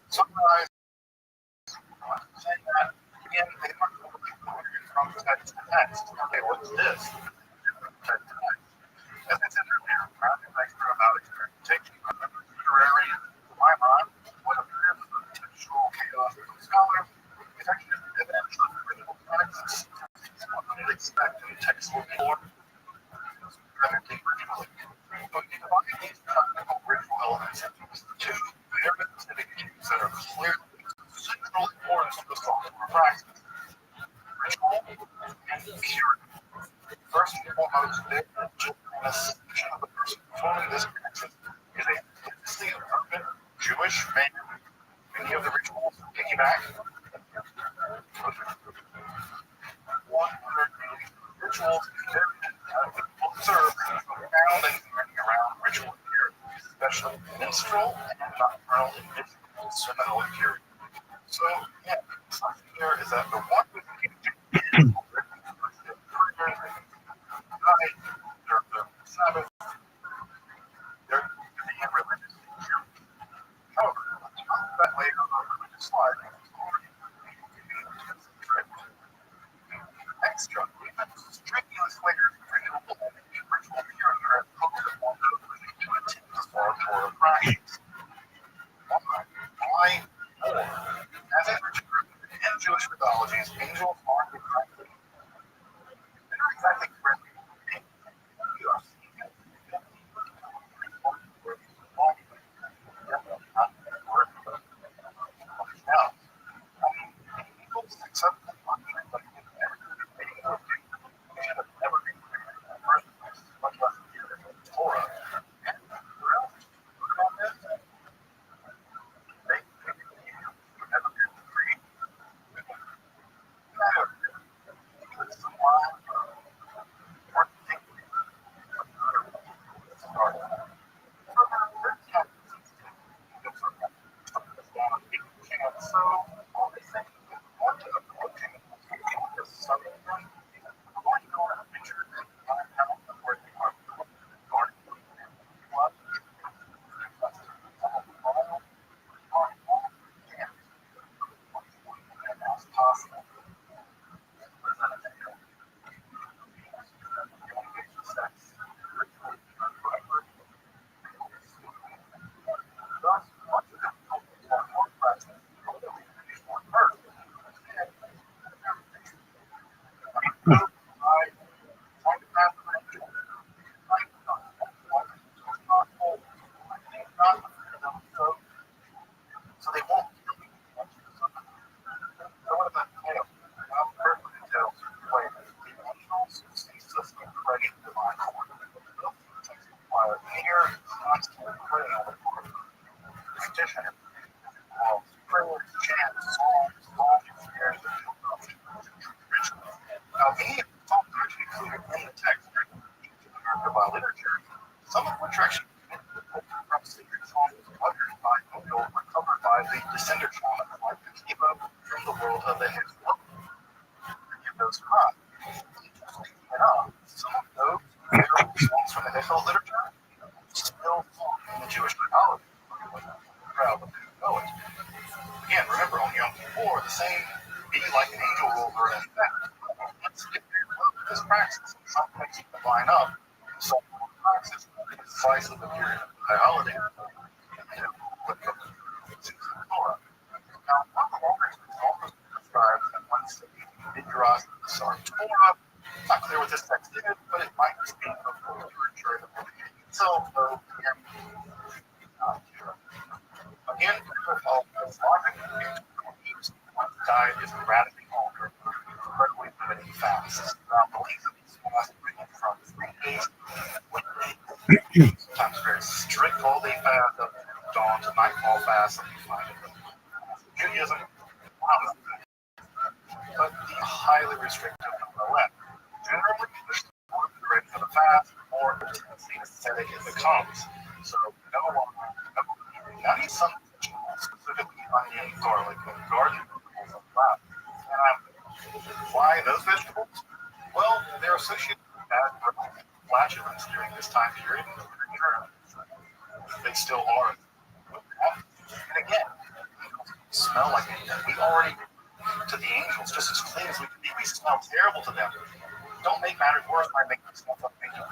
Sunrise, saying that again, they don't from text to text. Okay, what's this? Text to text. As I said earlier, rather than extra about experimentation, literary, to my mind, what appears as a textual chaos to scholars is actually evidence of original texts. What we expect in textual lore, rather than ritually. So you divide these technical ritual elements into two very specific cues that are clearly central importance to the software practice. Ritual and purity. First and foremost, the assumption of the person performing this practice is a typically urban Jewish man. Many of the rituals piggyback 180 rituals observed found and around ritual purity, especially menstrual and nocturnal and mythical seminal purity. So, yeah, something here is that the one who can do the Sabbath, they're being religious. However, that later on the religious slide extra, even strenuous layers of ritual purity are opposed to one to attend the far Torah practice. Why more? As a rich group in Jewish mythologies, angels aren't exactly correct. So they won't. So what about earthly details? Like the angels ceaseless impression divine order. While here, constant prayer, petition, prayers, chants, songs, prayers, rituals. Now, many of the songs are actually included in the text by literature, some of which are actually from sacred songs, others by recovered by the descendant shamans like the Kiva from the world of the Hexel. Give those cry. Interestingly enough, some of those songs from the Hexel literature still sung in the Jewish mythology. Proud of who know it. Again, remember, on Yom Kippur, the same be like an angel rule are in effect. This practice, some things you can line up, some practices precisely the period of the holiday. With the Torah. Now, one of the longer also describes that once the Midrash of the Sar Torah, not clear what this text is, but it might speak of the literature in the book itself, though again, with all this logic, each diet is radically altered, incredibly limiting fasts. Now, belief that these fasts bring in from 3 days, sometimes very strict all-day fast, up to dawn to nightfall fast, like you find in Judaism, but the highly restrictive nonetheless. Generally, the shorter the duration of the fast, the more intensely aesthetic it becomes. So, no longer, not even some vegetables, specifically onion, garlic, and garden vegetables of that. And why those vegetables? Well, they're associated with bad flatulence during this time period. They still are. And again, smell like it. We already, to the angels, just as clean as we can be, we smell terrible to them. Don't make matters worse by making stuff up, making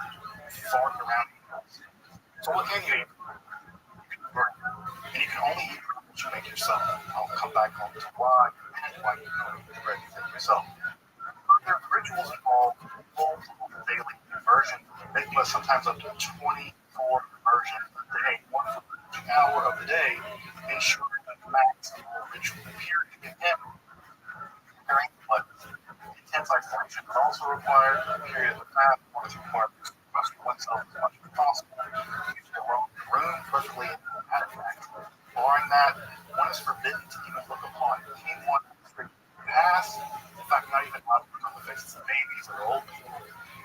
fart around. So what can you eat? And you can only eat what you make yourself. I'll come back home to why you don't eat everything yourself. There are rituals involved, multiple daily conversion. They plus sometimes up to 24 conversions a day, 1 hour of the day, ensuring that maximal ritual period again. During blood, intense isolation is also required. A period of the fast, one is required to trust oneself as much as possible. Use their own room perfectly adequate. Barring that, one is forbidden to even look upon anyone who pass. In fact, not even allowed to look on the faces of babies or old people.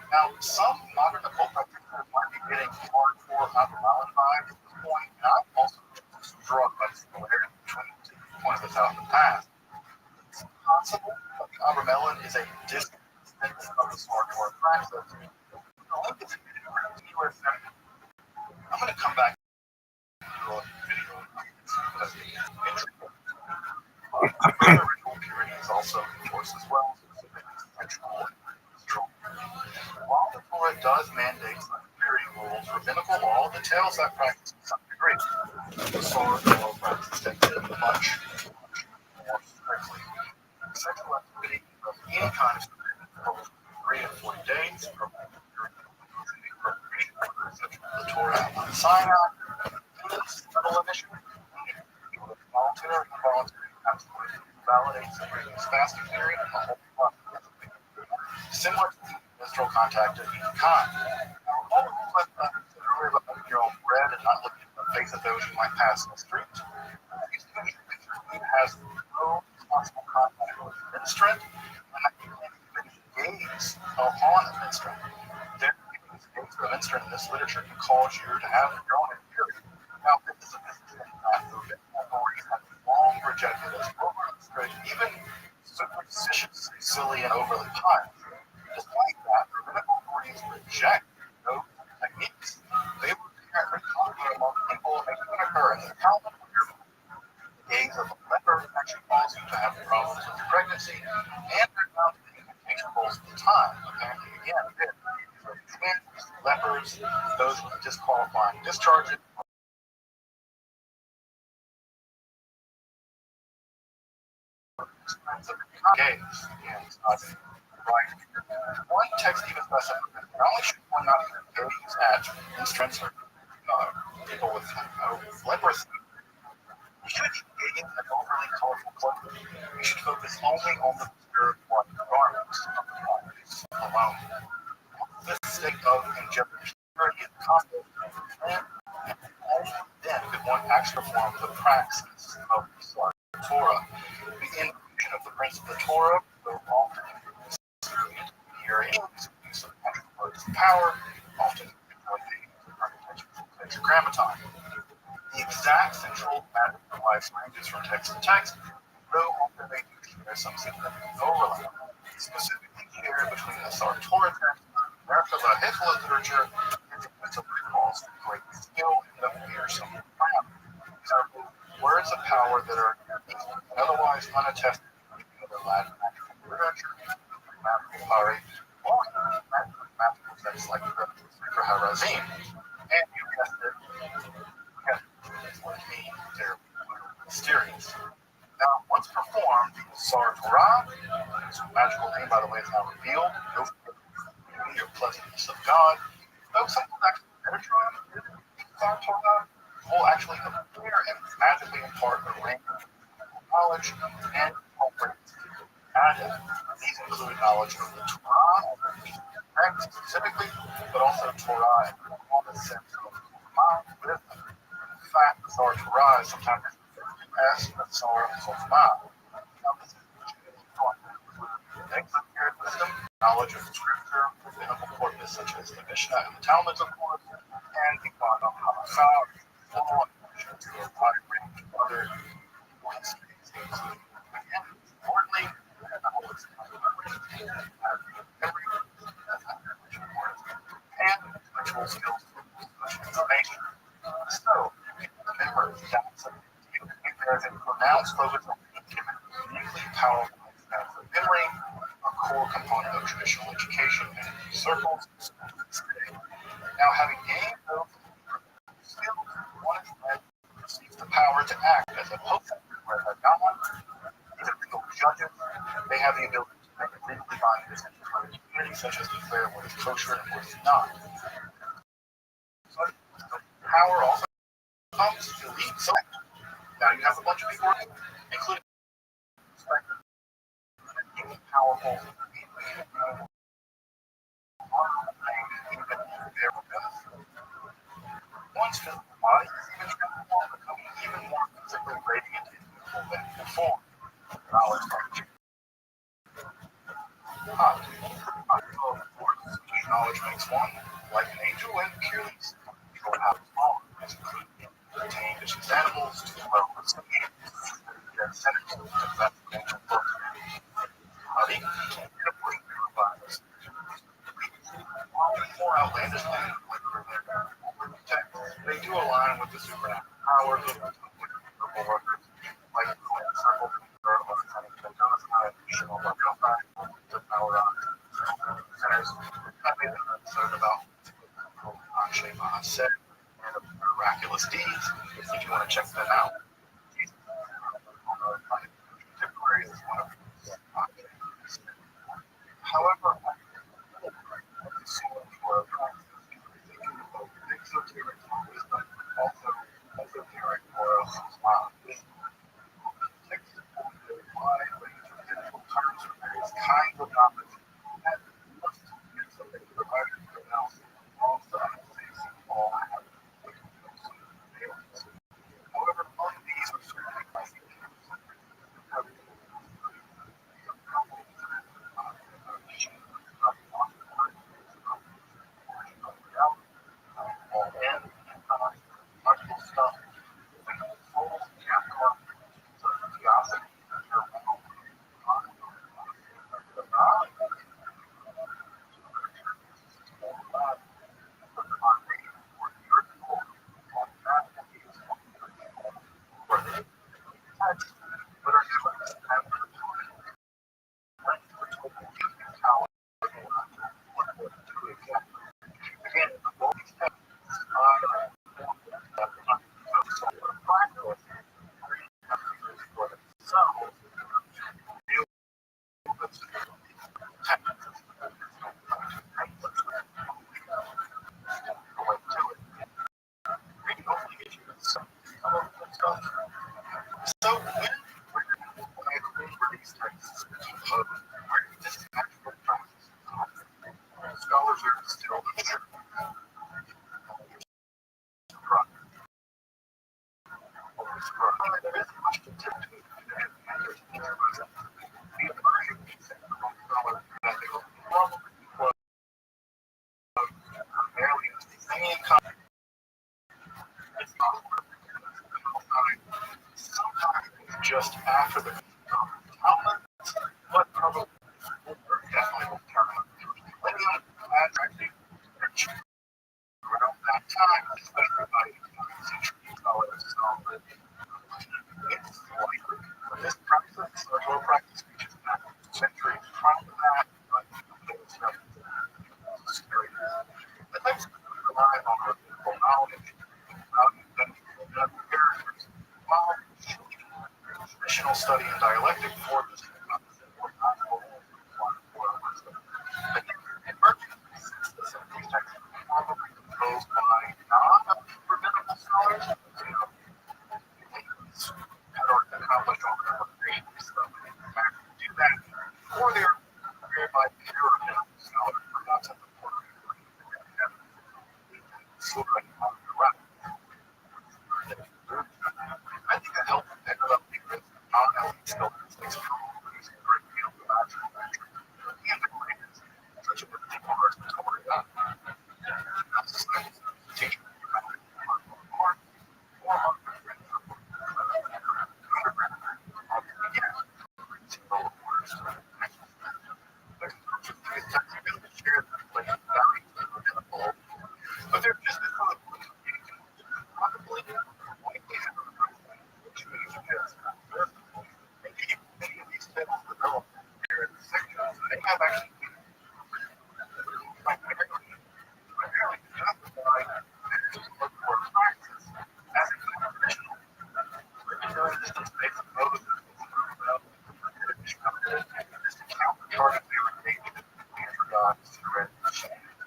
Now, some modern occult practitioners might be getting hardcore Abramelin vibes at this point, and I'm also struck by the similarity between the 2 points of the South and past. It's possible that the Abramelin is a distant instance of the hardcore practice. The link is in the US. I'm going to come back to a video because it's ritual purity is also enforced as well, specifically sexual and menstrual. While the Torah does mandate some purity rules, rabbinical law details that practice to some degree. The Torah law practice takes it much more strictly. Sexual activity of any kind is forbidden for 3 and 40 days from the Torah on Sinai. This double initiative, voluntary and involuntary, absolutely validates the previous fasting period and the whole process. Similar to the menstrual contact of any kind. Now, all of these left earlier about bread and not looking at the face of those you might pass in the street. These two has no possible contact with the ministrant, and that you can't even gaze upon the ministrant. Therefore, gaze to the ministrant in this literature can cause you to have your own impurity. Now, this is a movement authorities have long rejected as overly strict, even superstitious, silly, and overly pious. Despite that, rabbinical authorities reject those techniques. They were apparently common among people, making it occur in the Talmud. The gaze of a leper actually causes you to have problems with your pregnancy, and they're found to be inexcusable at the time. Apparently, again, twins, lepers, those with disqualifying discharges. Gaze, and it's not right. One text even specifies that not only should one not even gaze at instruments or people with leprosy, you should gaze at overly colorful clothing. You should focus only on the pure white garments of the bodies alone. This state of angelic purity is constant, and only then could one actually perform the praxis of the Torah. The invocation of the prince of the Torah will often hear use of natural words of power, often tetragrammaton. The exact central matter of life's ranges from text to text, though often they do share some significant overlap. Specifically here between the Torah text and Merkava Hezbollah literature, it's a calls for great skill and the fearsome crown. These are both words words of power that are otherwise unattested to other Latin literature, mathematical power, or mathematical texts like the Sefer HaRazim. And you guessed it, they're mysterious. Now, once performed, the Sar Torah, whose magical name, by the way, is now revealed, no beauty or pleasantness of God. Those things will actually Metatron, Sar Torah, will actually appear and magically impart a range of knowledge and properties added. These include knowledge of the Torah, text specifically, but also Torah in all the sense of mind, wisdom. In fact, the Sar Torah is sometimes as the Sar Chokhmah. Now, this is executed wisdom, knowledge of scripture, rabbinical corpus such as the Mishnah and the Talmud, of course, and the Quran of Halakha, all to a wide range of other histories, including, again, importantly, the Holy and intellectual skills such as information. So, remember that there's a pronounced focus on given uniquely powerful expansive memory, a core component of traditional education in circles. Now, having gained those skills, one instead receives the power to act as a potent, where a God, either legal judges, they have the ability to make a legally binding decision for the community, such as declare what is kosher and what is not. So, the power also comes to lead select. Now you have a bunch of people, including powerful, one's physical body is even transformed, becoming even more physically radiant and beautiful than before. Knowledge knowledge makes one like an angel and purely control how to follow. This includes obtained as animals to level of speed, and senators to that ancient book. Body, and of course, provides more outlandish than they do align with the supernatural powers of the purple workers, like the circle of the power on centers. That made an episode about Anshe Mahaset and miraculous deeds, if you want to check that out. However, esoteric or terms for various kinds of knowledge and something provided for else also all have. However, all of these are certainly scholars are still just after the but probably definitely will turn out. Around that time, especially by the 19th century, scholars additional study in dialectic for this. Probably composed by non-rabbinical scholars, or accomplished on their degree, so they do that, or they're created by pure rabbinical scholars for not to support I think that helps pick up because non-elite scholars produce a great deal of actual metric and the claims such a big part of the story up. Teaching but they're just they have actually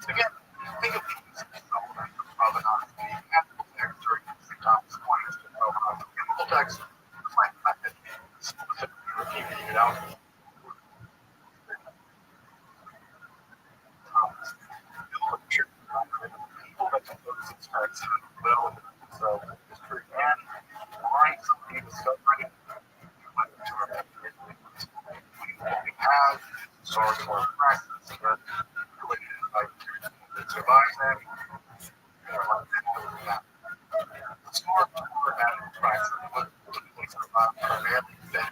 again, think of these provenance being ethical text during sometimes pointers to chemical text, like that specifically repeating it out. People that compose these texts will so history and why somebody discovered it what we have, historical practice, but related like survives them. It's more about practice what things are about primarily than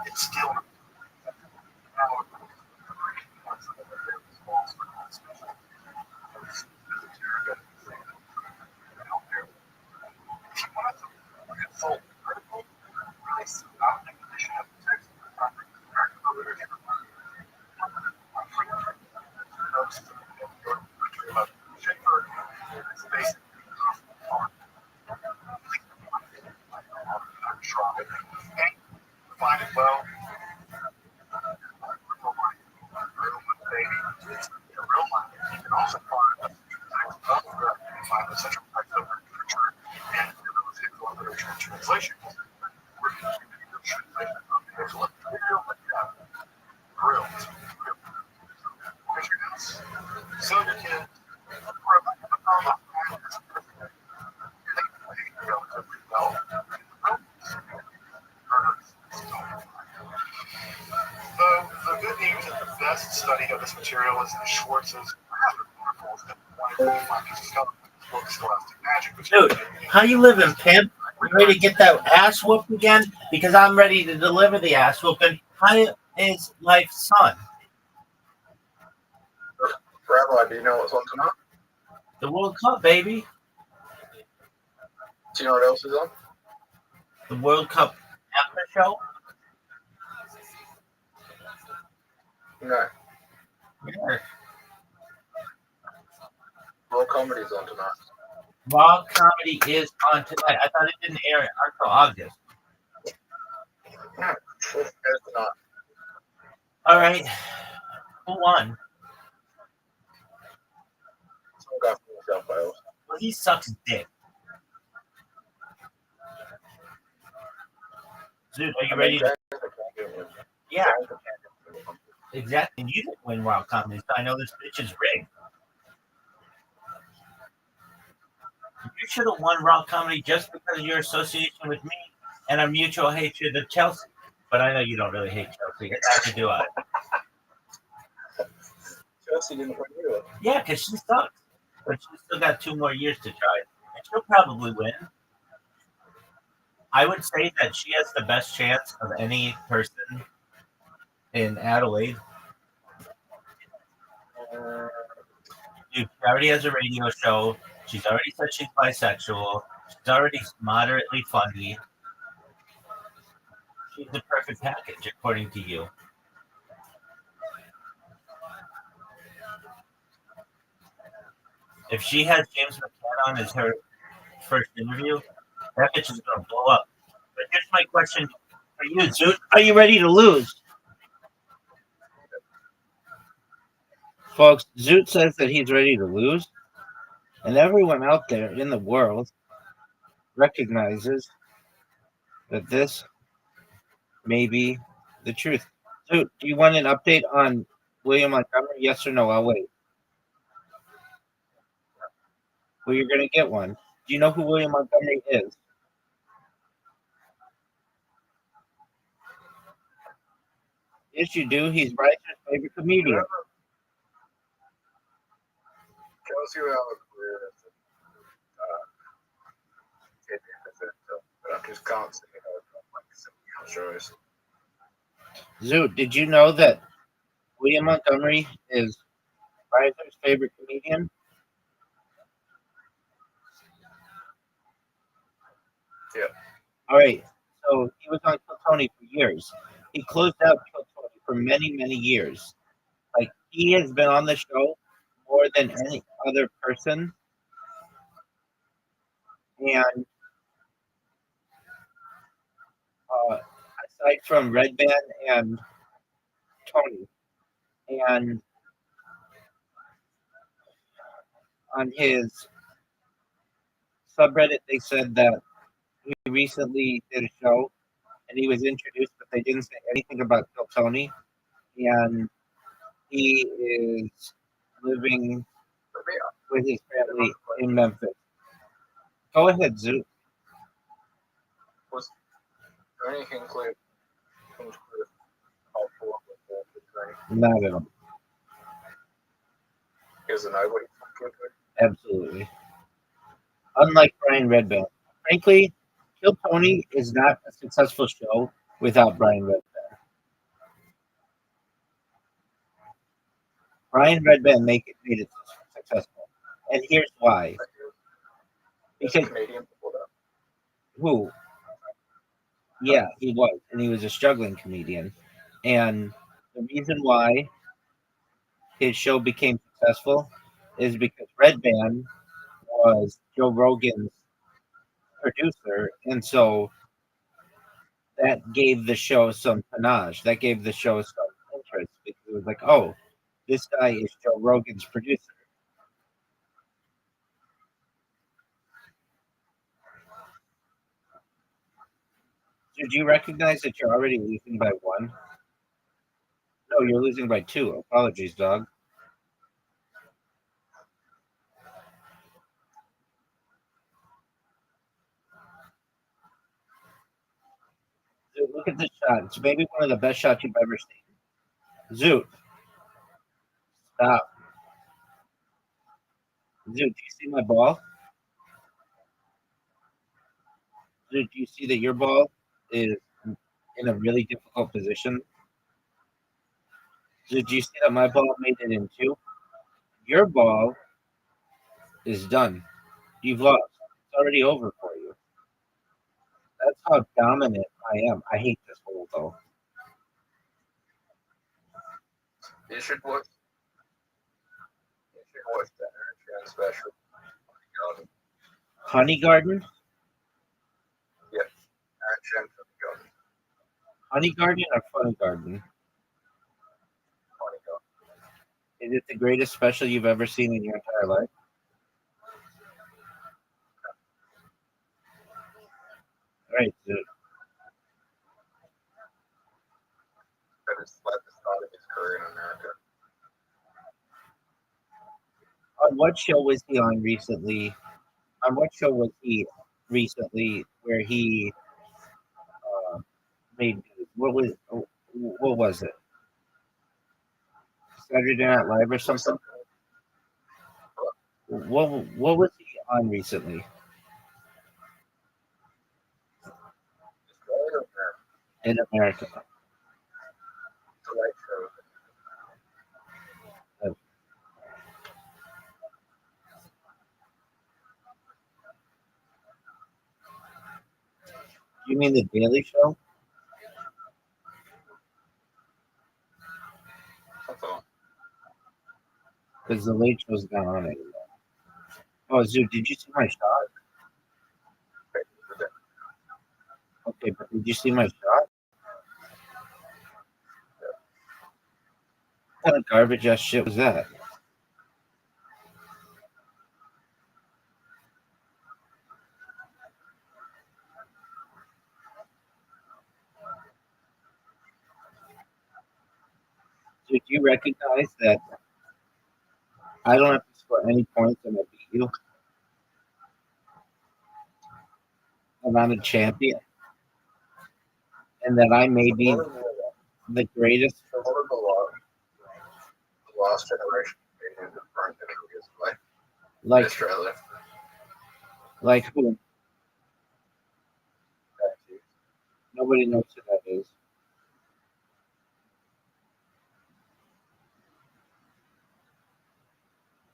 it's still find it well. You can also find the central text of literature and the literature translation. So you can the good news is the best study of this material is in Schwartz's Scholastic Magic. Dude, how you living, pimp? You ready to get that ass whooped again? Because I'm ready to deliver the ass whooping. How is life's son? Rabbi, do you know what's on tonight? The World Cup, baby. Do you know what else is on? The World Cup after show? No. Yeah. Raw comedy's on tonight. Raw comedy is on tonight. I thought it didn't air until August. No, it's not. All right. Who won? Some guy from New South Wales. Well, he sucks dick. Dude, are you ready to? Yeah, exactly. You didn't win Raw comedy, so I know this bitch is rigged. You should have won Raw comedy just because of your association with me and our mutual hatred of Chelsea. But I know you don't really hate Chelsea. Neither do I. Chelsea didn't win either. Yeah, because she sucks. But she's still got 2 more years to try. And she'll probably win. I would say that she has the best chance of any person in Adelaide. Dude, she already has a radio show. She's already said she's bisexual. She's already moderately funny. She's the perfect package, according to you. If she has James McCann on as her first interview, that bitch is gonna blow up. But here's my question for you, Zoot. Are you ready to lose? Folks, Zoot says that he's ready to lose, and everyone out there in the world recognizes that this may be the truth. Zoot, do you want an update on William Montgomery? Yes or no? I'll wait. Well, you're going to get one. Do you know who William Montgomery is? Yes, you do. He's Bryce's favorite comedian. Chelsea will have a career as but I just can't see her like some shows. Zoot, did you know that William Montgomery is Bryce's favorite comedian? Yeah. All right. So he was on Kill Tony for years. He closed out Kill Tony for many, many years. Like, he has been on the show more than any other person. And aside from Red Band and Tony, and on his subreddit, they said that he recently did a show and he was introduced, but they didn't say anything about Kill Tony. And he is living with his family in Memphis. Go ahead, Zoot. Was there anything clear? Not at all. Is it nobody? Absolutely. Unlike Brian Redband. Frankly, Kill Tony is not a successful show without Brian Redband. Brian Redband made it successful. And here's why. Because who? Yeah, he was. And he was a struggling comedian. And the reason why his show became successful is because Red Band was Joe Rogan's producer, and so that gave the show some panache. That gave the show some interest because it was like, oh, this guy is Joe Rogan's producer. Did you recognize that you're already losing by 1? No, you're losing by 2. Apologies, dog. Zoot, look at this shot. It's maybe one of the best shots you've ever seen. Zoot. Stop. Zoot, do you see my ball? Zoot, do you see that your ball is in a really difficult position? Zoot, do you see that my ball made it in 2? Your ball is done. You've lost. It's already over for you. That's how dominant I am. I hate this hole, though. You should watch. You should watch that Nurture special. Honey Garden? Yeah, Nurture Garden. Honey Garden or Funny Garden? Funny Garden. Is it the greatest special you've ever seen in your entire life? All right, Zoot. That is like the start of his career in America. On what show was he on recently? On what show was he recently where he made news? What was it? Saturday Night Live or something? What was he on recently? In America. You mean the Daily Show? Because the Late Show's not on anymore. Oh, Zoo, did you see my shot? Okay, but did you see my shot? What kind of garbage ass shit was that? So do you recognize that I don't have to score any points and I beat you? And I'm a champion? And that I may be the greatest? The last generation burned Like Australia. Like who? Nobody knows who that is.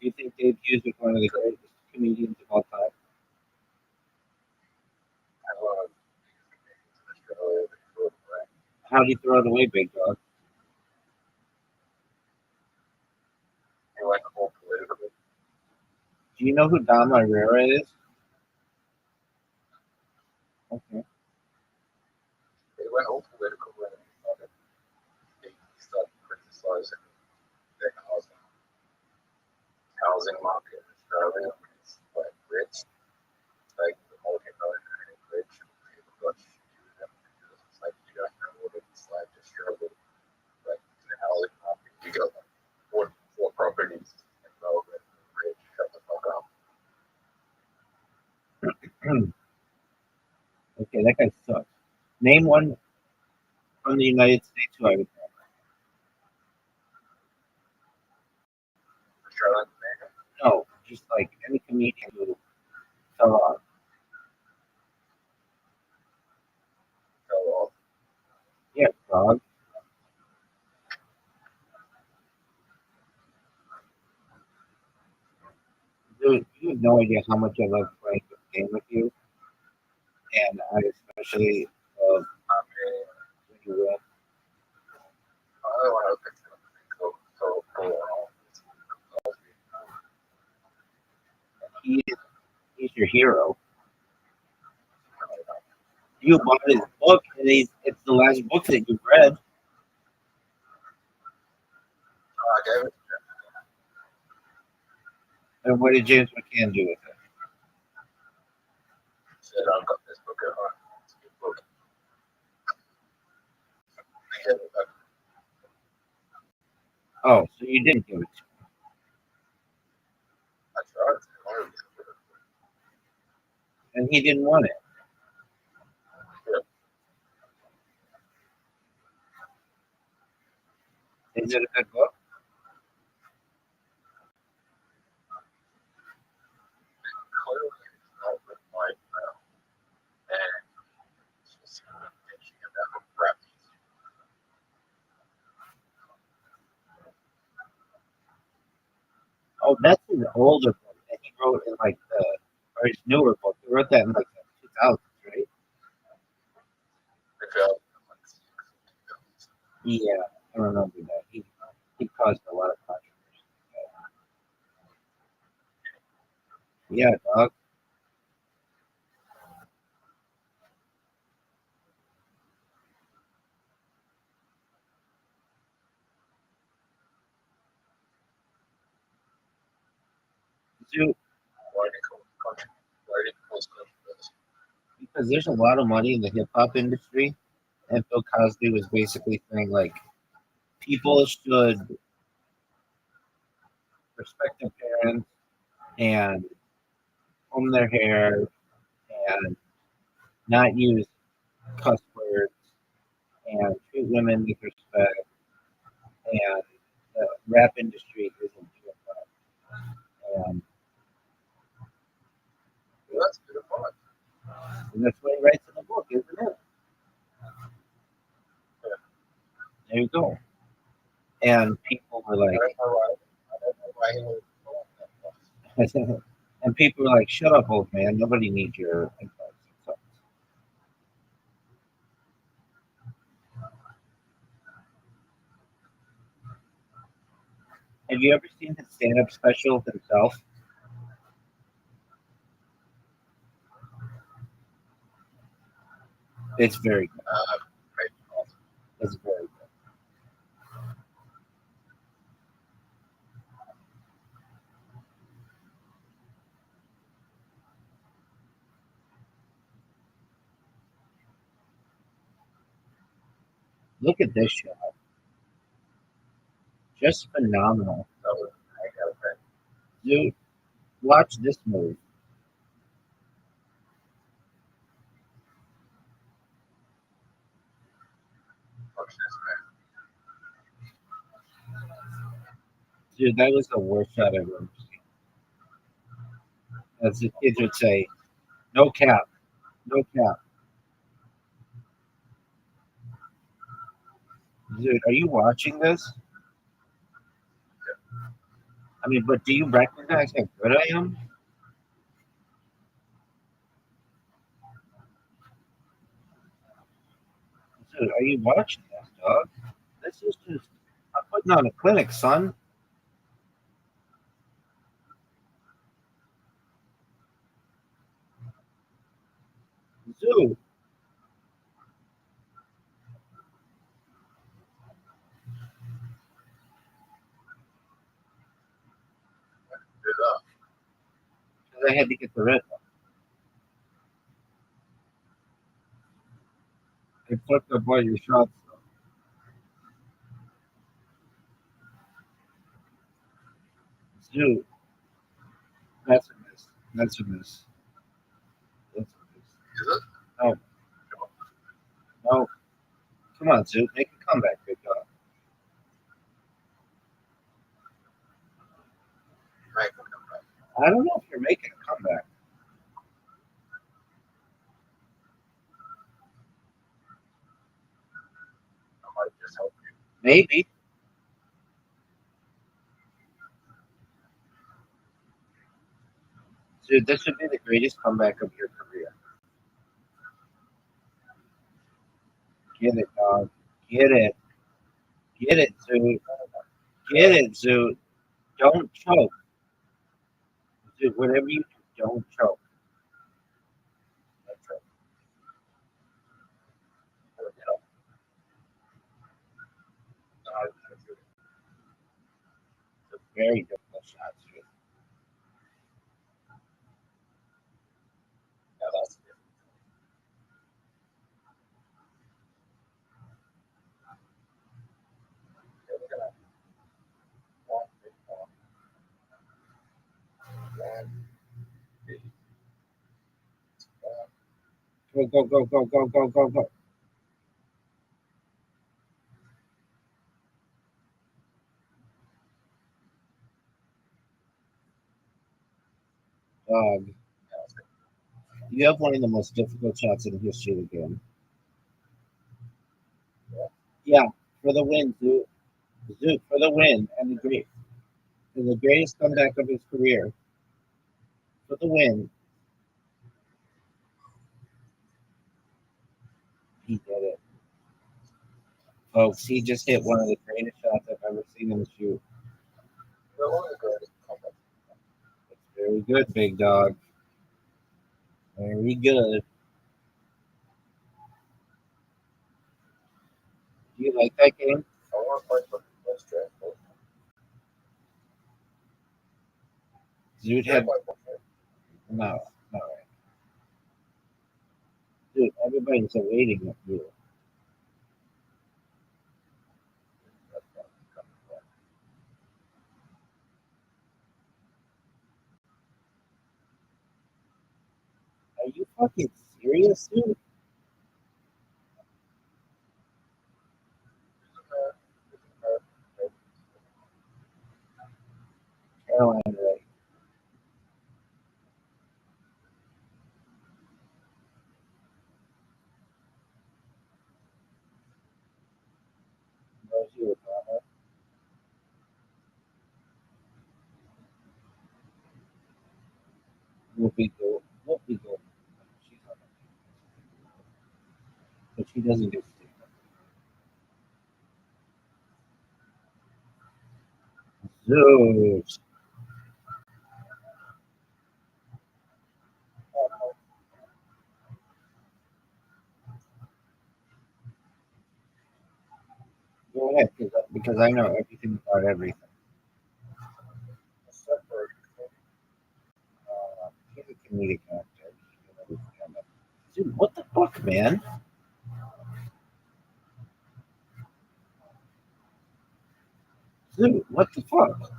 Do you think Dave Hughes was one of the greatest comedians of all time? How do you throw it away, big dog? He went all political. Do you know who Don Herrera is? Okay. He went all political when he started criticizing the housing market in Australia. It's like rich, like the multi-millionaire rich people got stupid because it's like you don't know what it's like to struggle. Like in the housing market, you got like four properties in Melbourne, rich, shut the fuck up. Okay, that guy sucks. Name one from the United States who I would know. Australian man. No, just like any comedian who fell off. Fell off. Yeah, dog. Dude, you have no idea how much I love playing this game with you. And I especially love when you win. I don't want to go He's your hero. You bought his book, and it's the last book that you've read. I gave it. And what did James McCann do with it? Said I've got this book at home. It's a good book. I gave it back. Oh, so you didn't give it to him. I tried. I wanted to give it. And he didn't want it. Is it a good book? Clearly, it's not with my and it's just thinking about crap. Oh, that's his older book that he wrote in like or his newer book. He wrote that in like the 2000s, right? Because Yeah, I remember that. He caused a lot of controversy. Yeah, dog. Dude, why did it cause controversy? because there's a lot of money in the hip hop industry, and Bill Cosby was basically saying like people should respect their parents and comb their hair and not use cuss words and treat women with respect, and the rap industry isn't hip hop. Well, that's good advice. And that's what he writes in the book, isn't it? There you go. And people were like, I don't know why he would go on that bus. and people were like, shut up, old man. Nobody needs your advice. So, have you ever seen his stand-up special himself? It's very good. Right. It's very good. Look at this show. Just phenomenal. That was, I gotta say, Dude, watch this movie. fuck this man. Dude, that was the worst shot I've ever seen. As the kids would say, no cap, no cap. Dude, are you watching this? I mean, but do you recognize how good I am? Dude, are you watching this, dog? This is just, I'm putting on a clinic, son. Dude, Dude, 'cause I had to get the red one. I fucked up all your shots, though. Dude, that's a miss. That's a miss. That's a miss. is it? No, no. Come on, Zoot. Make a comeback, big dog. Right, we'll come back. I don't know if you're making a comeback. I might just help you. Maybe. Dude, this would be the greatest comeback of your career. Get it, dog. Get it. Get it, Zoot. Get it, Zoot. Don't choke. Dude, whatever you do, don't choke. That's right. Or, you know, no, I feel it. It's a very difficult shot, Zoot. Yeah, that's it. Yeah, we're gonna one, big one, big one. Go, go, go, go, go, go, go, go. Dog, Yeah, that's it. you have one of the most difficult shots in the history of the game. Yeah, for the win, Zoot. Zoot, for the win and the greatest comeback of his career. For the win. He did it. Folks, he just hit one of the greatest shots I've ever seen him shoot. We're one of the greatest comebacks. It's very good, big dog. Very good. Do you like that game? I want to play for the best draft. Zoot Yeah, had play for it. no, no. Dude, everybody's awaiting of you. Are you fucking serious, dude? doesn't get Zeus. Go ahead, because I know everything about everything. He's a comedic actor. Dude, what the fuck, man? Dude, what the fuck?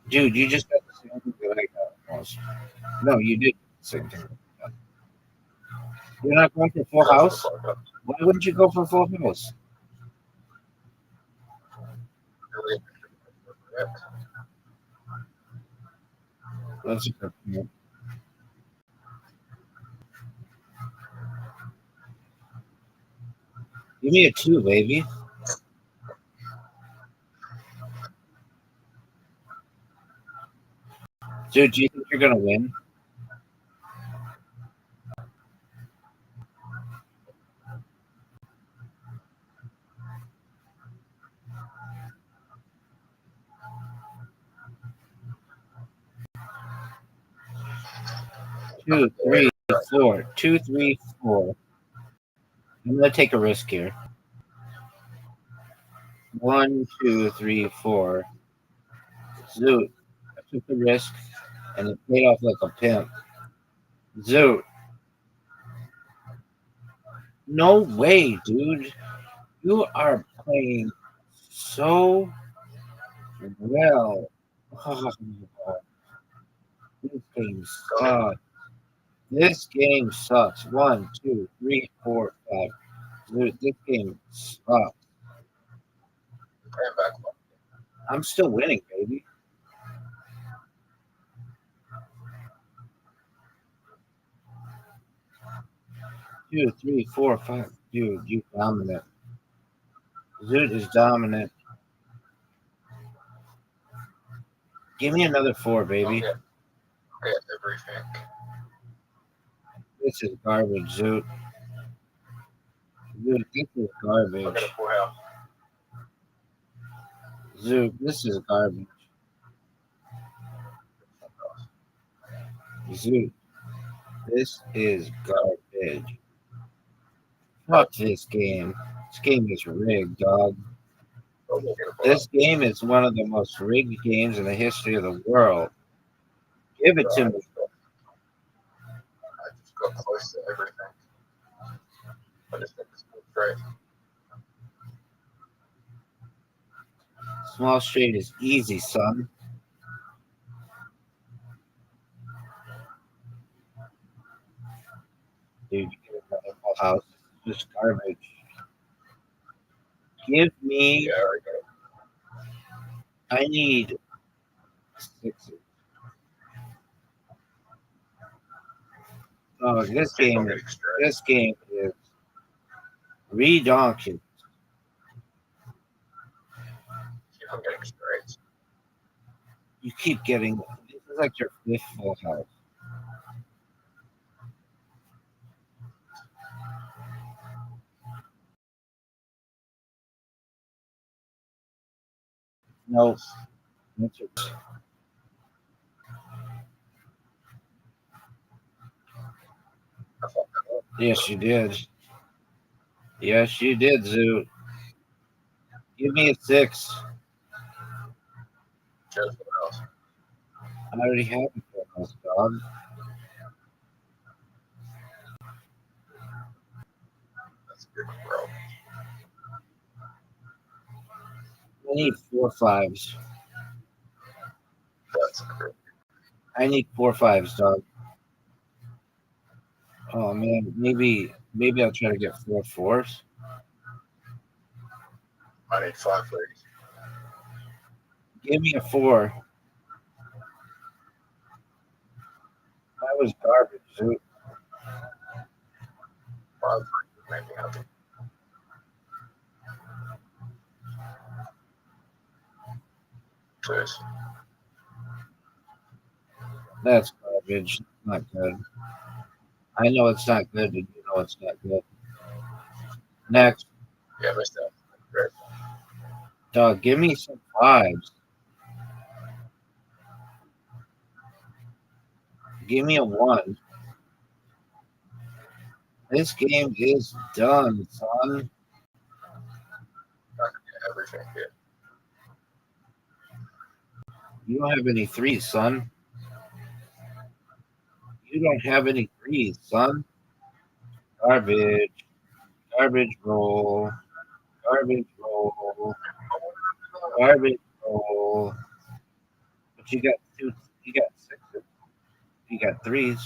Dude, you just got the same thing that I got almost. No, you did the same thing. You're not going for Full House? Why wouldn't you go for Full House? That's a good point. Give me a 2, baby. Dude, do you think you're gonna win? Two, three, four. 2, 3, 4. I'm gonna take a risk here. 1, 2, 3, 4. Zoot. I took the risk and it paid off like a pimp. Zoot. No way, dude. You are playing so well. This game sucks. This game sucks. 1, 2, 3, 4, 5. Dude, this game sucks. I'm still winning, baby. Two, three, four, 5. Dude, you dominant. Zoot is dominant. Give me another 4, baby. Okay, everything. This is garbage, Zoot. Zoot, this is garbage. I'll get a Full House. Zoot, this is garbage. Zoot, this is garbage. Fuck this game. This game is rigged, dog. I'll get a Full House. This game is one of the most rigged games in the history of the world. Give it to me. I just got close to everything. I just think this was great. Small straight is easy, son. Dude, you get another Full House. It's just garbage. Give me. Yeah, I already got it. I need 6. Oh, this See if I'm game. getting straight. This game is redonkulous. See if I'm getting straight. You keep getting. This is like your 5th Full House. No. That's your, I thought that was yes, you did. Yes, you did, Zoo. Give me a 6. just Full House. I already have a Full House, dog. That's good, bro. I need 4 5s. That's good. I need 4 5s, dog. Oh man, maybe I'll try to get 4 4s. I need 5 threes. Give me a 4. That was garbage, Zoo. 5 threes would make me happy. Cheers. That's garbage. Not good. I know it's not good, and you know it's not good. Next, Yeah, but still. Great. dog, give me some vibes. Give me a 1. This game is done, son. Not gonna get everything here. You don't have any 3s, son. You don't have any 3s, son. Garbage. Garbage roll. Garbage roll. Garbage roll. But you got 2. You got 6s. You got 3s.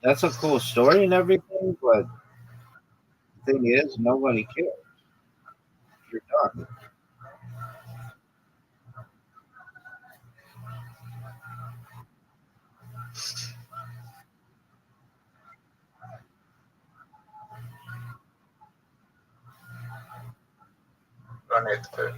That's a cool story and everything, but the thing is, nobody cares. You're done. I need to.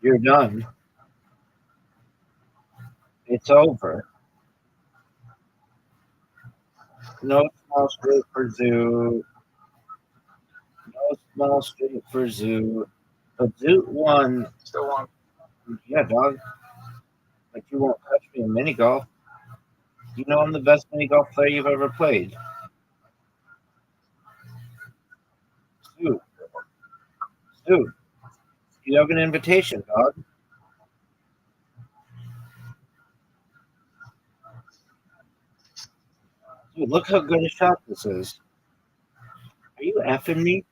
You're done. It's over. No small straight for Zoo. No small straight for Zoo. But Zoo won. Still one. Yeah, dog. Like you won't touch me in mini golf. You know I'm the best mini golf player you've ever played. Zoo. Zoo. You have an invitation, dog. Dude, look how good a shot this is. Are you effing me?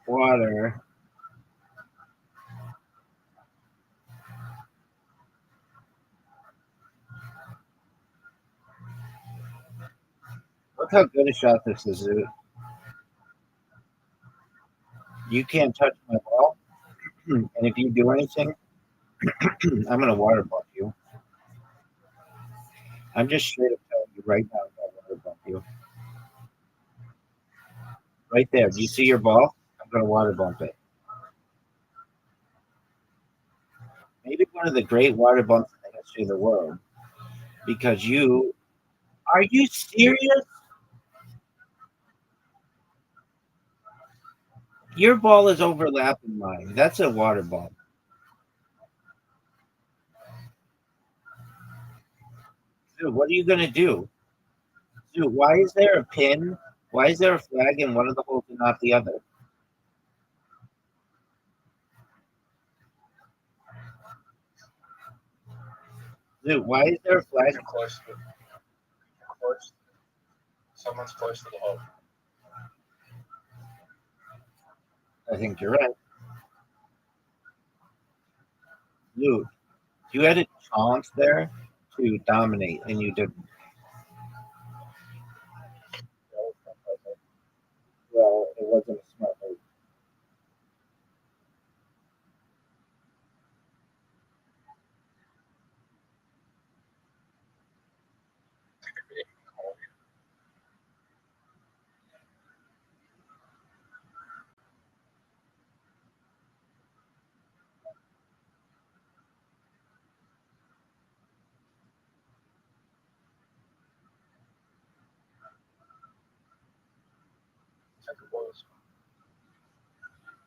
Water. Look how good a shot this is, dude. You can't touch my ball. And if you do anything, I'm going to water bump you. I'm just straight up telling you right now, I'm going to water bump you. Right there. Do you see your ball? I'm going to water bump it. Maybe one of the great water bumps in the history of the world. Because you. Are you serious? Your ball is overlapping mine. That's a water bump. Dude, what are you going to do? Dude, why is there a pin? Why is there a flag in one of the holes and not the other? Dude, why is there a flag? You're close to it. Close. Someone's close to the hole. I think you're right. Dude, you had a chance there to dominate, and you didn't. Well, it wasn't a smart move.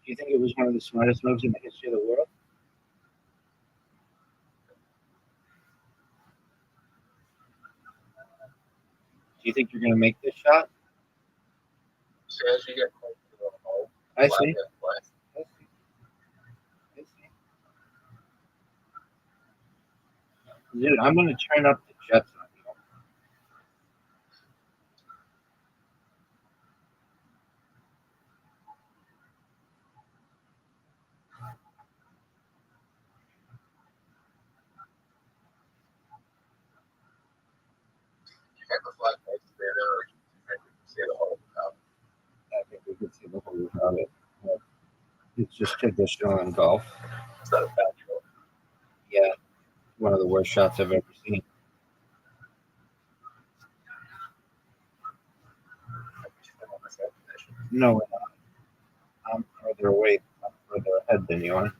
Do you think it was one of the smartest moves in the history of the world? Do you think you're going to make this shot? So as you get close to the hole, I flag see. it, flag. I see. I see. Dude, I'm going to turn up the jets on you. You hit the flag next to it, or you hit the the holes of it. But it's just traditional in golf. It's not a bad deal. Yeah, one of the worst shots I've ever seen. No, we're not. I'm further away. I'm further ahead than you are.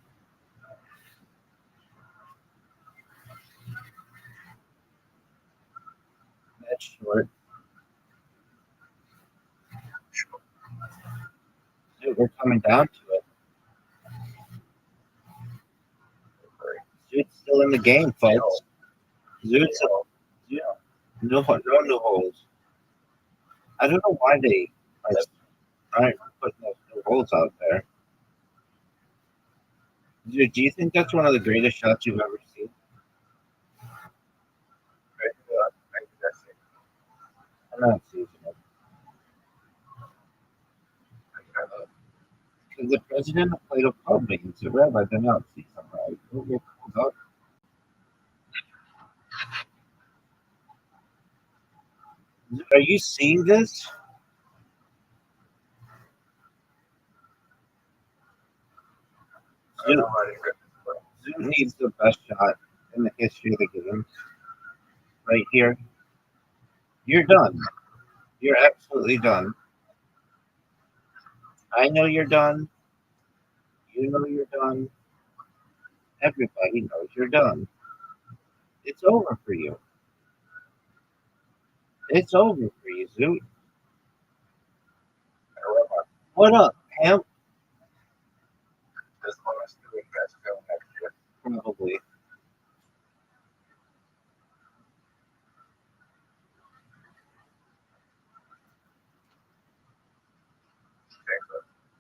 That's short. Dude, we're coming down to it. Zoot's still in the game, folks. Zoot's no new holes. I don't know why they are trying to put those new holes out there. Dude, do you think that's one of the greatest shots you've ever seen? I'm not seeing it. Because the president of Plato called me and said, Rabbi, they're not seeing something right. We'll get pulled up. Are you seeing this? Zoot needs the best shot in the history of the game. Right here. You're done. You're absolutely done. I know you're done. You know you're done. Everybody knows you're done. It's over for you. It's over for you, Zoot. What up, Pam? Probably.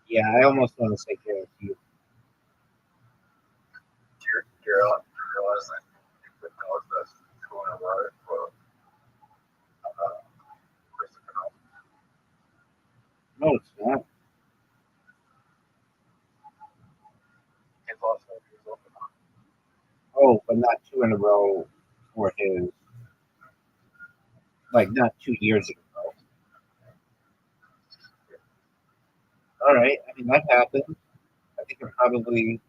Yeah, I almost want to say guarantee you. Do you realize that you put those going to water for No, it's not. Oh, but not two in a row for his, like, not 2 years ago. All right, I mean, that happened. I think it probably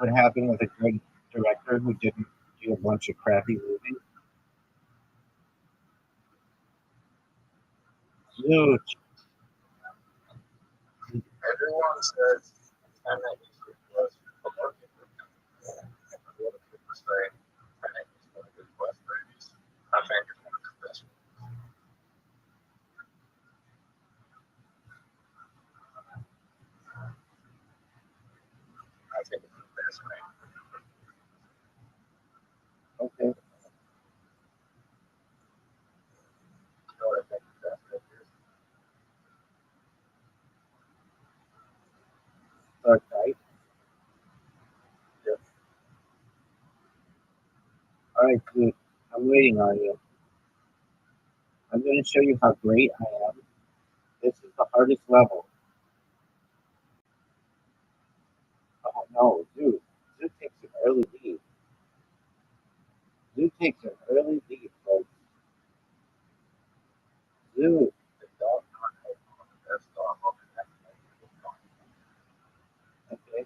would happen with a good director who didn't do a bunch of crappy movies. Dude, everyone says I'm not used to West, but more people say I think he's one of the West movies. I think it's one of the best. I think it's the best man. okay. You know what I think the best movie is? Dark Knight. Yep. All right, dude, I'm waiting on you. I'm going to show you how great I am. This is the hardest level. Oh, no, dude. Zoot takes an early lead. Zoot takes an early lead, folks. Zoot. The dog not one of the best dog on the next Okay.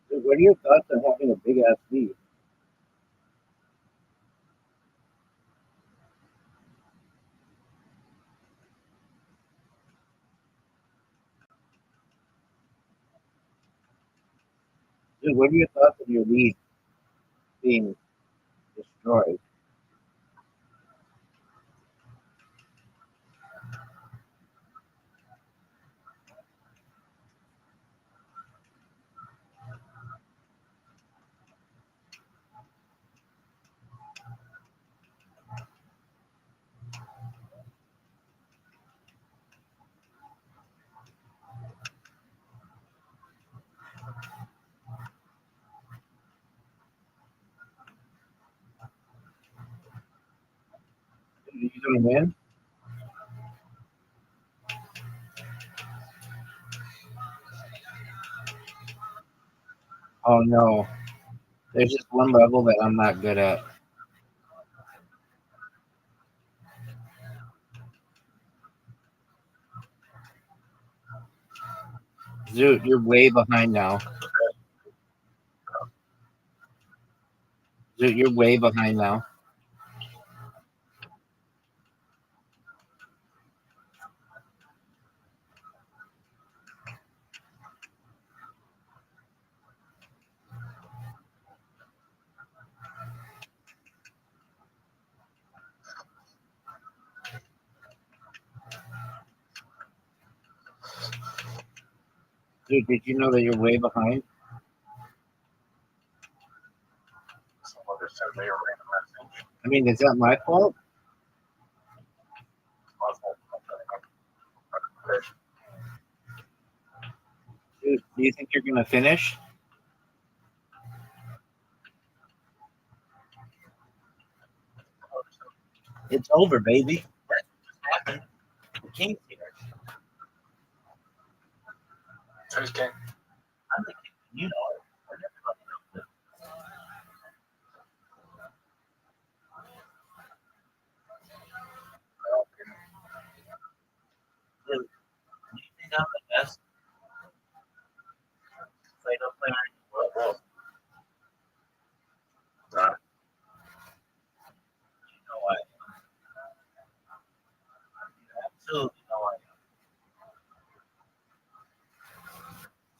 Dude, what are your thoughts on having a big ass lead? Dude, what are your thoughts on your lead being destroyed? Dude, are you going to win? Oh no. There's just one level that I'm not good at. Dude, you're way behind now. Dude, you're way behind now. Dude, did you know that you're way behind? Someone just sent me a random message. I mean, is that my fault? Dude, do you think you're gonna finish? It's over, baby. Happened. The king's here. Who's king? I'm the king. You know it. Everybody knows it. Dude, do you think I'm the best Play-Doh player in the world? Well, nah. You know I am. You absolutely know I am.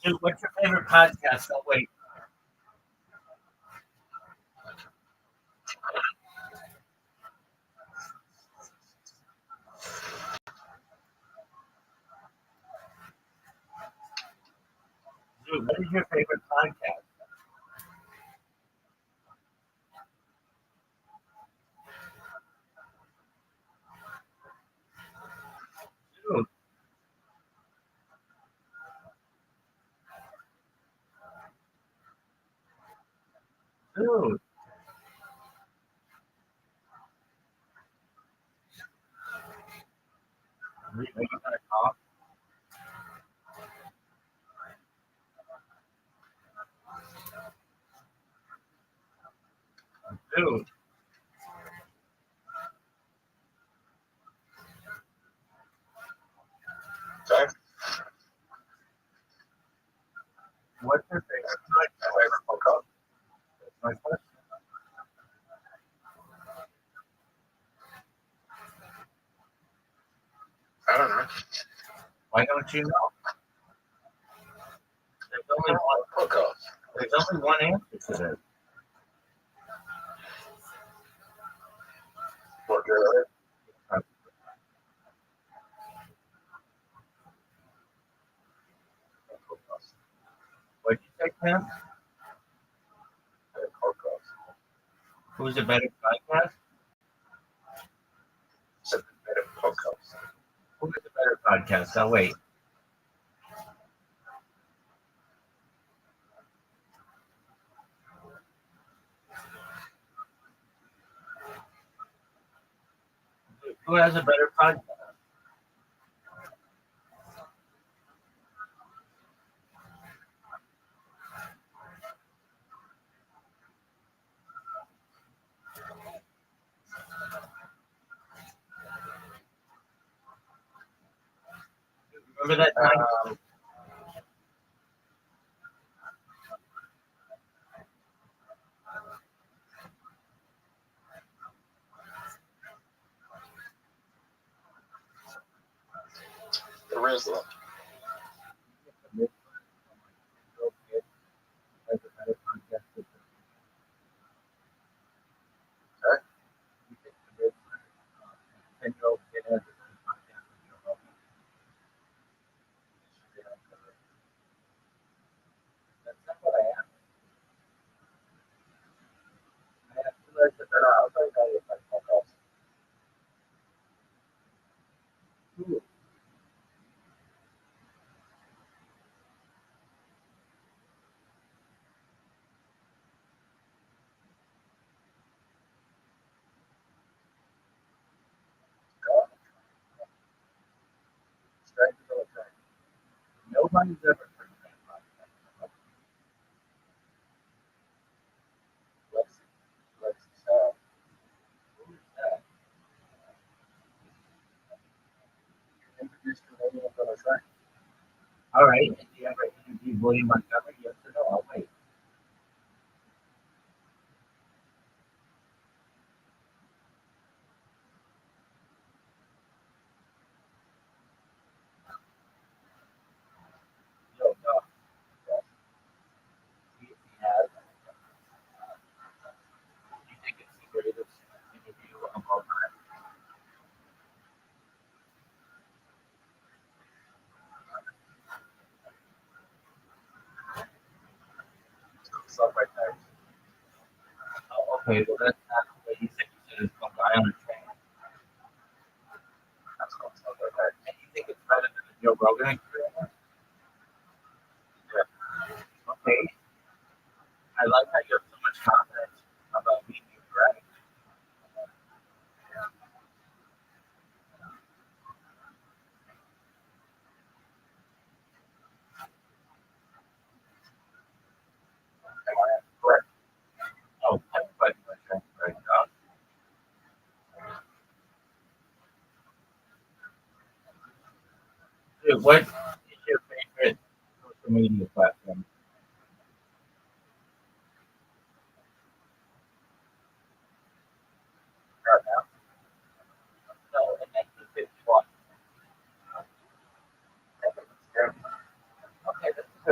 Dude, what's your favorite podcast? Oh, wait. Dude, what is your favorite podcast? Dude, dude. Are you gonna talk? Dude, Okay. what's your favorite podcast? Favorite podcast? That's my question. I don't know. Why don't you know? Podcast. There's only one answer to this. What good? What'd you say, Tim? Podcast. Who's a better podcast? It's a better podcast. Who's a better podcast? I'll wait. Who has a better podcast? Remember that time? There is that. That's not what I asked. I asked who has a better podcast. Who? Nobody's ever heard that podcast. right. Did you ever interview William Montgomery? Yes or no? I'll wait. No, no. He has. Do you think it's the greatest interview of all time? Stuff like that. Oh, okay, well that's not what he said. He said it's some guy on a train. That's called stuff like that. And you think it's better than the Joe Rogan experience? Yeah. Okay. I like how you have so much confidence about being correct. Am I correct? Oh, but right now. Dude, what is your favorite social media platform? Right now? No, in 1951. Okay, that's a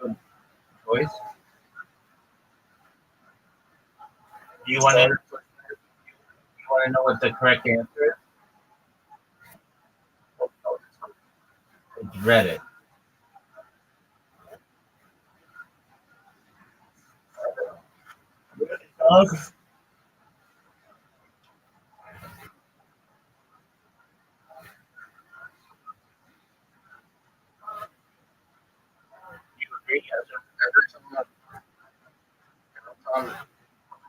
good choice. Do you want to? You want to know what the correct answer is? It's Reddit. Dog. You agree? Yes. Every time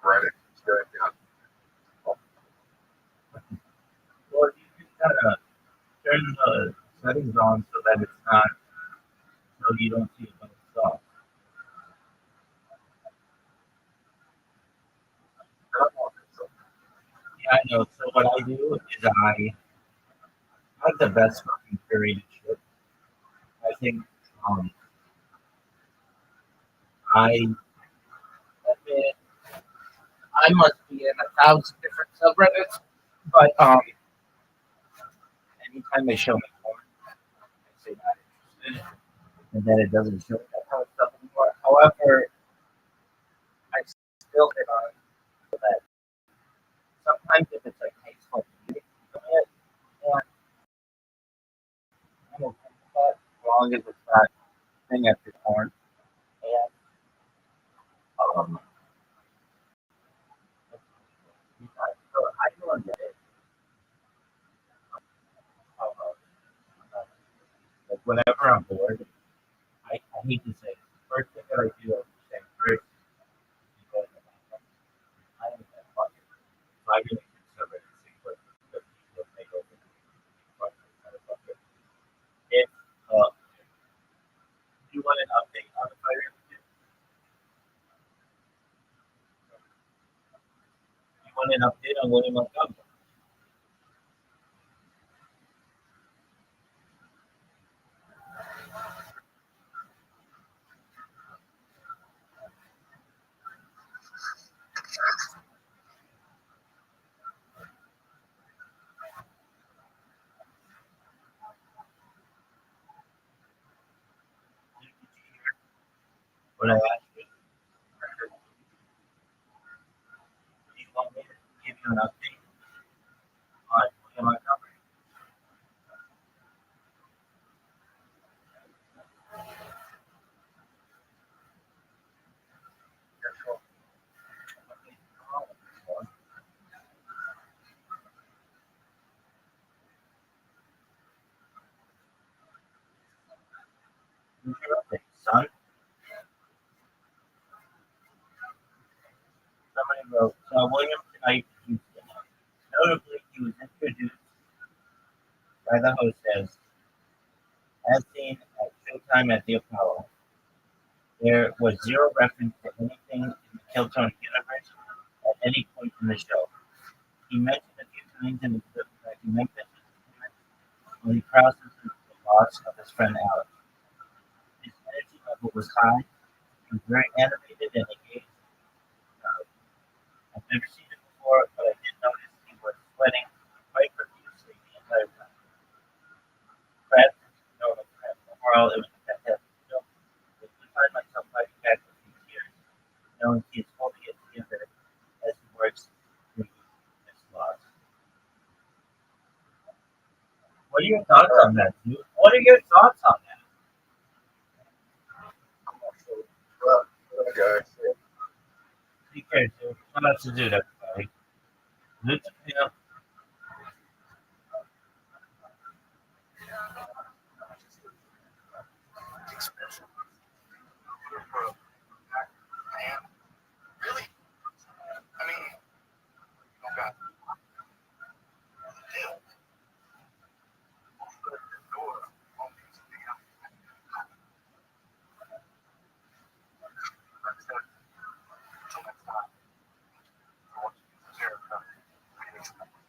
Reddit is very good. Well, you just gotta turn the settings on so that it's not, so you don't see a bunch of stuff. Yeah, I know. So what I do is I like the best fucking curated shit. I think um I admit I must be in 1,000 different subreddits, but anytime they show me porn, I say not interested, and then it doesn't show me that kind of stuff anymore. However, I still hit on that sometimes if it's like tasteful music, and I'm okay with that as long as it's not thing after porn. And so I don't get it. Like whenever I'm bored, I hate to say it. First thing that I do is say first, you go to the bathroom. I am that fucking. So I really consider it things like the people they go to the fucking kind of bucket. If you want an update on the fire, you want an update on William Montgomery. When I asked you, do you want me to give you an update on William Montgomery? Here's your update, son. Somebody wrote, William tonight in Houston. Notably, he was introduced by the hostess as seen at Showtime at the Apollo. There was zero reference to anything in the Killtone universe at any point in the show. He mentioned a few times in the clip that he Memphis only processes the loss of his friend Alex. level was high. He was very animated and engaged. I've never seen it before, but I did notice he was sweating quite profusely the entire time. Crap, no, no crap. Overall, it was a fantastic film. I do find myself fighting back with these tears, knowing he is holding it together as he works through this loss. What are your thoughts on that, dude? What are your thoughts on that? Well, guys, Take care, dude. Shout out to dude, everybody. Good to see you. Man, really? I mean, oh God. Deal. Until next time, I want you to take care of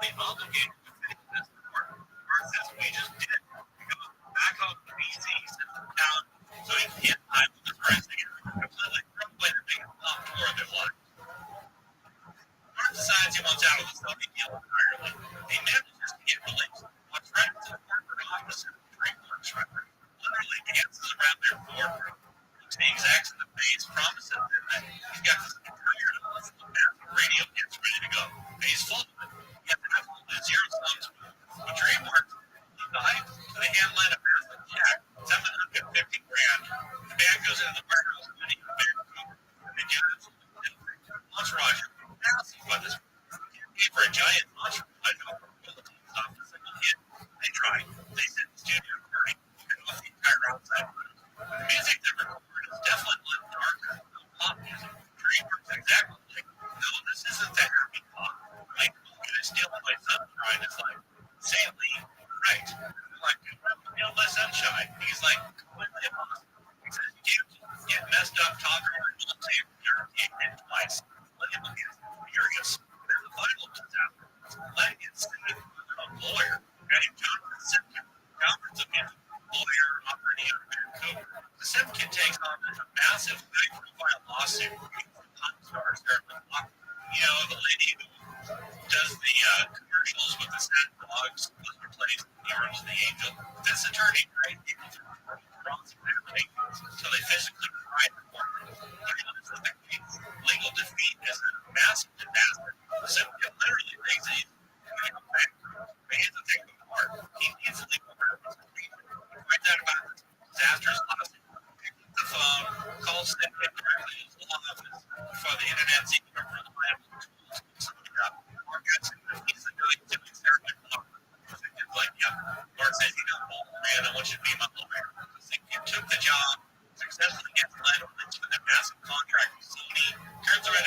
legally obligated to finish this work versus we just did. We go back home to BC, sits him down so he can get time with his friends again. Completely throw away the biggest love toward their life. Mark decides he wants out of the Soviet deal entirely. He manages to get released. What's right is a corporate office in the DreamWorks record. Literally dances around their boardroom. Looks the execs in the face, promises them that he's got this entire list of massive radio hits ready to go. And he's full of it. He has absolutely zero songs. But DreamWorks leave the hype, so they hand Len a massive check, $750 grand. The band goes into the warehouse money in Vancouver, and they do absolutely nothing. Entourage massive by this point. For a giant monster, I know ability to stop a single hit. They tried. They set the studio burning and off the entire outside world. The music they recorded is definitely a little darker than pop music. DreamWorks exactly like, no, this isn't the happy pop. Like, can I steal my sunshine? It's like, say Lee, right. Like, steal my sunshine. He's like, completely impossible. He says, you can't get messed up talking or just say you're twice. William is furious. Then the final comes out. Len gets sued by a lawyer. Named Jonathan Simpkin. Jonathan's a lawyer operating out of Vancouver. The Simpkin takes on a massive high-profile lawsuit against the pop star Sarah McLachlan. You know, the lady who does the commercials with the sad dogs, was replaced in the Arms of the Angel. This attorney tried people to cross-examinations until they physically tried the court. But honestly, the case, legal defeat is a massive disaster. Simpkin literally thinks he's going to go bankrupt. But he doesn't take them apart. He needs legal representation. He finds out about this disastrous lawsuit. Picks up the phone, calls Simpkin directly to his law office before the internet's even a reliable tool to sum it up. Mark gets him. He's the guy doing Sarah McLachlan. Simpkin's like, yeah. Mark says, you know, man, I want you to be my lawyer. Simpkin took the job, successfully gets Len released with a massive contract with Sony, turns around,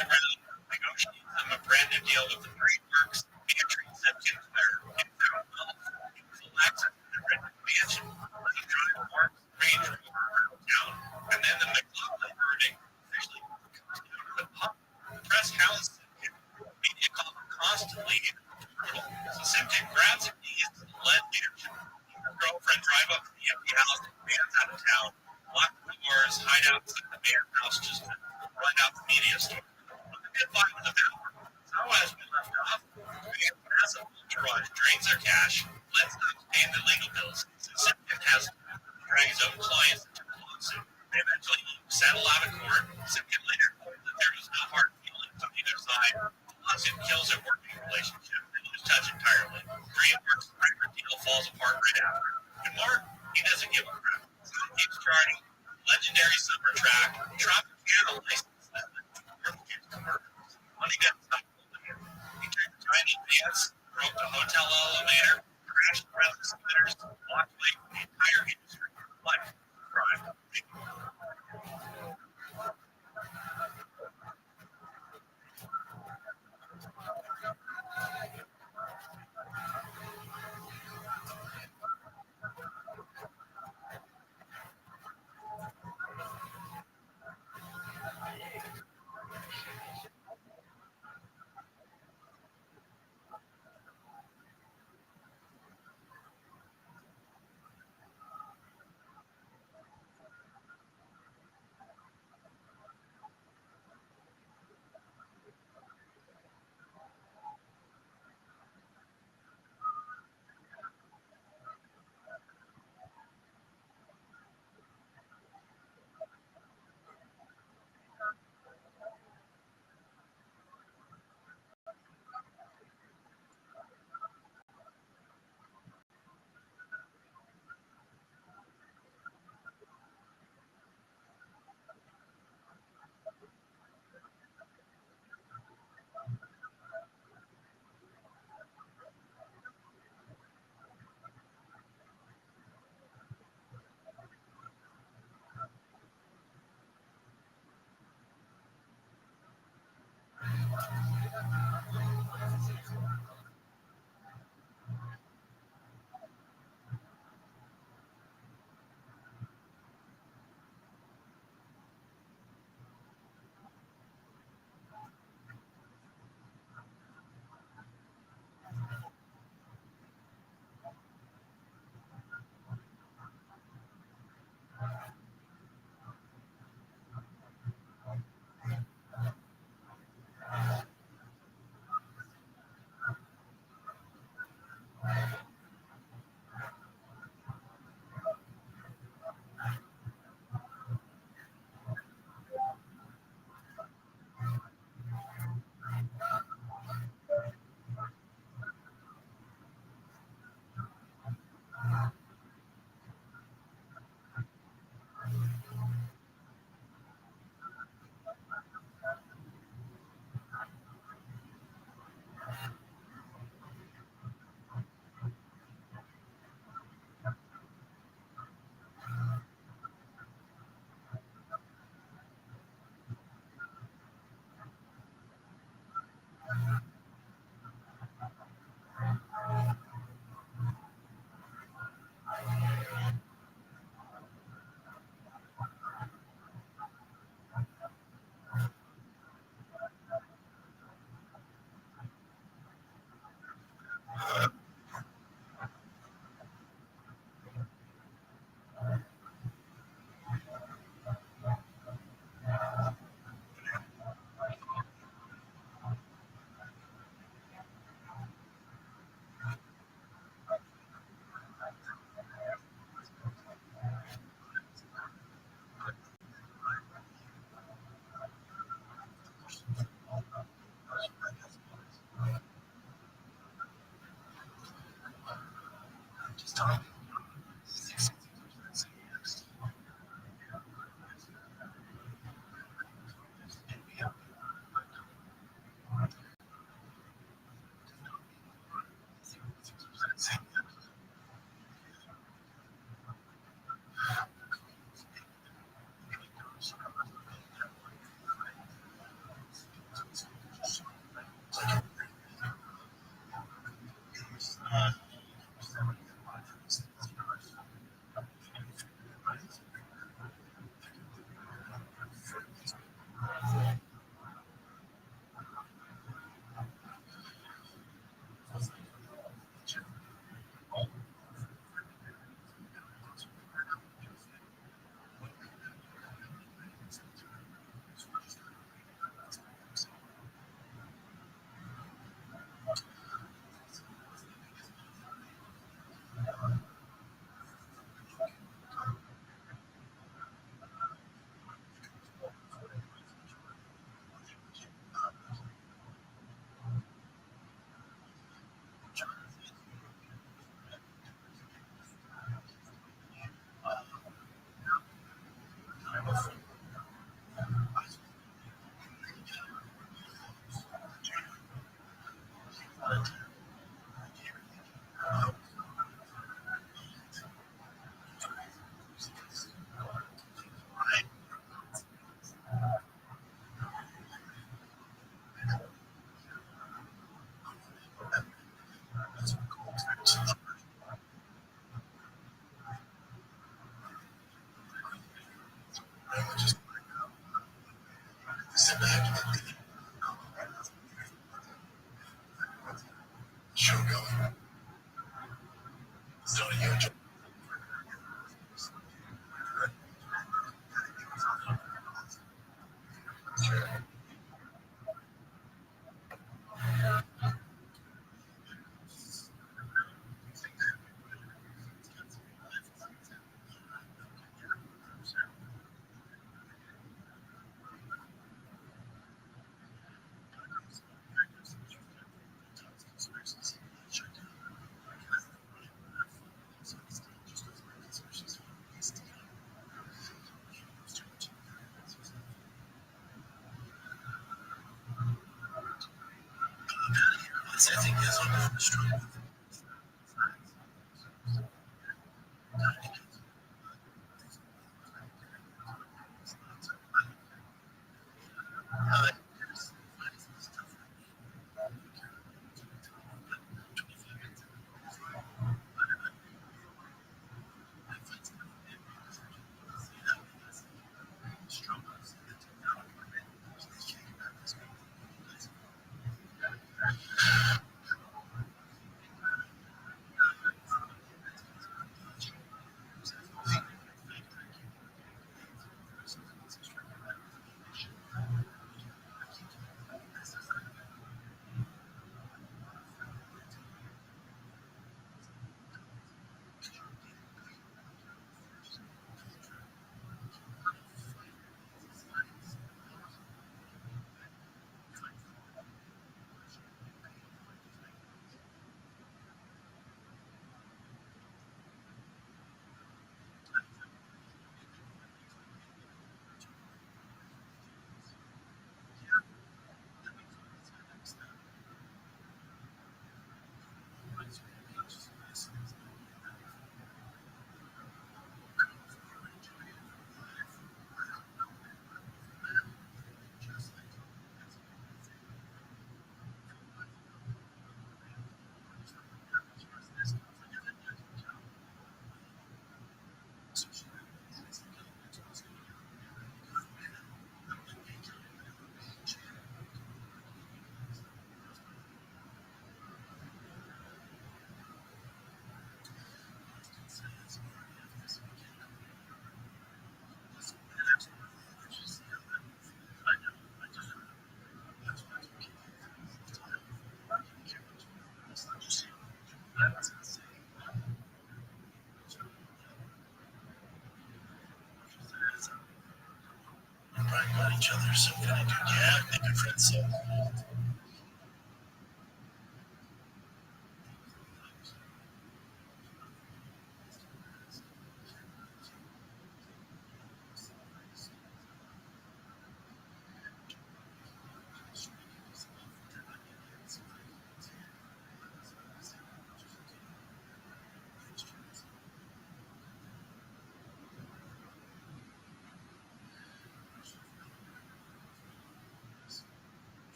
negotiates them a brand new deal with the DreamWorks, entering Simpkin's their in-town golf, full access to the red mansion. Let him drive Mark's Range Rover around town, and then the McLachlan verdict officially comes down to the pub. The press hounds Simpkin. Media call him constantly brutal. So Simpkin grabs and keys to the Len mansion. He and his girlfriend drive up to the empty house and band's out of town. Lock the doors, hide outside the mayor's house just to run out the media story. But the good fight was about. So as we left off, the massive entourage drains their cash, Len stops paying the legal bills, so Simpkin has to drag his own clients into the lawsuit. They eventually settle out of court. Simpkin later claimed that there was no hard feelings on either side. The lawsuit kills their working relationship. They lose touch entirely. DreamWorks' record deal falls apart right after. And Mark, he doesn't give a crap. So he keeps charting legendary summer track, Tropicana license that North Kids commercials. Money got stopped holding him. He took a tiny dance, broke the hotel elevator, crashed around the scooters, walked away from the entire industry. Life, crime.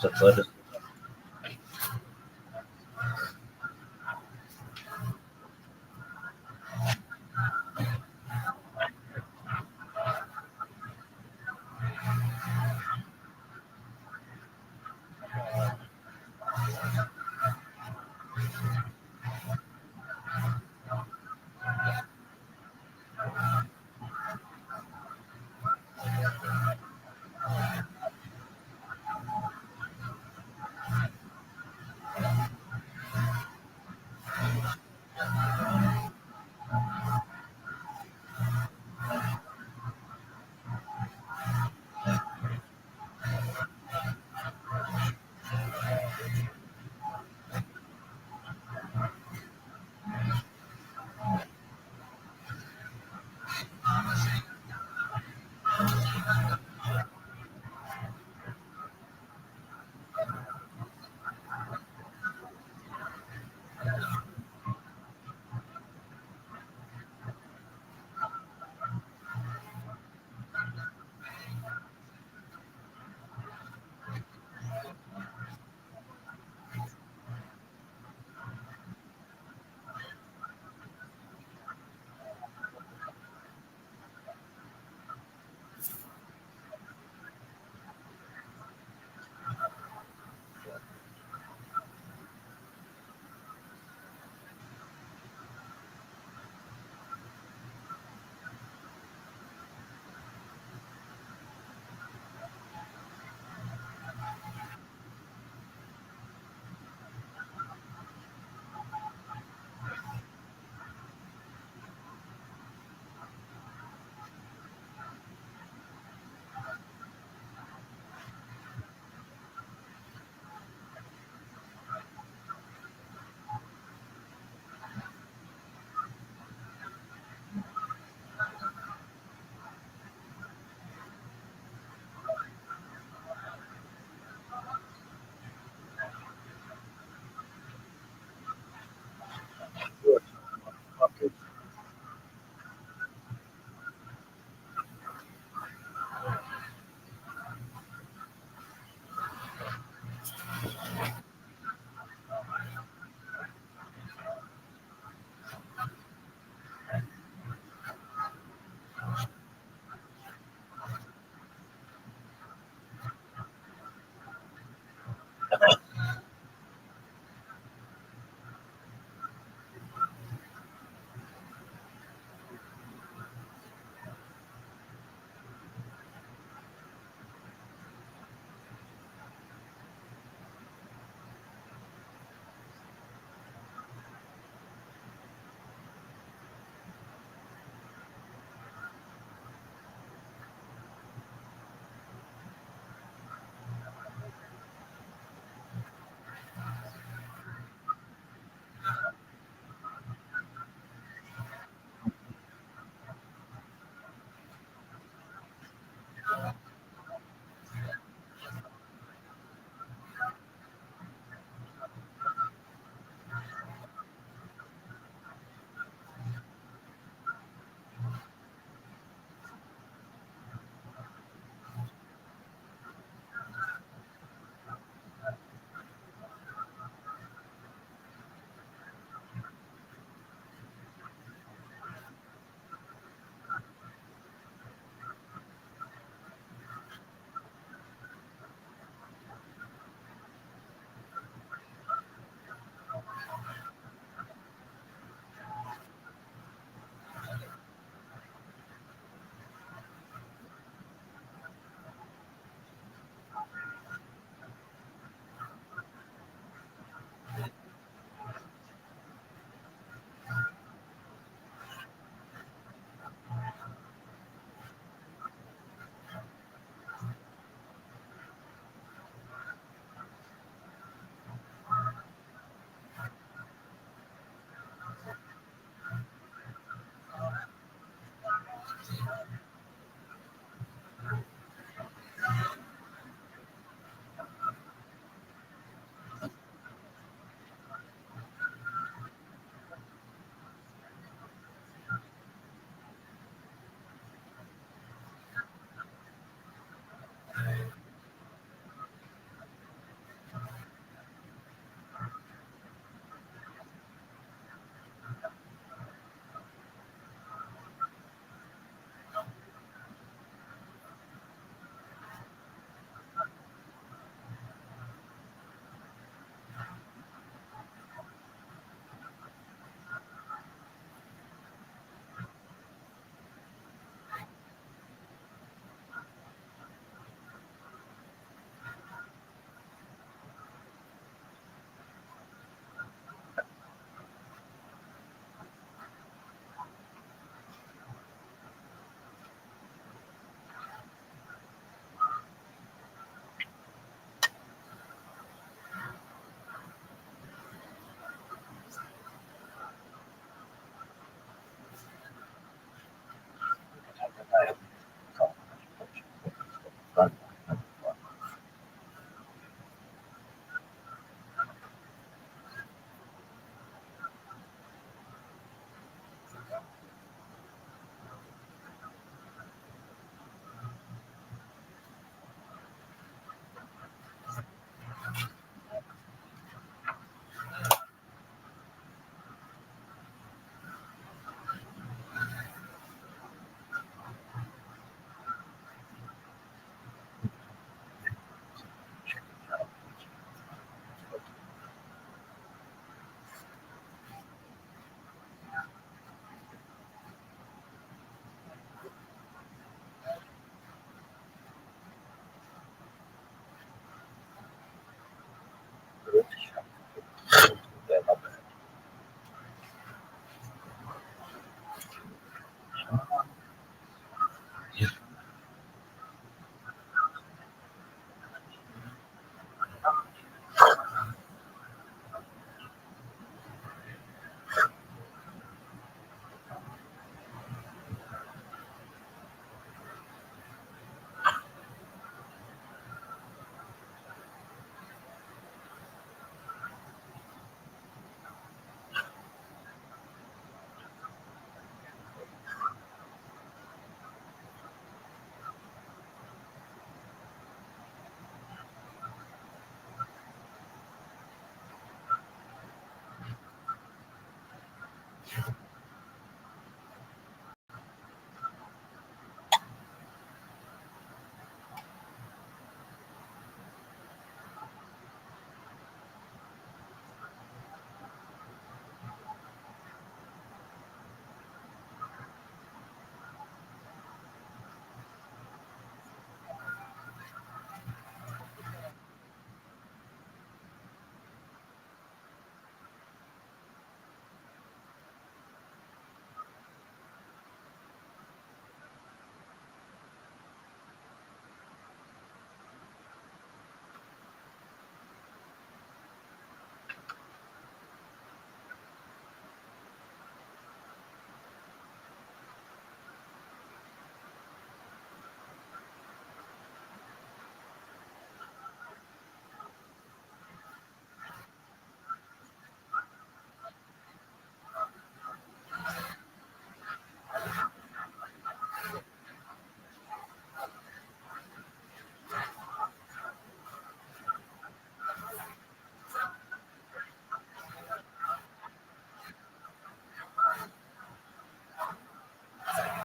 athleticism.